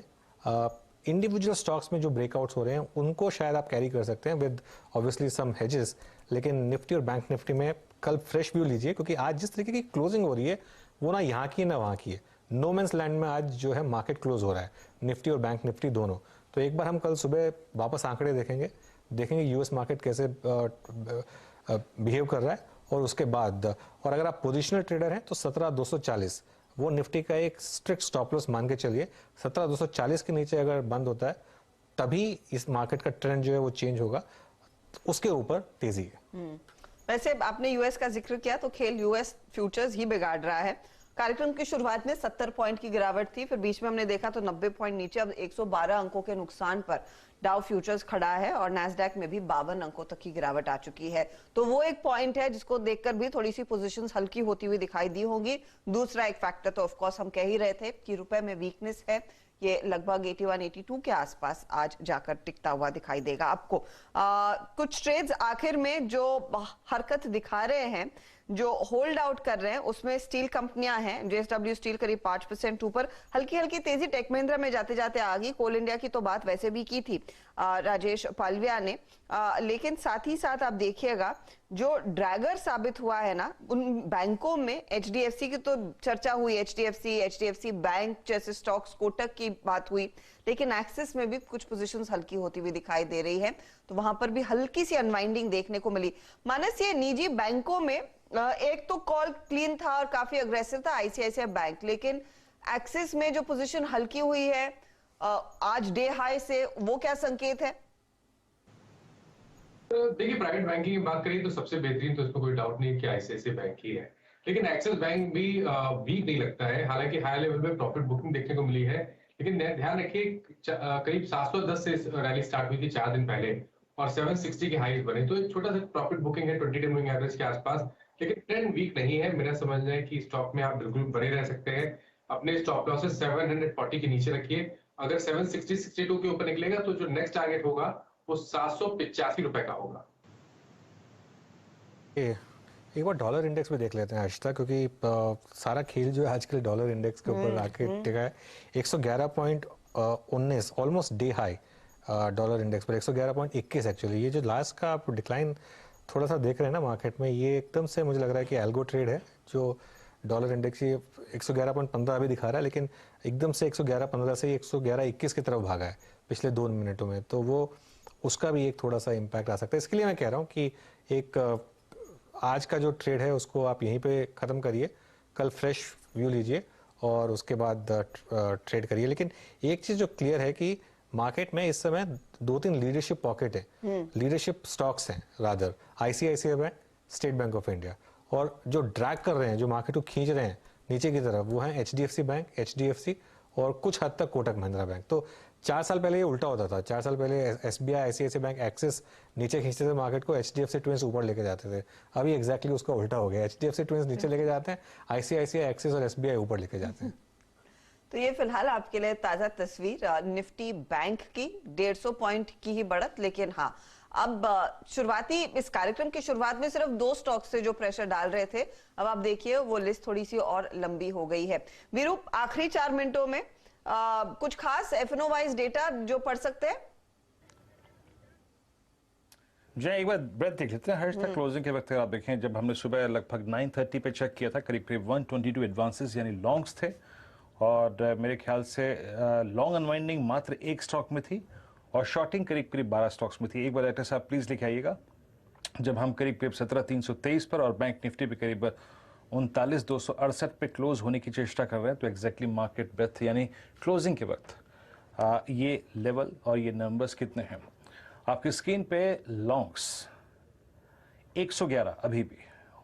इंडिविजुअल स्टॉक्स में जो ब्रेकआउट्स हो रहे हैं उनको शायद आप कैरी कर सकते हैं विद ऑब्वियसली सम हेजेस। लेकिन निफ्टी और बैंक निफ्टी में कल फ्रेश व्यू लीजिए, क्योंकि आज जिस तरीके की क्लोजिंग हो रही है वो ना यहाँ की ना वहाँ की है। नो मैंस लैंड में आज जो है मार्केट क्लोज हो रहा है, निफ्टी और बैंक निफ्टी दोनों। तो एक बार हम कल सुबह वापस आंकड़े देखेंगे यूएस मार्केट कैसे बिहेव कर रहा है, और उसके बाद और अगर आप पोजिशनल ट्रेडर हैं तो 17,240 वो निफ्टी का एक स्ट्रिक्ट स्टॉप लॉस मान के चलिए। 17,240 के नीचे अगर बंद होता है तभी इस मार्केट का ट्रेंड जो है वो चेंज होगा, उसके ऊपर तेजी है।
वैसे आपने यूएस का जिक्र किया तो खेल यूएस फ्यूचर्स ही बिगाड़ रहा है। कार्यक्रम की शुरुआत में 70 पॉइंट की गिरावट थी, फिर बीच में हमने देखा तो 90 पॉइंट नीचे, अब 112 अंकों के नुकसान पर डाउ फ्यूचर्स खड़ा है और नैस्डैक में भी 52 अंकों तक की गिरावट आ चुकी है। तो वो एक पॉइंट है जिसको देखकर भी थोड़ी सी पोजीशंस हल्की होती हुई दिखाई दी होंगी। दूसरा एक फैक्टर तो ऑफ कोर्स हम कह ही रहे थे कि रुपए में वीकनेस है, ये लगभग 81-82 के आसपास आज जाकर टिकता हुआ दिखाई देगा आपको। कुछ ट्रेड्स आखिर में जो हरकत दिखा रहे हैं, जो होल्ड आउट कर रहे हैं, उसमें स्टील कंपनियां हैं। जेएसडब्ल्यू स्टील करीब 5% ऊपर, हल्की हल्की तेजी टेक महिंद्रा में जाते जाते आ गई। कोल इंडिया की तो बात वैसे भी की थी राजेश पालविया ने, लेकिन साथ ही साथ आप देखिएगा जो ड्रैगर साबित हुआ है ना उन बैंकों में, एचडीएफसी की तो चर्चा हुई, एचडीएफसी बैंक जैसे स्टॉक्स, कोटक की बात हुई, लेकिन एक्सिस में भी कुछ पोजीशंस हल्की होती हुई दिखाई दे रही है, तो वहां पर भी हल्की सी अनवाइंडिंग देखने को मिली। मानस, ये निजी बैंकों में एक तो कॉल क्लीन था और काफी अग्रेसिव था आईसीआईसीआई बैंक, लेकिन एक्सिस में जो पोजीशन हल्की हुई है आज डे हाई से, वो क्या संकेत है?
देखिए, प्राइवेट बैंकिंग की बात करें तो सबसे बेहतरीन तो इसमें कोई डाउट नहीं कि आईसीआईसीआई बैंक ही है, लेकिन एक्सिस बैंक भी वीक नहीं लगता है। हालांकि हाई लेवल में प्रॉफिट बुकिंग देखने को मिली है, लेकिन ध्यान रखिए करीब 710 से रैली स्टार्ट हुई थी 4 दिन पहले और 760 के हाईज बने, तो एक छोटा सा प्रॉफिट बुकिंग है 20 डे मूविंग एवरेज के आसपास, लेकिन ट्रेंड वीक नहीं है। मेरा समझना है कि स्टॉक में आप बिल्कुल बने रह सकते हैं। अपने स्टॉप लॉसेस 740 के नीचे रखिए, अगर 760-62 के ऊपर निकलेगा तो जो नेक्स्ट टारगेट होगा वो 785 रुपए का होगा।
एक बार डॉलर इंडेक्स में देख लेते हैं आशिता, क्योंकि सारा खेल जो है आजकल डॉलर इंडेक्स के ऊपर आके टिका है। 111.19 almost day high dollar index पर, 111.21 एक्चुअली। ये जो लास्ट का आप डिक्लाइन थोड़ा सा देख रहे हैं ना मार्केट में, ये एकदम से मुझे लग रहा है कि एल्गो ट्रेड है। जो डॉलर इंडेक्स ये 111.15 अभी दिखा रहा है, लेकिन एकदम से 111.15 से 111.21 की तरफ भागा है पिछले 2 मिनटों में, तो वो उसका भी एक थोड़ा सा इम्पैक्ट आ सकता है। इसके लिए मैं कह रहा हूँ कि एक आज का जो ट्रेड है उसको आप यहीं पे ख़त्म करिए, कल फ्रेश व्यू लीजिए और उसके बाद ट्रेड करिए। लेकिन एक चीज़ जो क्लियर है कि मार्केट में इस समय 2-3 लीडरशिप पॉकेट है, लीडरशिप स्टॉक्स हैं rather, ICICI bank, state bank of India, और जो ड्रैग कर रहे हैं, जो मार्केट को खींच रहे हैं नीचे की तरफ, वो हैं एचडीएफसी बैंक, एचडीएफसी और कुछ हद तक कोटक महिंद्रा बैंक। तो 4 साल पहले ये उल्टा होता था। 4 साल पहले एसबीआई, आईसीआईसीआई बैंक, एक्सिस नीचे खींचते थे मार्केट को, एचडीएफसी ट्विंस ऊपर लेके जाते थे। अभी एग्जैक्टली उसका उल्टा हो गया, एचडीएफसी ट्विंस नीचे लेके जाते हैं, आईसीआईसीआई, एक्सिस और एसबीआई ऊपर लेके जाते हैं।
तो ये फिलहाल आपके लिए ताजा तस्वीर निफ्टी बैंक की 150 पॉइंट की ही बढ़त, लेकिन हाँ अब शुरुआती इस कार्यक्रम की शुरुआत में सिर्फ 2 स्टॉक्स से जो प्रेशर डाल रहे थे, अब आप देखिए वो लिस्ट थोड़ी सी और लंबी हो गई है। वीरू, आखिरी 4 मिनटों में कुछ खास एफएनओ वाइज डेटा जो पढ़ सकते हैं?
जी एक बार ब्रेथ देख लेते हैं। हर्ष तक क्लोजिंग के वक्त आप देखें, जब हमने सुबह लगभग 9:30 पे चेक किया था, करीब करीब 122 एडवांसेस यानी लॉन्ग्स थे, और मेरे ख्याल से लॉन्ग अनवाइंडिंग मात्र 1 स्टॉक में थी और शॉर्टिंग करीब करीब 12 स्टॉक्स में थी। एक बार डायरेक्टर साहब प्लीज लिखे आइएगा। जब हम करीब करीब 17,323 पर और बैंक निफ्टी पे करीब 39,268 पे क्लोज होने की चेष्टा कर रहे हैं, तो एग्जैक्टली मार्केट ब्रेथ यानी क्लोजिंग के वक्त ये लेवल और ये नंबर्स कितने हैं आपकी स्क्रीन पे। लॉन्ग्स 111 अभी भी,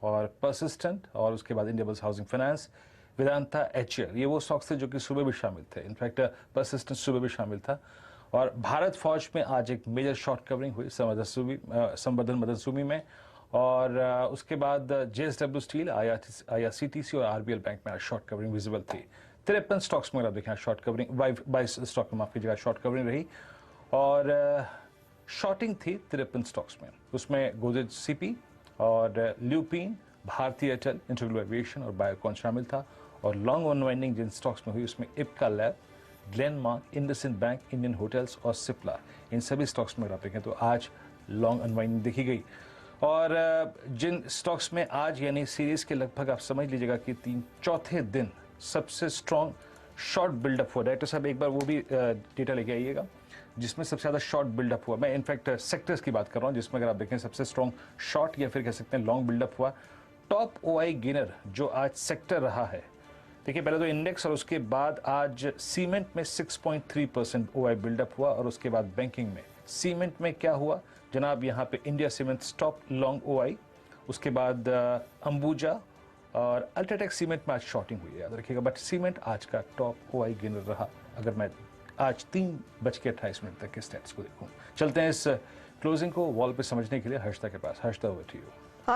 और परसिस्टेंट, और उसके बाद Indiabulls housing finance, Vedanta, HL, ये वो स्टॉक्स थे जो कि सुबह भी शामिल थे। इनफैक्ट परसिस्टेंट सुबह भी शामिल था। और भारत फौज में आज एक मेजर शॉर्ट कवरिंग हुई संवर्धन मदनसूमी में, और उसके बाद जेएसडब्ल्यू स्टील, आईआरसीटीसी और आरबीएल बैंक में आज शॉर्ट कवरिंग विजिबल थी। 53 स्टॉक्स में आप देखें शॉर्ट कवरिंग, 22 स्टॉक में माफ कीजिएगा शॉर्ट कवरिंग रही, और शॉर्टिंग थी 53 स्टॉक्स में। उसमें गोदरेज सीपी और ल्यूपिन, भारतीय एयरटेल, इंटीग्रल एविएशन और बायोकॉन शामिल था। और लॉन्ग अनवाइंडिंग जिन स्टॉक्स में हुई उसमें Ipca lab, Glenmark, IndusInd bank, Indian hotels और सिप्ला, इन सभी स्टॉक्स में आप देखें तो आज लॉन्ग अनवाइंडिंग देखी गई। और जिन स्टॉक्स में आज यानी सीरीज के लगभग आप समझ लीजिएगा कि 4थे दिन सबसे स्ट्रॉन्ग शॉर्ट बिल्डअप हुआ। डायरेक्टर साहब एक बार वो भी डेटा लेके आइएगा जिसमें सबसे ज़्यादा शॉर्ट बिल्डअप हुआ। मैं इनफैक्ट सेक्टर्स की बात कर रहा हूँ जिसमें अगर आप देखें सबसे स्ट्रॉन्ग शॉर्ट या फिर कह सकते हैं लॉन्ग बिल्डअप हुआ। टॉप ओआई गेनर जो आज सेक्टर रहा है, देखिए पहले तो इंडेक्स और उसके बाद आज सीमेंट में 6.3% ओआई बिल्डअप हुआ, और उसके बाद बैंकिंग में सीमेंट में क्या हुआ जनाब, यहाँ पे India cement top long OI, उसके बाद अंबुजा और अल्ट्राटेक सीमेंट में आज शॉर्टिंग हुई है, याद रखिएगा। बट सीमेंट आज का टॉप ओआई गेनर रहा, अगर मैं आज 3:28 तक के स्टैट्स को देखूं। चलते हैं इस क्लोजिंग को वॉल पे समझने के लिए हर्षिता के पास। Harshita, over to you.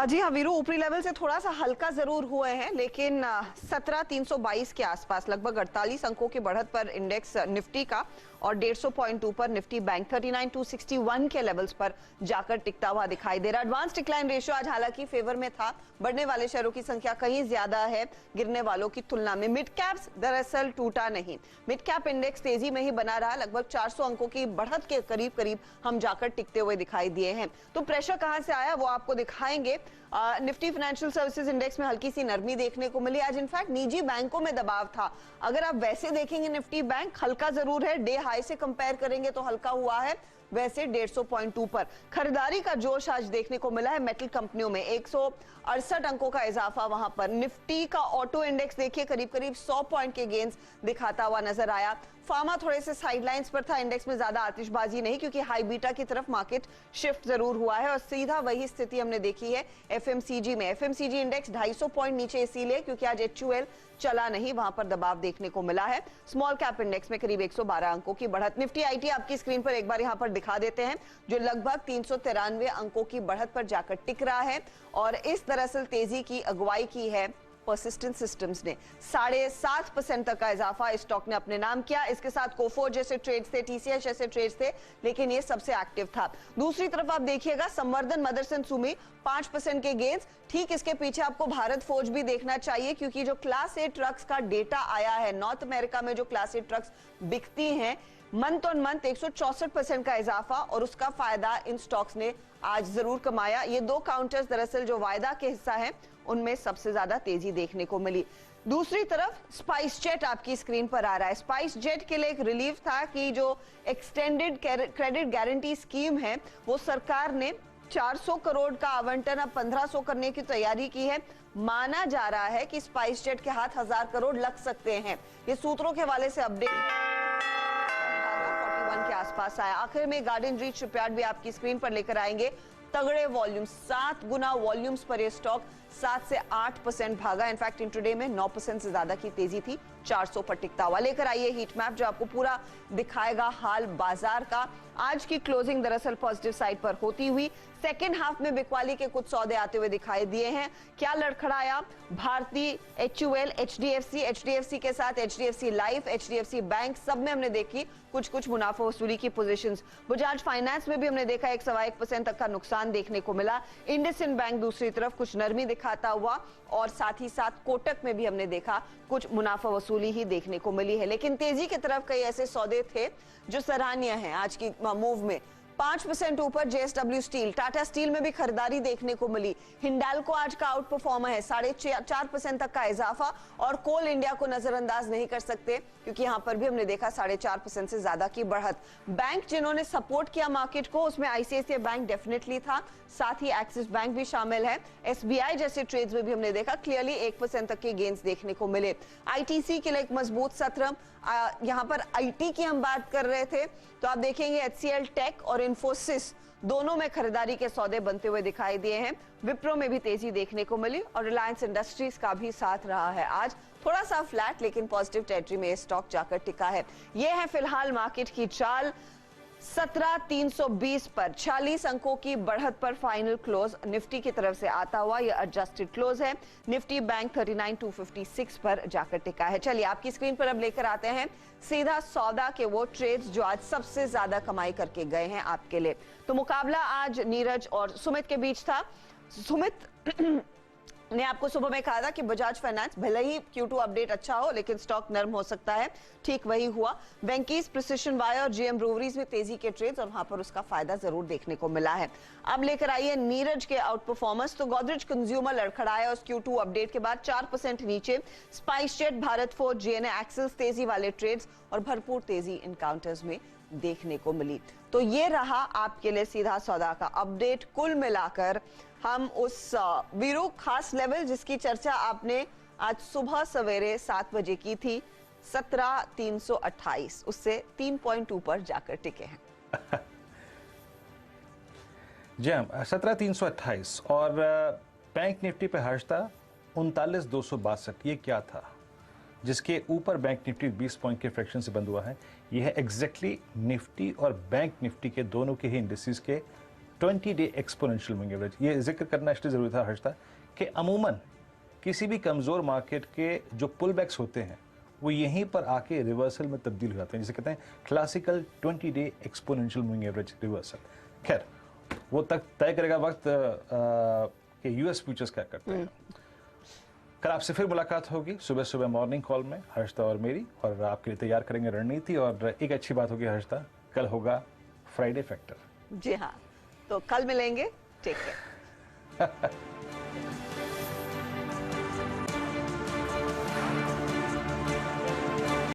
जी हाँ वीरू, ऊपरी लेवल से थोड़ा सा हल्का जरूर हुए हैं, लेकिन 17,322 के आसपास लगभग 48 अंकों की बढ़त पर इंडेक्स निफ्टी का और 150 पॉइंट ऊपर निफ्टी बैंक 39,261 के लेवल्स पर जाकर टिकता हुआ दिखाई दे रहा। एडवांस डिक्लाइन रेशियो आज हालांकि फेवर में था, बढ़ने वाले शेयरों की संख्या कहीं ज्यादा है गिरने वालों की तुलना में। मिड कैप्स दरअसल टूटा नहीं, मिड कैप इंडेक्स तेजी में ही बना रहा, लगभग 400 अंकों की बढ़त के करीब करीब हम जाकर टिकते हुए दिखाई दिए हैं। तो प्रेशर कहां से आया वो आपको दिखाएंगे। निफ्टी फाइनेंशियल सर्विसेज इंडेक्स में हल्की सी नरमी देखने को मिली आज। इनफैक्ट निजी बैंकों में दबाव था, अगर आप वैसे देखेंगे निफ्टी बैंक हल्का जरूर है, डे हाई से कंपेयर करेंगे तो हल्का हुआ है, वैसे 150 पॉइंट ऊपर। खरीदारी का जोश आज देखने को मिला है मेटल कंपनियों में, 168 अंकों का इजाफा वहां पर। निफ्टी का ऑटो इंडेक्स देखिए करीब करीब 100 पॉइंट के गेंस दिखाता हुआ नजर आया। फार्मा थोड़े से साइडलाइंस पर था, इंडेक्स में ज्यादा आतिशबाजी नहीं क्योंकि हाई बीटा की तरफ मार्केट शिफ्ट जरूर हुआ है और सीधा वही स्थिति हमने देखी है एफएमसीजी में। एफएमसीजी इंडेक्स 250 पॉइंट नीचे इसीलिए क्योंकि आज HUL चला नहीं, वहां पर दबाव देखने को मिला है। स्मॉल कैप इंडेक्स में करीब 112 अंकों की बढ़त। निफ्टी आईटी आपकी स्क्रीन पर एक बार यहां पर दिखा देते हैं, जो लगभग 393 अंकों की बढ़त पर जाकर टिक रहा है और इस दरअसल तेजी की अगुवाई की है परसिस्टेंट सिस्टम्स ने। 7.5% तक का इजाफा इस स्टॉक ने अपने नाम किया। इसके साथ कोफो जैसे ट्रेड्स थे, TCS जैसे ट्रेड्स थे, लेकिन ये सबसे एक्टिव था। दूसरी तरफ आप देखिएगा संवर्धन, मदरसन, सुमी 5% के गेंस। ठीक इसके पीछे आपको भारत फोर्ज भी देखना चाहिए क्योंकि जो क्लास ए ट्रक्स का डेटा आया है, नॉर्थ अमेरिका में जो क्लास ए ट्रक्स बिकती हैं, मंथ ऑन मंथ 164% का इजाफा और उसका फायदा इन स्टॉक्स ने आज जरूर कमाया। ये दो काउंटर्स दरअसल जो वायदा के हिस्सा है उनमें सबसे ज्यादा तेजी देखने को मिली। दूसरी तरफ स्पाइस जेट आपकी स्क्रीन पर आ रहा है। स्पाइस जेट के लिए एक रिलीफ था कि जो एक्सटेंडेड क्रेडिट गारंटी स्कीम है वो सरकार ने 400 करोड़ का आवंटन अब 1500 करने की तैयारी की है। माना जा रहा है कि स्पाइस जेट के हाथ 1000 करोड़ लग सकते हैं। ये सूत्रों के हवाले से अपडेट 41 के आसपास आया। आखिर में गार्डन रीच शिपयार्ड भी आपकी स्क्रीन पर लेकर आएंगे। तगड़े वॉल्यूम, 7 गुना वॉल्यूम्स पर ये स्टॉक 7 से 8% भागा। इनफैक्ट इंट्राडे में 9% से ज्यादा की तेजी थी, 400 पर टिकता हुआ। लेकर आइए हीट मैप जो आपको पूरा दिखाएगा हाल बाजार का। आज की क्लोजिंग दरअसल पॉजिटिव साइड पर होती हुई सेकेंड हाफ में बिकवाली के कुछ सौदे आते हुए दिखाई दिए हैं। क्या लड़खड़ाया? भारतीय, HUL, HDFC के साथ HDFC लाइफ, HDFC बैंक, सब में हमने देखी कुछ मुनाफा वसूली की पोजीशंस। बजाज फाइनेंस में भी हमने देखा 1.25% तक का नुकसान देखने को मिला। इंडसइंड बैंक दूसरी तरफ कुछ नरमी दिखाता हुआ और साथ ही साथ कोटक में भी हमने देखा कुछ मुनाफा वसूली ही देखने को मिली है। लेकिन तेजी की तरफ कई ऐसे सौदे थे जो सराहनीय हैं आज की मूव में। 5% ऊपर JSW स्टील, टाटा स्टील में भी खरीदारी देखने को मिली। हिंडाल्को आज का आउट परफॉर्मर है, 4.5% तक का इजाफा और कोल इंडिया को नजरअंदाज नहीं कर सकते क्योंकि यहां पर भी हमने देखा 4.5% से ज्यादा की बढ़त। बैंक जिन्होंने सपोर्ट किया मार्केट को उसमें ICICI बैंक डेफिनेटली था, साथ ही एक्सिस बैंक भी शामिल है। SBI जैसे ट्रेड्स में भी हमने देखा क्लियरली 1% तक के गेंस देखने को मिले। ITC के लिए एक मजबूत सत्र। यहां पर IT की हम बात कर रहे थे तो आप देखेंगे HCL टेक और इन्फोसिस दोनों में खरीदारी के सौदे बनते हुए दिखाई दिए हैं। विप्रो में भी तेजी देखने को मिली और रिलायंस इंडस्ट्रीज का भी साथ रहा है। आज थोड़ा सा फ्लैट लेकिन पॉजिटिव टेरिटरी में स्टॉक जाकर टिका है। यह है फिलहाल मार्केट की चाल। 17,320 पर 46 अंकों की बढ़त पर फाइनल क्लोज निफ्टी की तरफ से आता हुआ यह एडजस्टेड क्लोज है। निफ्टी बैंक 39,256 पर जाकर टिका है। चलिए आपकी स्क्रीन पर अब लेकर आते हैं सीधा सौदा के वो ट्रेड्स जो आज सबसे ज्यादा कमाई करके गए हैं आपके लिए। तो मुकाबला आज नीरज और सुमित के बीच था। सुमित ने आपको सुबह में कहा था कि बजाज फाइनेंस भले ही Q2 अपडेट अच्छा हो लेकिन स्टॉक नरम हो सकता है, ठीक वही हुआ। वेंकीज, प्रिसिशन वायर और GM ब्रूवरीज में तेजी के ट्रेड्स और वहां पर उसका फायदा जरूर देखने को मिला है। अब लेकर आइए नीरज के आउट परफॉर्मेंस। तो गोदरेज कंज्यूमर लड़खड़ाया उस Q2 अपडेट के बाद 4% नीचे। Spice jet, Bharat forge, GNA एक्सेल्स तेजी वाले ट्रेड्स और भरपूर तेजी इनकाउंटर्स में देखने को मिली। तो ये रहा आपके लिए सीधा सौदा का अपडेट। कुल मिलाकर हम उस वीरू खास लेवल जिसकी चर्चा आपने आज सुबह सवेरे 7 बजे की थी, 17,328, उससे 3 पॉइंट ऊपर जाकर टिके हैं।
जी हाँ, 17,328 और बैंक निफ्टी पे हर्षता 39,262, ये क्या था जिसके ऊपर बैंक निफ्टी 20 पॉइंट के फ्रैक्शन से बंद हुआ है? यह है एग्जैक्टली निफ्टी और बैंक निफ्टी के दोनों के ही इंडिसेस के 20 डे एक्सपोनेंशियल मूविंग एवरेज। ये जिक्र करना इसलिए जरूरी था हर्षता कि अमूमन किसी भी कमजोर मार्केट के जो पुल बैक्स होते हैं वो यहीं पर आके रिवर्सल में तब्दील हो जाते हैं, जिसे कहते हैं classical 20 day exponential moving average reversal. खैर वो तक तय करेगा वक्त कि यूएस फ्यूचर्स क्या करते हैं। कल आपसे फिर मुलाकात होगी सुबह सुबह मॉर्निंग कॉल में, हर्षता और मेरी, और आपके लिए तैयार करेंगे रणनीति। और एक अच्छी बात होगी हर्षता, कल होगा फ्राइडे फैक्टर।
जी हाँ, तो कल मिलेंगे। Take care.